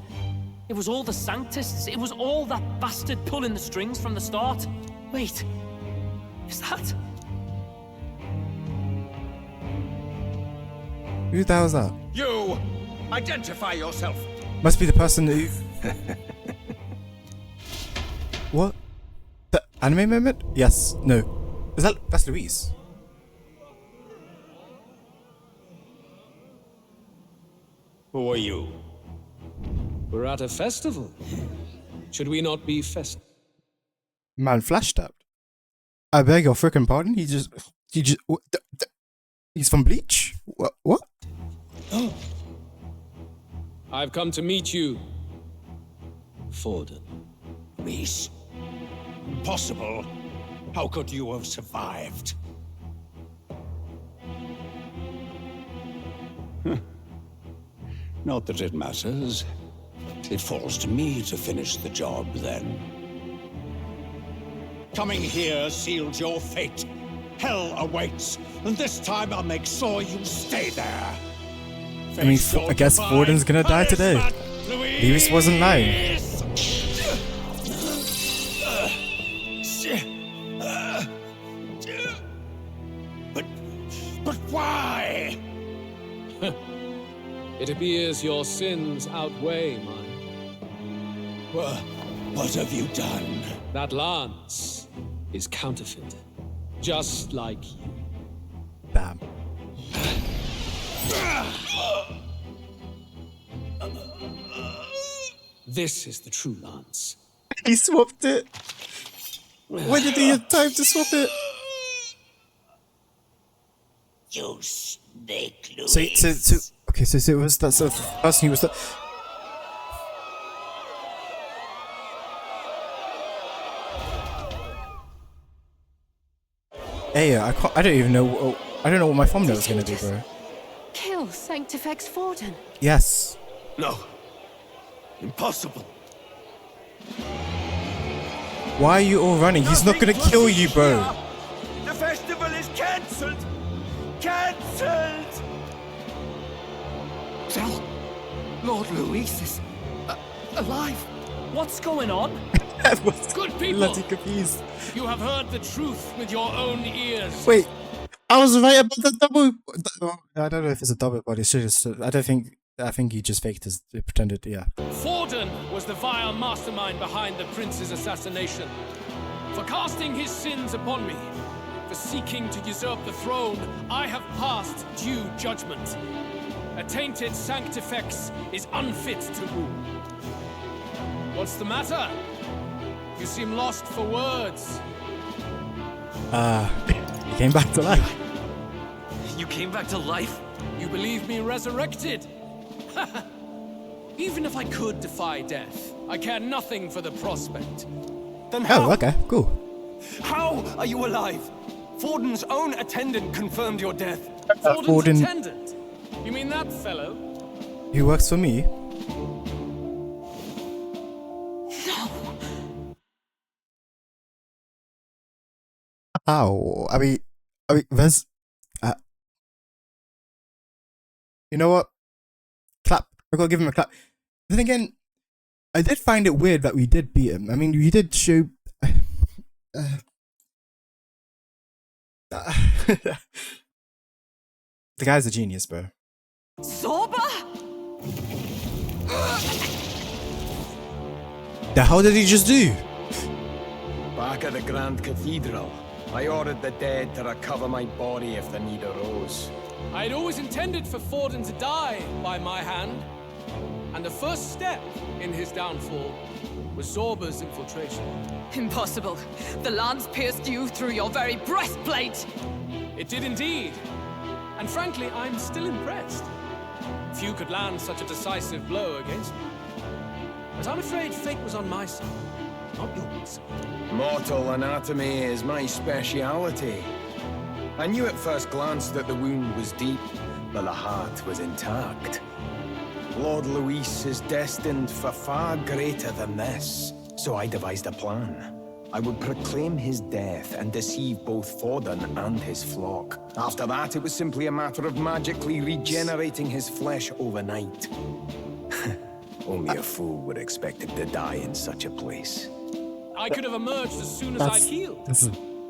It was all the Sanctists. It was all that bastard pulling the strings from the start. Wait, is that...
Who the hell was that?
You! Identify yourself!
Must be the person who... What? The anime moment? Yes. No. That's Luis.
Who are you? We're at a festival. Should we not be festive?
Man flash tapped. I beg your freaking pardon? He just... what he's from Bleach? What?
Oh. I've come to meet you, Forden.
Luis? Impossible. How could you have survived? Not that it matters. It falls to me to finish the job, then. Coming here sealed your fate. Hell awaits, and this time I'll make sure you stay there.
I mean, I guess Forden's gonna die today. Luis wasn't lying.
It appears your sins outweigh mine.
What have you done?
That lance is counterfeit, just like you.
Bam.
This is the true lance.
He swapped it. When did he have time to swap it?
You snake, Louis.
So it was that sort of person he was. Hey, I don't even know. I don't know what my thumbnail is gonna be, bro.
Kill Sanctifex Forden.
Yes.
No. Impossible.
Why are you all running? He's not gonna kill you, bro.
The festival is cancelled. Cancelled.
Tell Lord Luis is alive.
What's going on?
Good people.
Bloody confused.
You have heard the truth with your own ears.
Wait, I was right about the double. I don't know if it's a double, but it's just. I think he just faked his. Pretended, yeah.
Forden was the vile mastermind behind the prince's assassination. For casting his sins upon me, for seeking to usurp the throne, I have passed due judgment. A tainted Sanctifex is unfit to rule. What's the matter? You seem lost for words.
He came back to life.
You came back to life?
You believe me resurrected? Even if I could defy death, I care nothing for the prospect.
Then how?
Oh, okay, cool.
How are you alive? Forden's own attendant confirmed your death.
Forden's attendant? You mean that fellow?
He works for me.
No.
Ow. I mean, there's. You know what? Clap. I gotta give him a clap. Then again, I did find it weird that we did beat him. I mean, we did show. The guy's a genius, bro.
Zorba?
The hell did he just do?
Back at the Grand Cathedral, I ordered the dead to recover my body if the need arose.
I had always intended for Forden to die by my hand. And the first step in his downfall was Zorba's infiltration.
Impossible. The lance pierced you through your very breastplate.
It did indeed. And frankly, I'm still impressed. Few could land such a decisive blow against me. But I'm afraid fate was on my side, not yours.
Mortal anatomy is my speciality. I knew at first glance that the wound was deep, but the heart was intact. Lord Luis is destined for far greater than this, so I devised a plan. I would proclaim his death and deceive both Forden and his flock. After that, it was simply a matter of magically regenerating his flesh overnight. Only a fool would expect him to die in such a place.
I could have emerged as soon as I'd healed.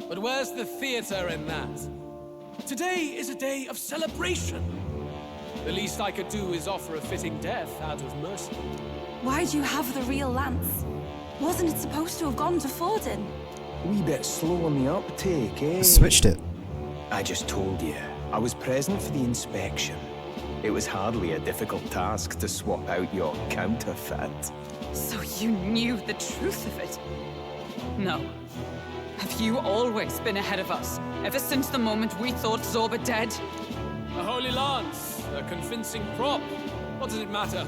But where's the theater in that? Today is a day of celebration. The least I could do is offer a fitting death out of mercy.
Why'd you have the real lance? Wasn't it supposed to have gone to Forden?
Wee bit slow on the uptake, eh?
Switched it.
I just told you. I was present for the inspection. It was hardly a difficult task to swap out your counterfeit.
So you knew the truth of it? No. Have you always been ahead of us, ever since the moment we thought Zorba dead?
A holy lance, a convincing prop. What does it matter?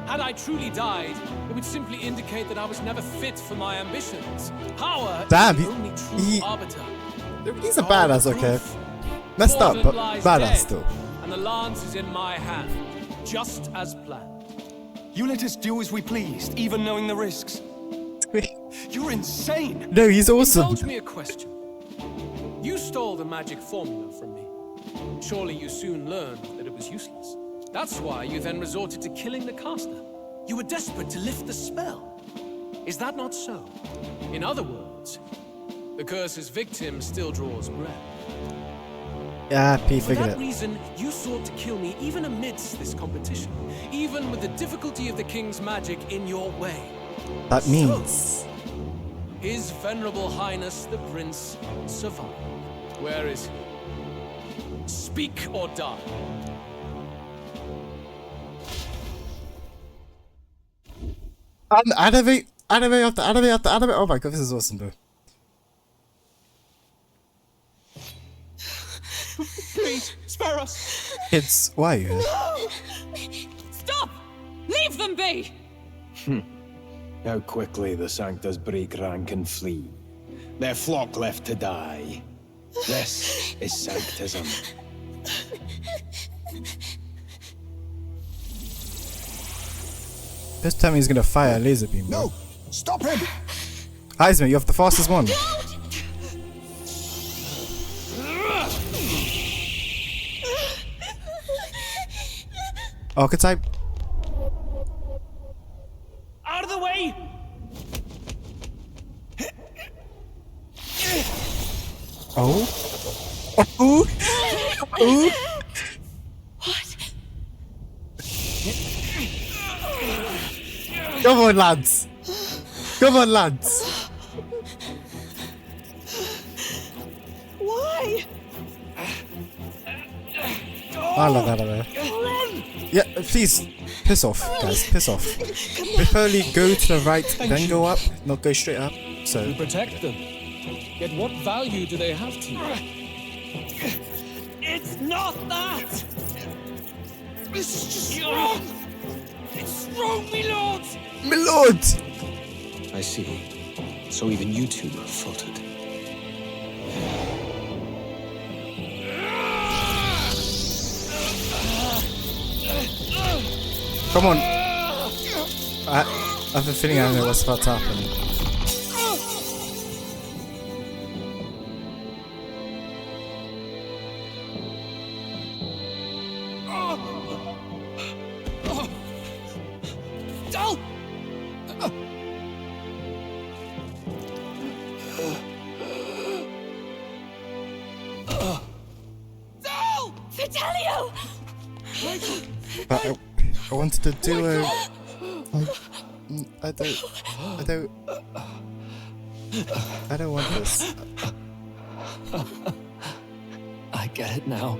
Had I truly died, it would simply indicate that I was never fit for my ambitions. Power is the only true arbiter.
He's a badass, okay? Messed up, but badass still.
And the lance is in my hand, just as planned.
You let us do as we pleased, even knowing the risks. You're insane!
No, he's awesome.
Indulge me a question. You stole the magic formula from me. Surely you soon learned that it was useless. That's why you then resorted to killing the caster. You were desperate to lift the spell. Is that not so? In other words, the curse's victim still draws breath.
Yeah, P
For
figured
that
it.
reason, you sought to kill me even amidst this competition, even with the difficulty of the king's magic in your way.
That
So,
means...
His Venerable Highness the Prince survived. Where is he? Speak or die.
Anime after anime after anime. Oh my god, this is awesome, bro.
Please, spare us.
Kids, why are you here?
Stop! Leave them be!
How quickly the Sanctus break rank and flee. Their flock left to die. This is Sanctism.
This time he's gonna fire a laser beam.
No! Stop him!
Heismay, you have the fastest one. Archetype.
Out of the way!
Oh. Oh. Oh.
What?
Come on, lads. Come on, lads.
Why?
I love that. Yeah, please. Piss off, guys. Piss off. Preferably go to the right, then go up, not go straight up. So.
To protect them. Yet what value do they have to you?
It's not that! This is just wrong! It's wrong, my lord!
My lord!
I see. So even you two are faltered.
Come on. I have a feeling I know what's about to happen. But I wanted to do a... I don't want this.
I get it now.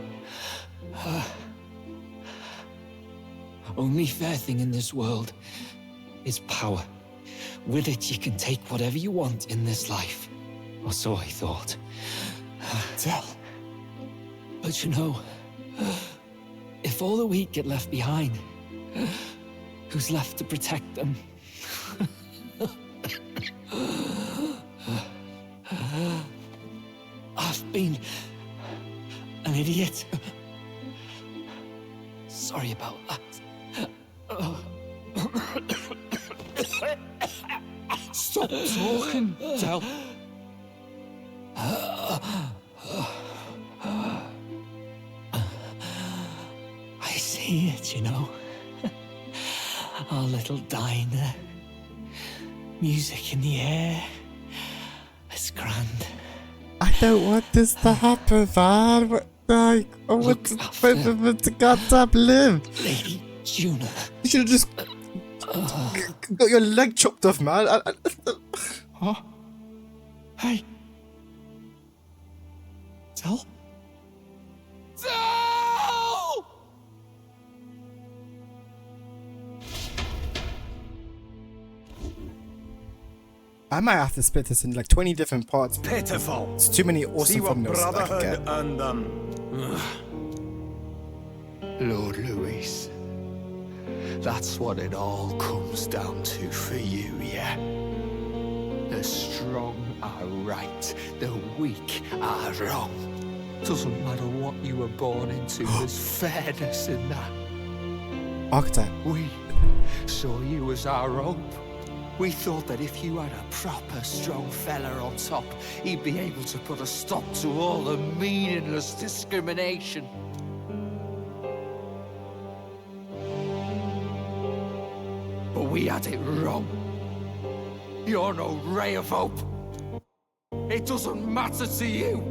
Only fair thing in this world is power. With it, you can take whatever you want in this life. Or so I thought.
Tell.
But you know, if all the weak get left behind, who's left to protect them? I've been an idiot. Sorry about that.
Stop talking, Del.
I see it, you know. Our little diner. Music in the air. It's grand.
I don't want this to happen, man. I want to goddamn live.
Lady Juna.
You should have just got your leg chopped off, man.
Huh? Hey. Del?
Del!
I might have to split this in like 20 different parts.
Pitiful.
It's too many awesome thumbnails I can get.
And
Lord Louis, that's what it all comes down to for you, yeah? The strong are right, the weak are wrong. Doesn't matter what you were born into, there's fairness in that.
Archetype.
We saw you as our hope. We thought that if you had a proper strong fella on top, he'd be able to put a stop to all the meaningless discrimination. But we had it wrong. You're no ray of hope. It doesn't matter to you.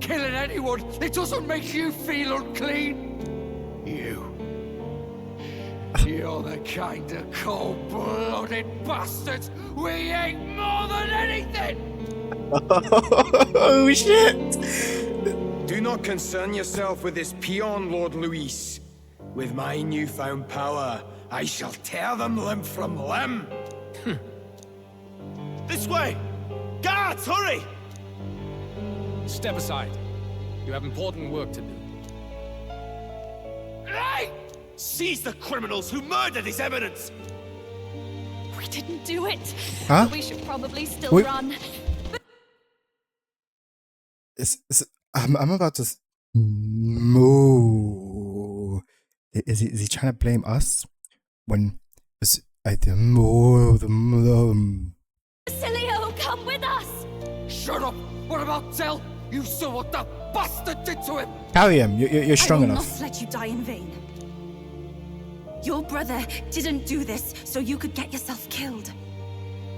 killing anyone, it doesn't make you feel unclean. You're the kind of cold-blooded bastards we hate more than anything!
Oh shit!
Do not concern yourself with this peon, Lord Luis. With my newfound power, I shall tear them limb from limb.
This way! Guards, hurry!
Step aside. You have important work to do.
Hey! Seize the criminals who murdered his eminence!
We didn't do it.
Huh?
But we should probably still
Wait.
run.
I'm about to moo. Is he trying to blame us when
Basilio, come with us.
Shut up! What about Zell? You saw what that bastard did to him!
carry him? You're strong
I will
enough.
not let you die in vain. Your brother didn't do this so you could get yourself killed.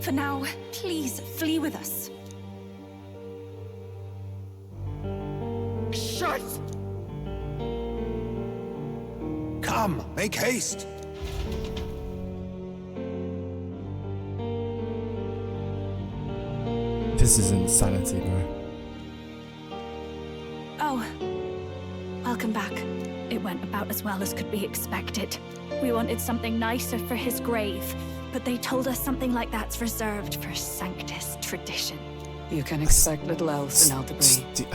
For now, please flee with us.
Shut!
Come, make haste.
This is insanity, bro.
Oh, welcome back.
It went about as well as could be expected. We wanted something nicer for his grave, but they told us something like that's reserved for Sanctus tradition.
You can expect little else in Aldebury.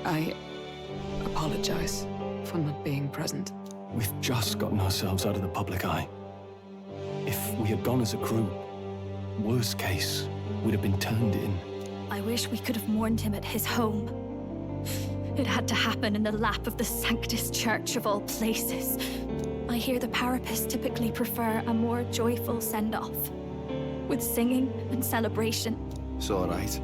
I apologize for not being present.
We've just gotten ourselves out of the public eye. If we had gone as a crew, worst case, we'd have been turned in.
I wish we could have mourned him at his home. It had to happen in the lap of the Sanctus Church of all places. I hear the Parapists typically prefer a more joyful send-off, with singing and celebration.
It's all right.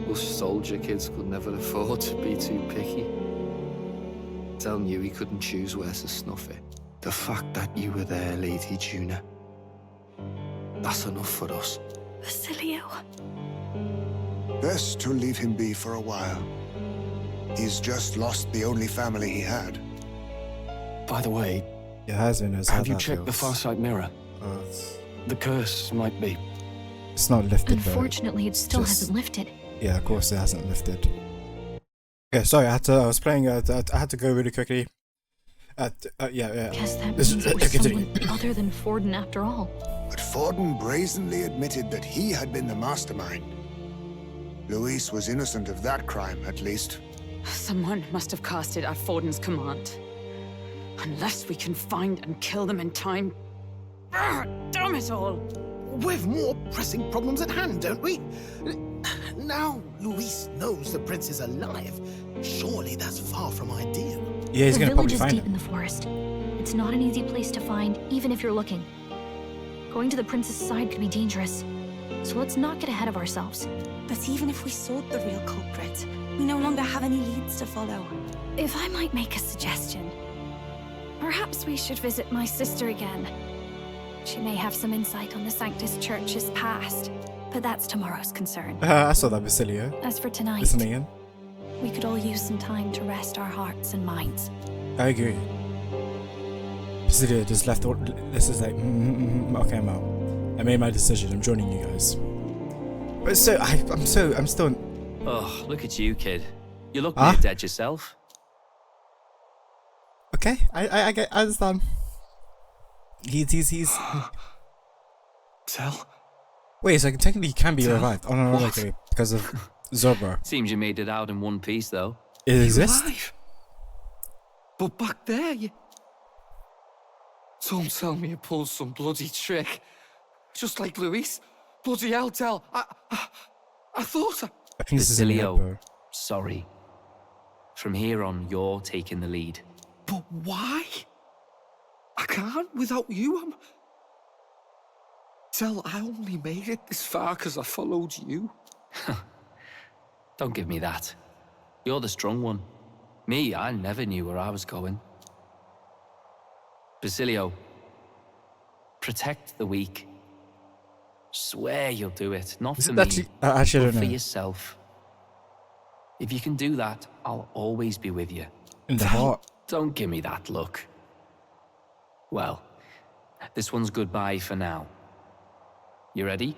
Us soldier kids could never afford to be too picky. Zell knew he couldn't choose where to snuff it. The fact that you were there, Lady Juna, that's enough for us.
Basilio.
Best to leave him be for a while. He's just lost the only family he had.
By the way,
have
you checked the Farsight mirror? The curse might be.
It's not lifted.
Unfortunately, it still hasn't lifted.
Yeah, of course it hasn't lifted. Okay, sorry, I was playing. I had to go really quickly. Yeah.
Guess that means it was someone other than Forden after all.
But Forden brazenly admitted that he had been the mastermind. Luis was innocent of that crime, at least.
Someone must have cast it at Forden's command. Unless we can find and kill them in time. Damn it all!
We've more pressing problems at hand, don't we? Now Luis knows the prince is alive. Surely that's far from ideal.
Yeah, he's gonna probably
find him. The village is deep in the forest. It's not an easy place to find, even if you're looking. Going to the prince's side could be dangerous. So let's not get ahead of ourselves.
But even if we sought the real culprit, we no longer have any leads to follow.
If I might make a suggestion, perhaps we should visit my sister again. She may have some insight on the Sanctus Church's past, but that's tomorrow's concern.
I saw that, Basilio.
As for tonight,
listening in.
We could all use some time to rest our hearts and minds.
I agree. Basilio just left. This is like, okay, I'm out. I made my decision. I'm joining you guys. But I'm still.
Oh, look at you, kid. You look near dead yourself.
Okay, I understand. He's.
Zell?
Wait, so technically he can be revived. Oh no, okay, because of Zorba.
Seems you made it out in one piece, though.
It exists?
Alive? But back there, you... Don't tell me you pulled some bloody trick. Just like Luis. Bloody hell, Zell. I thought
I think this is
Basilio, sorry. From here on, you're taking the lead.
But why? I can't without you. Zell, I only made it this far because I followed you.
Don't give me that. You're the strong one. Me, I never knew where I was going. Basilio, protect the weak. Swear you'll do it, not for me,
I actually don't
but for
know.
yourself. If you can do that, I'll always be with you.
In the heart.
Don't give me that look. Well, this one's goodbye for now. You ready?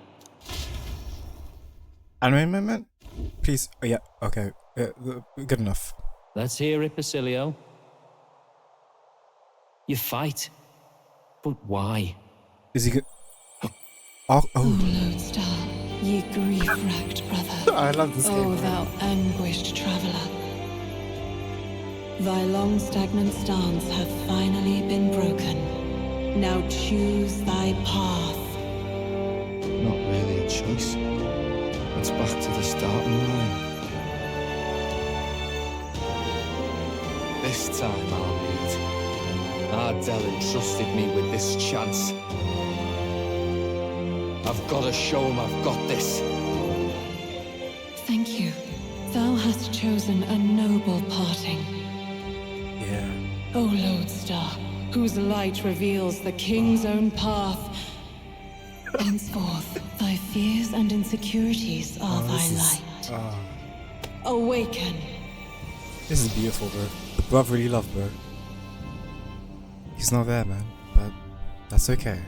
Anime moment? Please. Oh, yeah, okay. Good enough.
Let's hear it, Basilio. You fight. But why?
Is he good? Oh.
Lodestar, ye grief-racked brother.
I love this game.
Oh, thou anguished traveler. Thy long stagnant stance hath finally been broken. Now choose thy path.
Not really a choice. It's back to the starting line. This time I'll lead. Ardell entrusted me with this chance. I've got to show him I've got this.
Thank you. Thou hast chosen a noble parting.
Yeah.
O Lodestar, whose light reveals the king's own path. Henceforth, thy fears and insecurities are thy light. Awaken.
This is beautiful, bro. The brotherly love, bro. He's not there, man, but that's okay.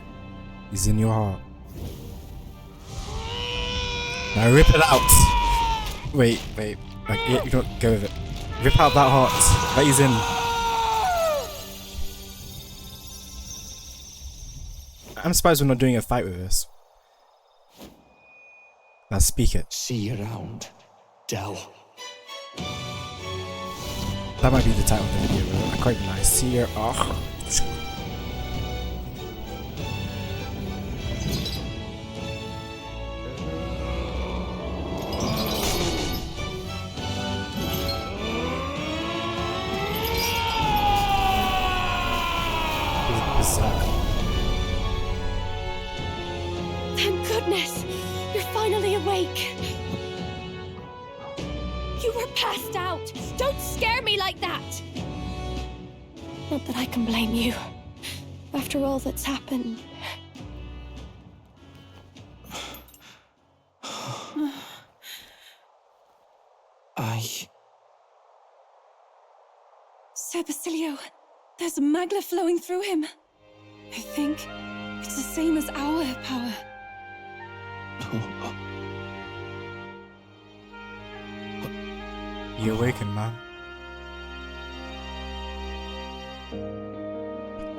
He's in your heart. Now rip it out. Wait. Like, yeah, you don't go with it. Rip out that heart that he's in. I'm surprised we're not doing a fight with this. Now speak it.
See you around, Dell.
That might be the title of the video, bro. Quite nice. See you. Oh.
Thank goodness! You're finally awake! You were passed out! Don't scare me like that! Not that I can blame you. After all that's happened.
Sir Basilio, there's magla flowing through him. I think it's the same as our power.
You awaken, man.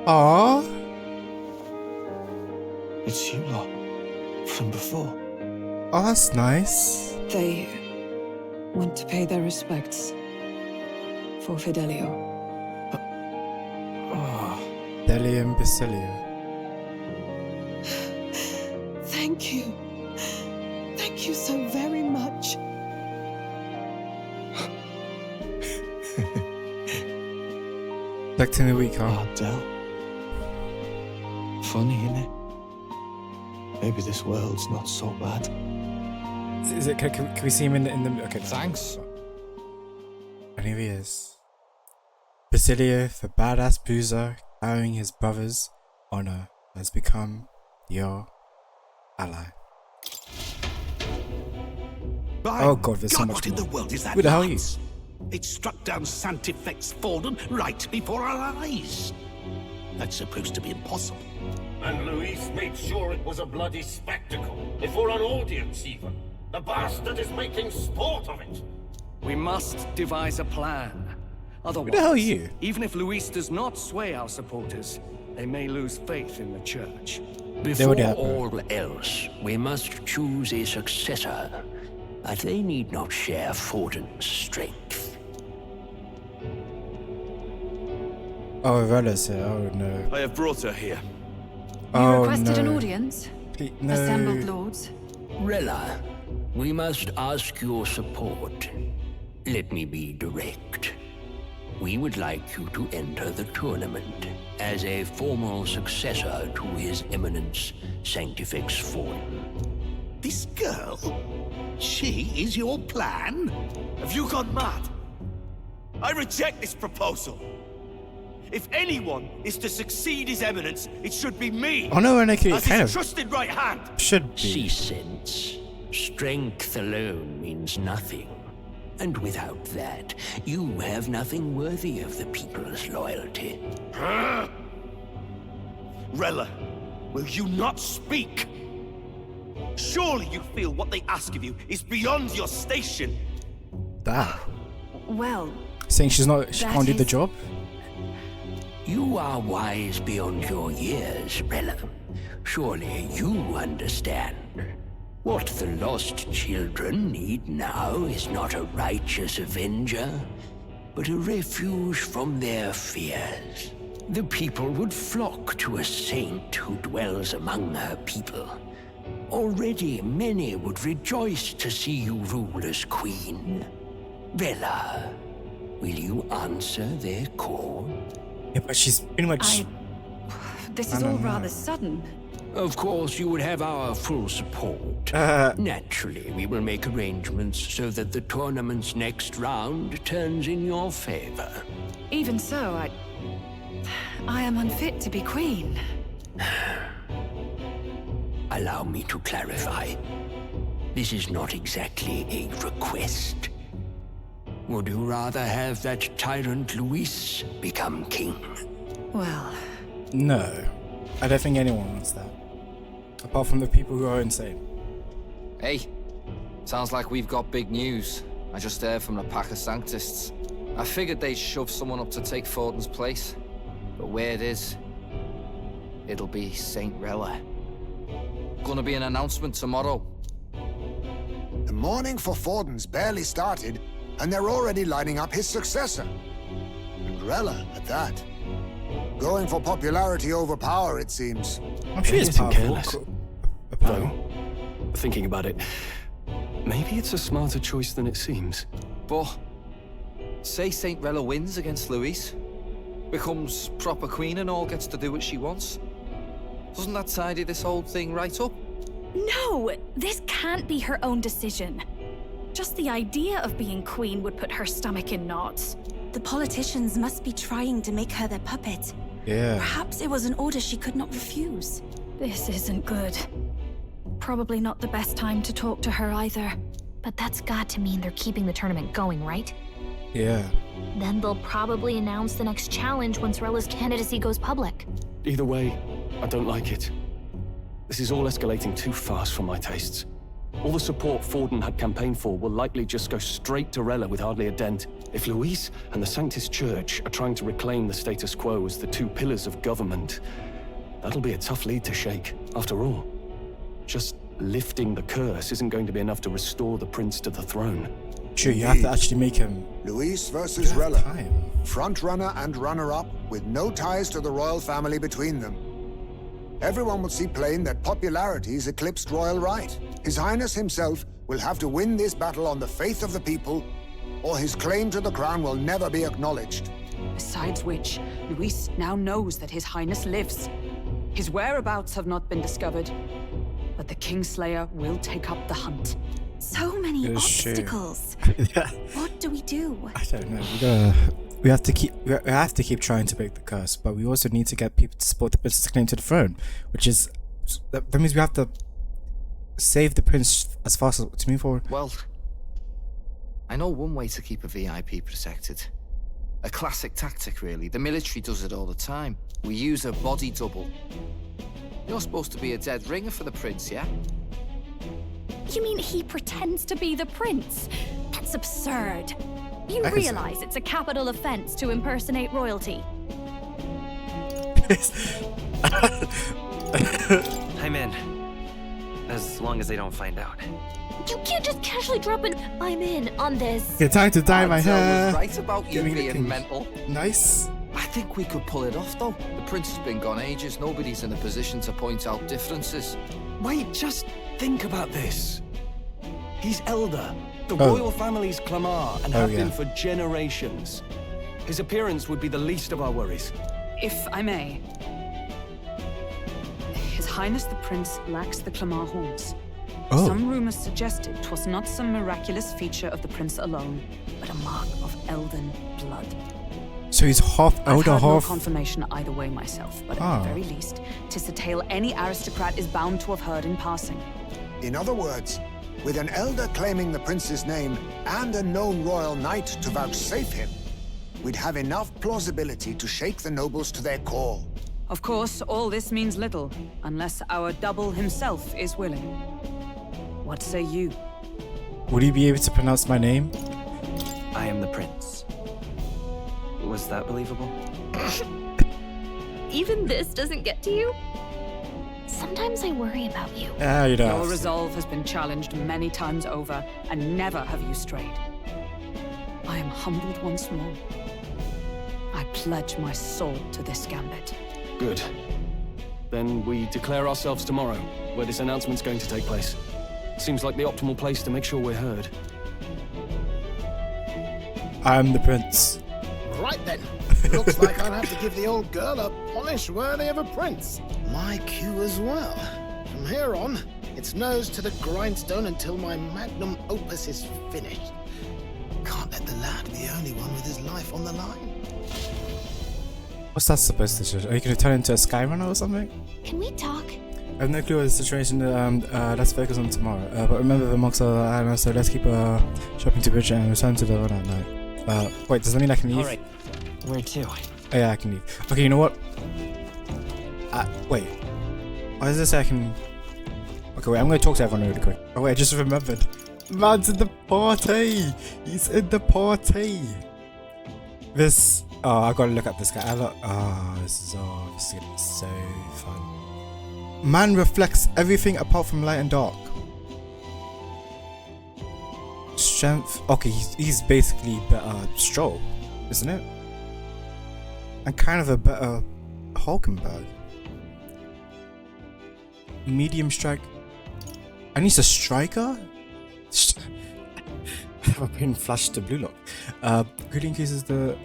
Aww.
It's you lot from before.
Oh, that's nice.
They went to pay their respects for Fidelio.
Delio and Basilio.
Thank you. Thank you so very much.
Back to the week, huh?
Ardell. Funny, innit? Maybe this world's not so bad.
Is it? Can we see him in the? Okay.
Thanks.
And here he is. Basilio, the badass bruiser, carrying his brother's honor, has become your ally. Oh god, there's so much
what in the world is that?
Who the hell are you?
It struck down Santifex Forden right before our eyes. That's supposed to be impossible.
And Luis made sure it was a bloody spectacle, before an audience even. The bastard is making sport of it.
We must devise a plan. Otherwise,
Who the hell are you?
Even if Luis does not sway our supporters, they may lose faith in the church.
Before all else, we must choose a successor. But they need not share Forden's strength.
Oh, Rella's here. Oh no.
I have brought her here.
Oh
Requested
no.
an audience?
No.
Assembled lords?
Rella, we must ask your support. Let me be direct. We would like you to enter the tournament as a formal successor to His Eminence Sanctifex Forden.
This girl? She is your plan?
Have you gone mad? I reject this proposal. If anyone is to succeed His Eminence, it should be me.
Oh no, SNakeeee
as
kind
his
of
trusted right hand.
should be.
See sense. Strength alone means nothing. And without that, you have nothing worthy of the people's loyalty.
Rella, will you not speak? Surely you feel what they ask of you is beyond your station.
Damn.
Well,
Saying she can't do the job?
You are wise beyond your years, Rella. Surely you understand. What the lost children need now is not a righteous avenger, but a refuge from their fears. The people would flock to a saint who dwells among her people. Already many would rejoice to see you rule as queen. Rella, will you answer their call?
Yeah, but she's pretty much...
This is all rather sudden.
Of course, you would have our full support. Naturally, we will make arrangements so that the tournament's next round turns in your favor.
Even so, I am unfit to be queen.
Allow me to clarify. This is not exactly a request. Would you rather have that tyrant Luis become king?
Well...
No. I don't think anyone wants that. Apart from the people who are insane.
Hey, sounds like we've got big news. I just heard from the pack of Sanctists. I figured they'd shove someone up to take Forden's place. But where it is, it'll be Saint Rella. Gonna be an announcement tomorrow.
The mourning for Forden's barely started, and they're already lining up his successor. And Rella, at that. Going for popularity over power, it seems.
I'm sure it's powerful.
Though, thinking about it, maybe it's a smarter choice than it seems.
But, say Saint Rella wins against Luis, becomes proper queen and all gets to do what she wants. Doesn't that tidy this whole thing right up?
No! This can't be her own decision. Just the idea of being queen would put her stomach in knots.
The politicians must be trying to make her their puppet.
Yeah.
Perhaps it was an order she could not refuse.
This isn't good. Probably not the best time to talk to her either.
But that's got to mean they're keeping the tournament going, right?
Yeah.
Then they'll probably announce the next challenge once Rella's candidacy goes public.
Either way, I don't like it. This is all escalating too fast for my tastes. All the support Forden had campaigned for will likely just go straight to Rella with hardly a dent. If Luis and the Sanctist Church are trying to reclaim the status quo as the two pillars of government, that'll be a tough lead to shake. After all, just lifting the curse isn't going to be enough to restore the prince to the throne.
Sure, you have to actually make him...
Luis versus Rella. Front runner and runner-up with no ties to the royal family between them. Everyone will see plain that popularity's eclipsed royal right. His Highness himself will have to win this battle on the faith of the people, or his claim to the crown will never be acknowledged.
Besides which, Luis now knows that His Highness lives. His whereabouts have not been discovered, but the Kingslayer will take up the hunt.
So many obstacles.
Yeah.
What do we do?
I don't know. We have to keep trying to break the curse, but we also need to get people to support the prince's claim to the throne, which is that means we have to save the prince as fast as to move forward.
Well, I know one way to keep a VIP protected. A classic tactic, really. The military does it all the time. We use a body double. You're supposed to be a dead ringer for the prince, yeah?
You mean he pretends to be the prince? That's absurd. You realize it's a capital offense to impersonate royalty?
I'm in. As long as they don't find out.
You can't just casually drop an "I'm in" on this.
Get time to dye my hair.
Right about you being mental.
Nice.
I think we could pull it off, though. The prince has been gone ages. Nobody's in a position to point out differences.
Wait, just think about this. He's elder. The royal family's Clamar and have been for generations. His appearance would be the least of our worries.
If I may. His Highness the Prince lacks the Clamar horns. Some rumors suggested 'twas not some miraculous feature of the prince alone, but a mark of Elden blood.
So he's half elder,
I've had
half...
no confirmation either way myself, but at the very least, 'tis a tale any aristocrat is bound to have heard in passing.
In other words, With an elder claiming the prince's name and a known royal knight to vouchsafe him, we'd have enough plausibility to shake the nobles to their core.
Of course, all this means little, unless our double himself is willing. What say you?
Would he be able to pronounce my name?
I am the prince. Was that believable?
Even this doesn't get to you? Sometimes I worry about you.
You know.
Your resolve has been challenged many times over, and never have you strayed. I am humbled once more. I pledge my soul to this gambit.
Good. Then we declare ourselves tomorrow, where this announcement's going to take place. Seems like the optimal place to make sure we're heard.
I'm the prince.
Right then. Looks like I'll have to give the old girl a polish worthy of a prince. My cue as well. From here on, it's nose to the grindstone until my magnum opus is finished. Can't let the lad be the only one with his life on the line.
What's that supposed to do? Are you going to turn into a skyrunner or something?
Can we talk?
I have no clue what the situation. Let's focus on tomorrow. But remember the monks are island, so let's keep shopping to Bridget and return to the run at night. Wait, does that mean I can leave?
Alright. Where to?
Oh yeah, I can leave. Okay, you know what? Wait. Why does this say I can... Okay, wait, I'm going to talk to everyone really quick. Oh wait, I just remembered. Man's in the party! He's in the party! This... Oh, I've got to look at this guy. This is going to be so fun. Man reflects everything apart from light and dark. Strength... Okay, he's basically better Stroll, isn't it? And kind of a better Hulkenberg. Medium strike. And he's a striker? I've been flashed to blue lock. Good increases the...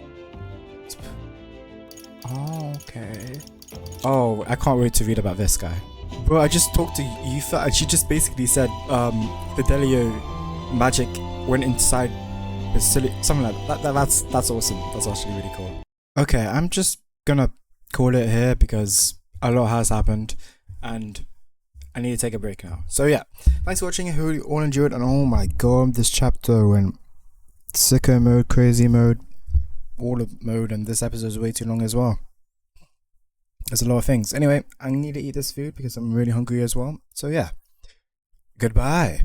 Oh, okay. Oh, I can't wait to read about this guy. Bro, I just talked to Yufa and she just basically said Fidelio magic went inside Basilica, something like that. That's awesome. That's actually really cool. Okay, I'm just gonna call it here because a lot has happened and I need to take a break now. So yeah, thanks for watching. I hope you all enjoyed, and oh my god, this chapter went sicko mode, crazy mode, all of mode, and this episode is way too long as well. There's a lot of things. Anyway, I need to eat this food because I'm really hungry as well. So yeah, goodbye.